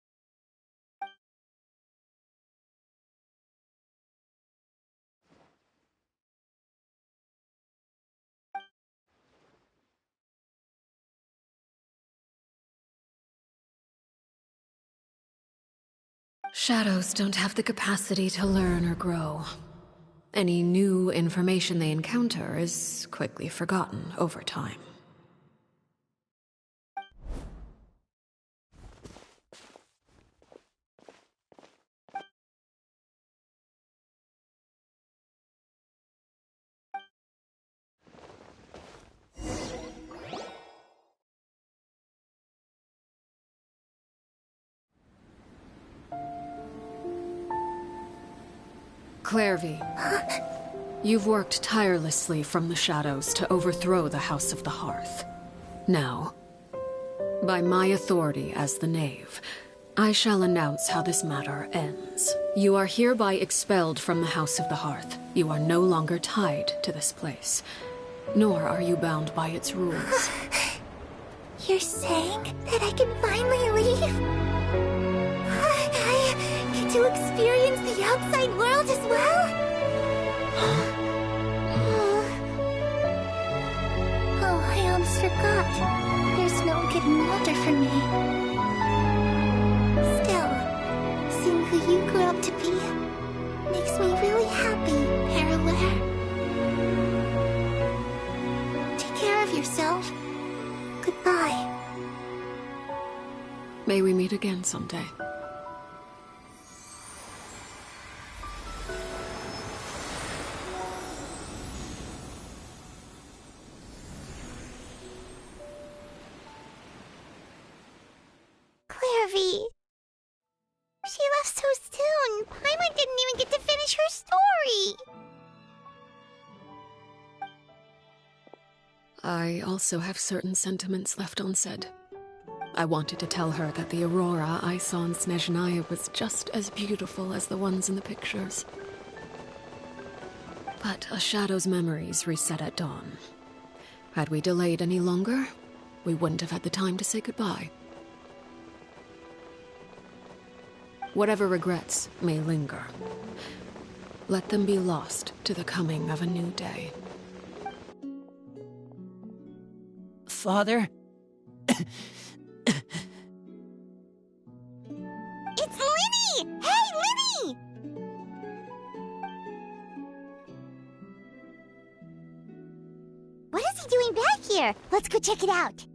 [SPEAKER 3] Shadows don't have the capacity to learn or grow. Any new information they encounter is quickly forgotten over time. Clairvy, you've worked tirelessly from the shadows to overthrow the House of the Hearth. Now, by my authority as the Knave, I shall announce how this matter ends. You are hereby expelled from the House of the Hearth. You are no longer tied to this place, nor are you bound by its rules.
[SPEAKER 9] You're saying that I can finally leave? I get to experience the outside world as well? Oh, I almost forgot. There's no getting older for me. Still, seeing who you grew up to be makes me really happy, Parallel. Take care of yourself. Goodbye.
[SPEAKER 3] May we meet again someday.
[SPEAKER 9] Clairvy. She left so soon. Paimon didn't even get to finish her story.
[SPEAKER 3] I also have certain sentiments left unsaid. I wanted to tell her that the aurora I saw in Snezhnaya was just as beautiful as the ones in the pictures. But a shadow's memories reset at dawn. Had we delayed any longer, we wouldn't have had the time to say goodbye. Whatever regrets may linger, let them be lost to the coming of a new day.
[SPEAKER 2] Father?
[SPEAKER 1] It's Linny! Hey, Linny! What is he doing back here? Let's go check it out.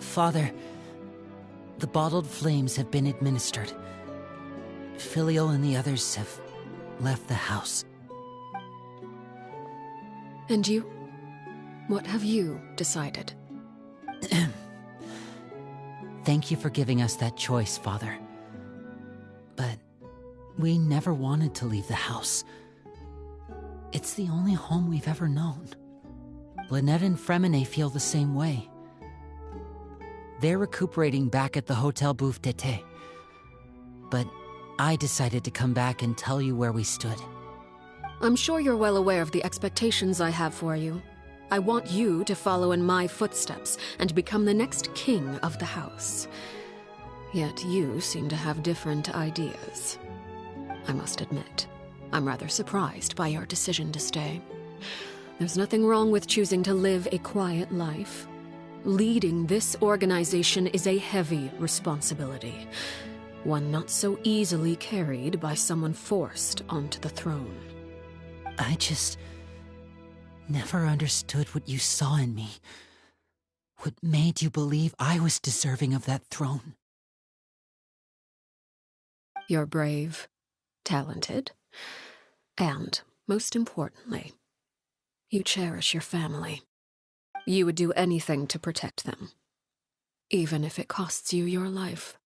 [SPEAKER 2] Father, the bottled flames have been administered. Filial and the others have left the house.
[SPEAKER 3] And you? What have you decided?
[SPEAKER 2] Thank you for giving us that choice, Father. But we never wanted to leave the house. It's the only home we've ever known. Lynette and Fremine feel the same way. They're recuperating back at the Hotel Bouffe d'été. But I decided to come back and tell you where we stood.
[SPEAKER 3] I'm sure you're well aware of the expectations I have for you. I want you to follow in my footsteps and become the next king of the house. Yet you seem to have different ideas. I must admit, I'm rather surprised by your decision to stay. There's nothing wrong with choosing to live a quiet life. Leading this organization is a heavy responsibility, one not so easily carried by someone forced onto the throne.
[SPEAKER 2] I just never understood what you saw in me. What made you believe I was deserving of that throne?
[SPEAKER 3] You're brave, talented, and, most importantly, you cherish your family. You would do anything to protect them, even if it costs you your life.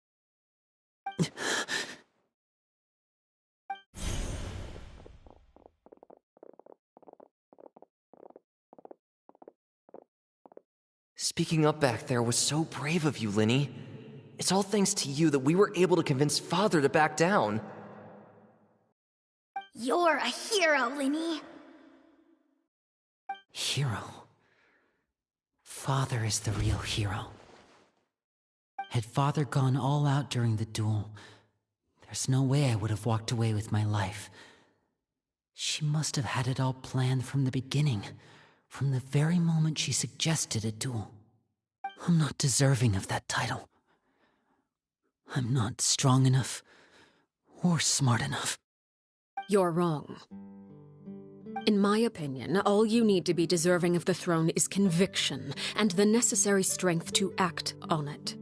[SPEAKER 4] Speaking up back there was so brave of you, Linny. It's all thanks to you that we were able to convince Father to back down.
[SPEAKER 5] You're a hero, Linny.
[SPEAKER 2] Hero? Father is the real hero. Had Father gone all out during the duel, there's no way I would have walked away with my life. She must have had it all planned from the beginning, from the very moment she suggested a duel. I'm not deserving of that title. I'm not strong enough or smart enough.
[SPEAKER 3] You're wrong. In my opinion, all you need to be deserving of the throne is conviction and the necessary strength to act on it.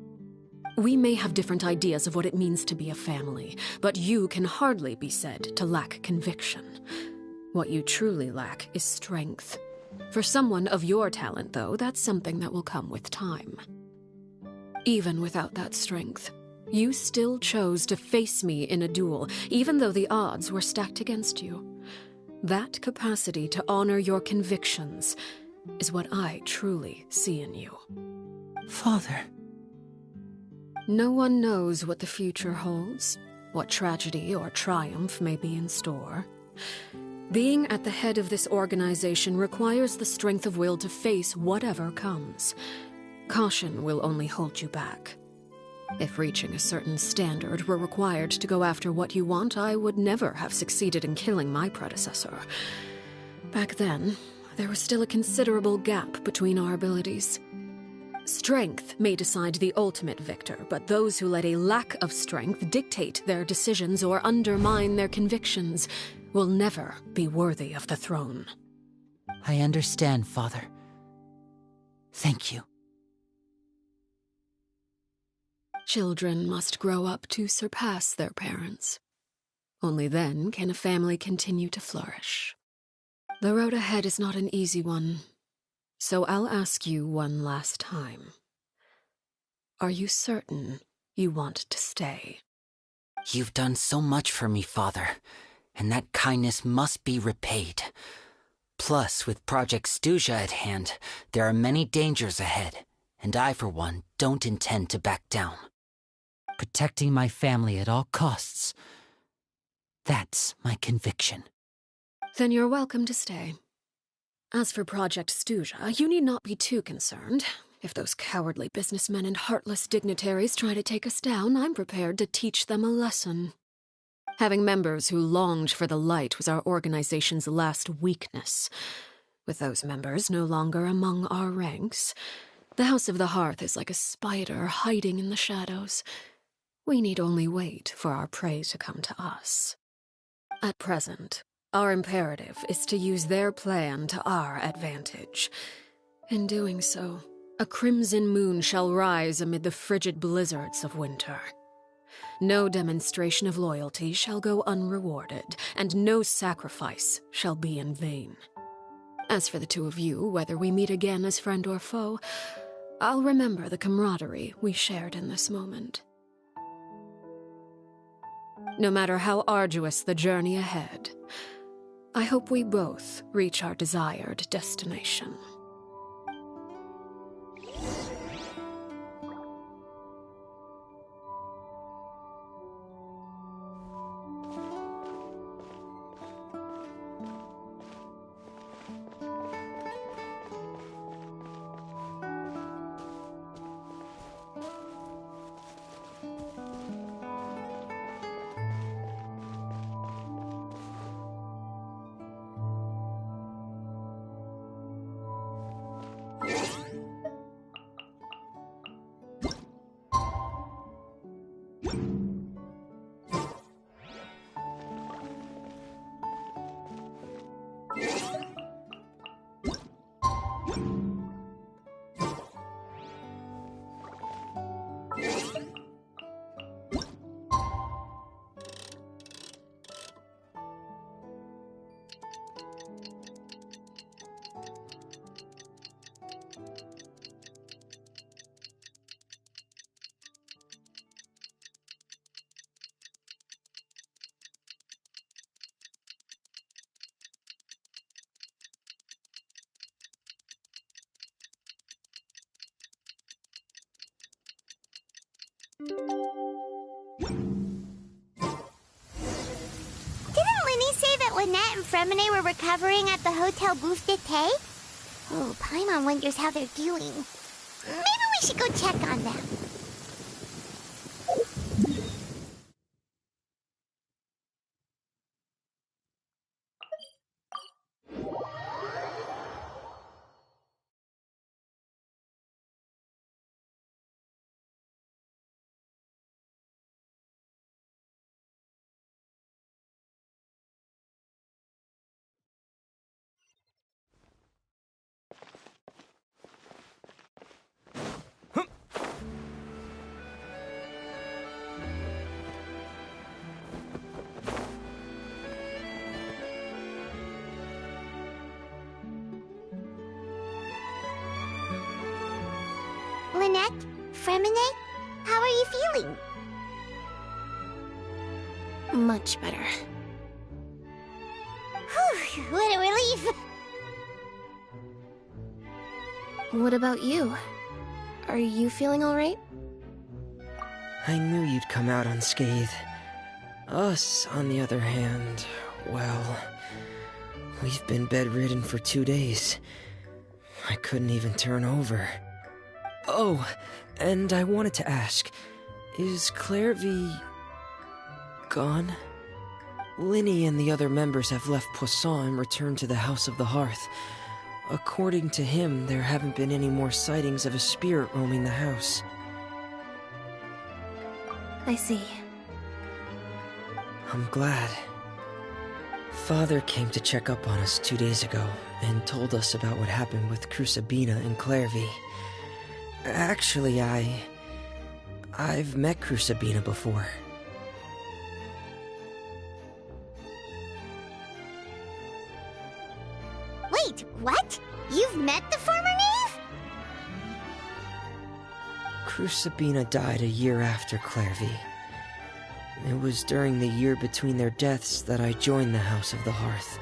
[SPEAKER 3] We may have different ideas of what it means to be a family, but you can hardly be said to lack conviction. What you truly lack is strength. For someone of your talent, though, that's something that will come with time. Even without that strength, you still chose to face me in a duel, even though the odds were stacked against you. That capacity to honor your convictions is what I truly see in you.
[SPEAKER 2] Father.
[SPEAKER 3] No one knows what the future holds, what tragedy or triumph may be in store. Being at the head of this organization requires the strength of will to face whatever comes. Caution will only hold you back. If reaching a certain standard were required to go after what you want, I would never have succeeded in killing my predecessor. Back then, there was still a considerable gap between our abilities. Strength may decide the ultimate victor, but those who let a lack of strength dictate their decisions or undermine their convictions will never be worthy of the throne.
[SPEAKER 2] I understand, Father. Thank you.
[SPEAKER 3] Children must grow up to surpass their parents. Only then can a family continue to flourish. The road ahead is not an easy one, so I'll ask you one last time. Are you certain you want to stay?
[SPEAKER 2] You've done so much for me, Father, and that kindness must be repaid. Plus, with Project Stuja at hand, there are many dangers ahead, and I, for one, don't intend to back down. Protecting my family at all costs. That's my conviction.
[SPEAKER 3] Then you're welcome to stay. As for Project Stuja, you need not be too concerned. If those cowardly businessmen and heartless dignitaries try to take us down, I'm prepared to teach them a lesson. Having members who longed for the light was our organization's last weakness. With those members no longer among our ranks, the House of the Hearth is like a spider hiding in the shadows. We need only wait for our prey to come to us. At present, our imperative is to use their plan to our advantage. In doing so, a crimson moon shall rise amid the frigid blizzards of winter. No demonstration of loyalty shall go unrewarded, and no sacrifice shall be in vain. As for the two of you, whether we meet again as friend or foe, I'll remember the camaraderie we shared in this moment. No matter how arduous the journey ahead, I hope we both reach our desired destination.
[SPEAKER 1] Didn't Linny say that Lynette and Fremine were recovering at the Hotel Bouffe d'été? Oh, Paimon wonders how they're doing. Maybe we should go check on them.
[SPEAKER 9] Freminet? Freminet? How are you feeling?
[SPEAKER 6] Much better.
[SPEAKER 1] Whew, what a relief!
[SPEAKER 6] What about you? Are you feeling alright?
[SPEAKER 8] I knew you'd come out unscathed. Us, on the other hand, well, we've been bedridden for 2 days. I couldn't even turn over. Oh, and I wanted to ask, is Clairvy gone? Linny and the other members have left Poisson and returned to the House of the Hearth. According to him, there haven't been any more sightings of a spirit roaming the house.
[SPEAKER 6] I see.
[SPEAKER 8] I'm glad. Father came to check up on us 2 days ago and told us about what happened with Crucibina and Clairvy. Actually, I've met Crucibina before.
[SPEAKER 1] Wait, what? You've met the former knave?
[SPEAKER 8] Crucibina died a year after Clairvy. It was during the year between their deaths that I joined the House of the Hearth.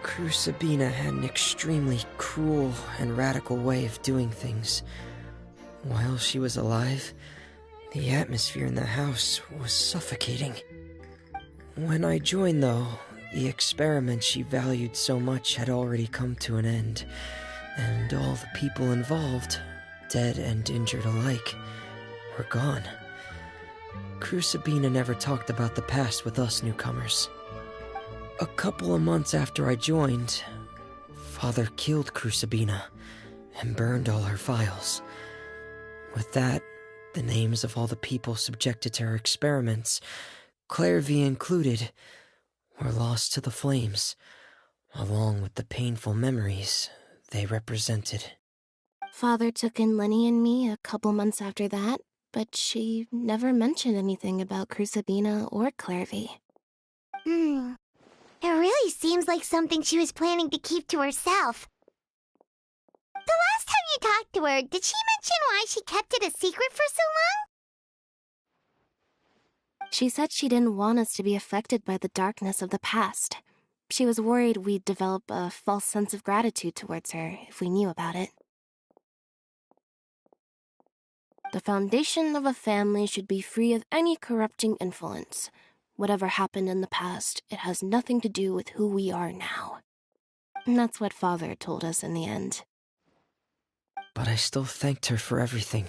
[SPEAKER 8] Crucibina had an extremely cruel and radical way of doing things. While she was alive, the atmosphere in the house was suffocating. When I joined, though, the experiment she valued so much had already come to an end, and all the people involved, dead and injured alike, were gone. Crucibina never talked about the past with us newcomers. A couple of months after I joined, Father killed Crucibina and burned all her files. With that, the names of all the people subjected to her experiments, Clairvy included, were lost to the flames, along with the painful memories they represented.
[SPEAKER 6] Father took in Lenny and me a couple months after that, but she never mentioned anything about Crucibina or Clairvy.
[SPEAKER 9] It really seems like something she was planning to keep to herself. The last time you talked to her, did she mention why she kept it a secret for so long?
[SPEAKER 6] She said she didn't want us to be affected by the darkness of the past. She was worried we'd develop a false sense of gratitude towards her if we knew about it. The foundation of a family should be free of any corrupting influence. Whatever happened in the past, it has nothing to do with who we are now. And that's what Father told us in the end.
[SPEAKER 8] But I still thanked her for everything.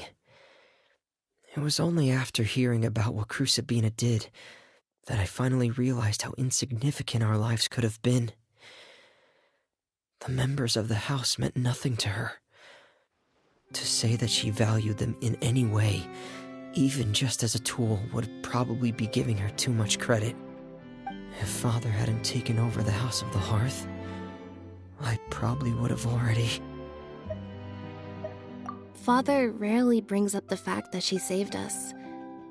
[SPEAKER 8] It was only after hearing about what Crucibina did that I finally realized how insignificant our lives could have been. The members of the house meant nothing to her. To say that she valued them in any way, even just as a tool, would probably be giving her too much credit. If Father hadn't taken over the House of the Hearth, I probably would have already...
[SPEAKER 6] Father rarely brings up the fact that she saved us.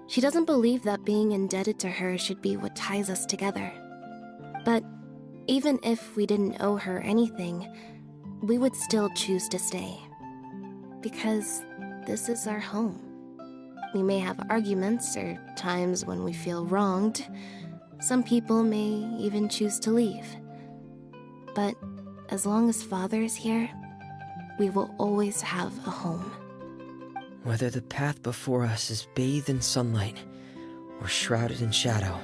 [SPEAKER 6] She doesn't believe that being indebted to her should be what ties us together. But even if we didn't owe her anything, we would still choose to stay. Because this is our home. We may have arguments or times when we feel wronged. Some people may even choose to leave. But as long as Father is here, we will always have a home.
[SPEAKER 8] Whether the path before us is bathed in sunlight or shrouded in shadow,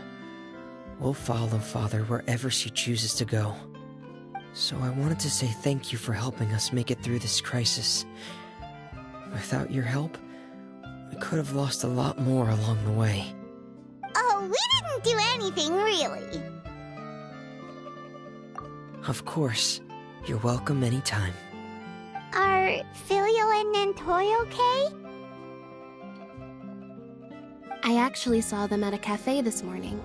[SPEAKER 8] we'll follow Father wherever she chooses to go. So I wanted to say thank you for helping us make it through this crisis. Without your help, we could have lost a lot more along the way.
[SPEAKER 1] Oh, we didn't do anything, really.
[SPEAKER 8] Of course. You're welcome anytime.
[SPEAKER 1] Are Filio and Nantoy okay?
[SPEAKER 6] I actually saw them at a cafe this morning.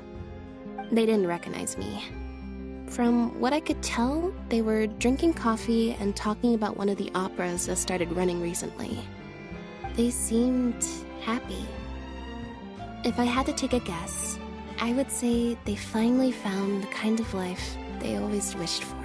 [SPEAKER 6] They didn't recognize me. From what I could tell, they were drinking coffee and talking about one of the operas that started running recently. They seemed happy. If I had to take a guess, I would say they finally found the kind of life they always wished for.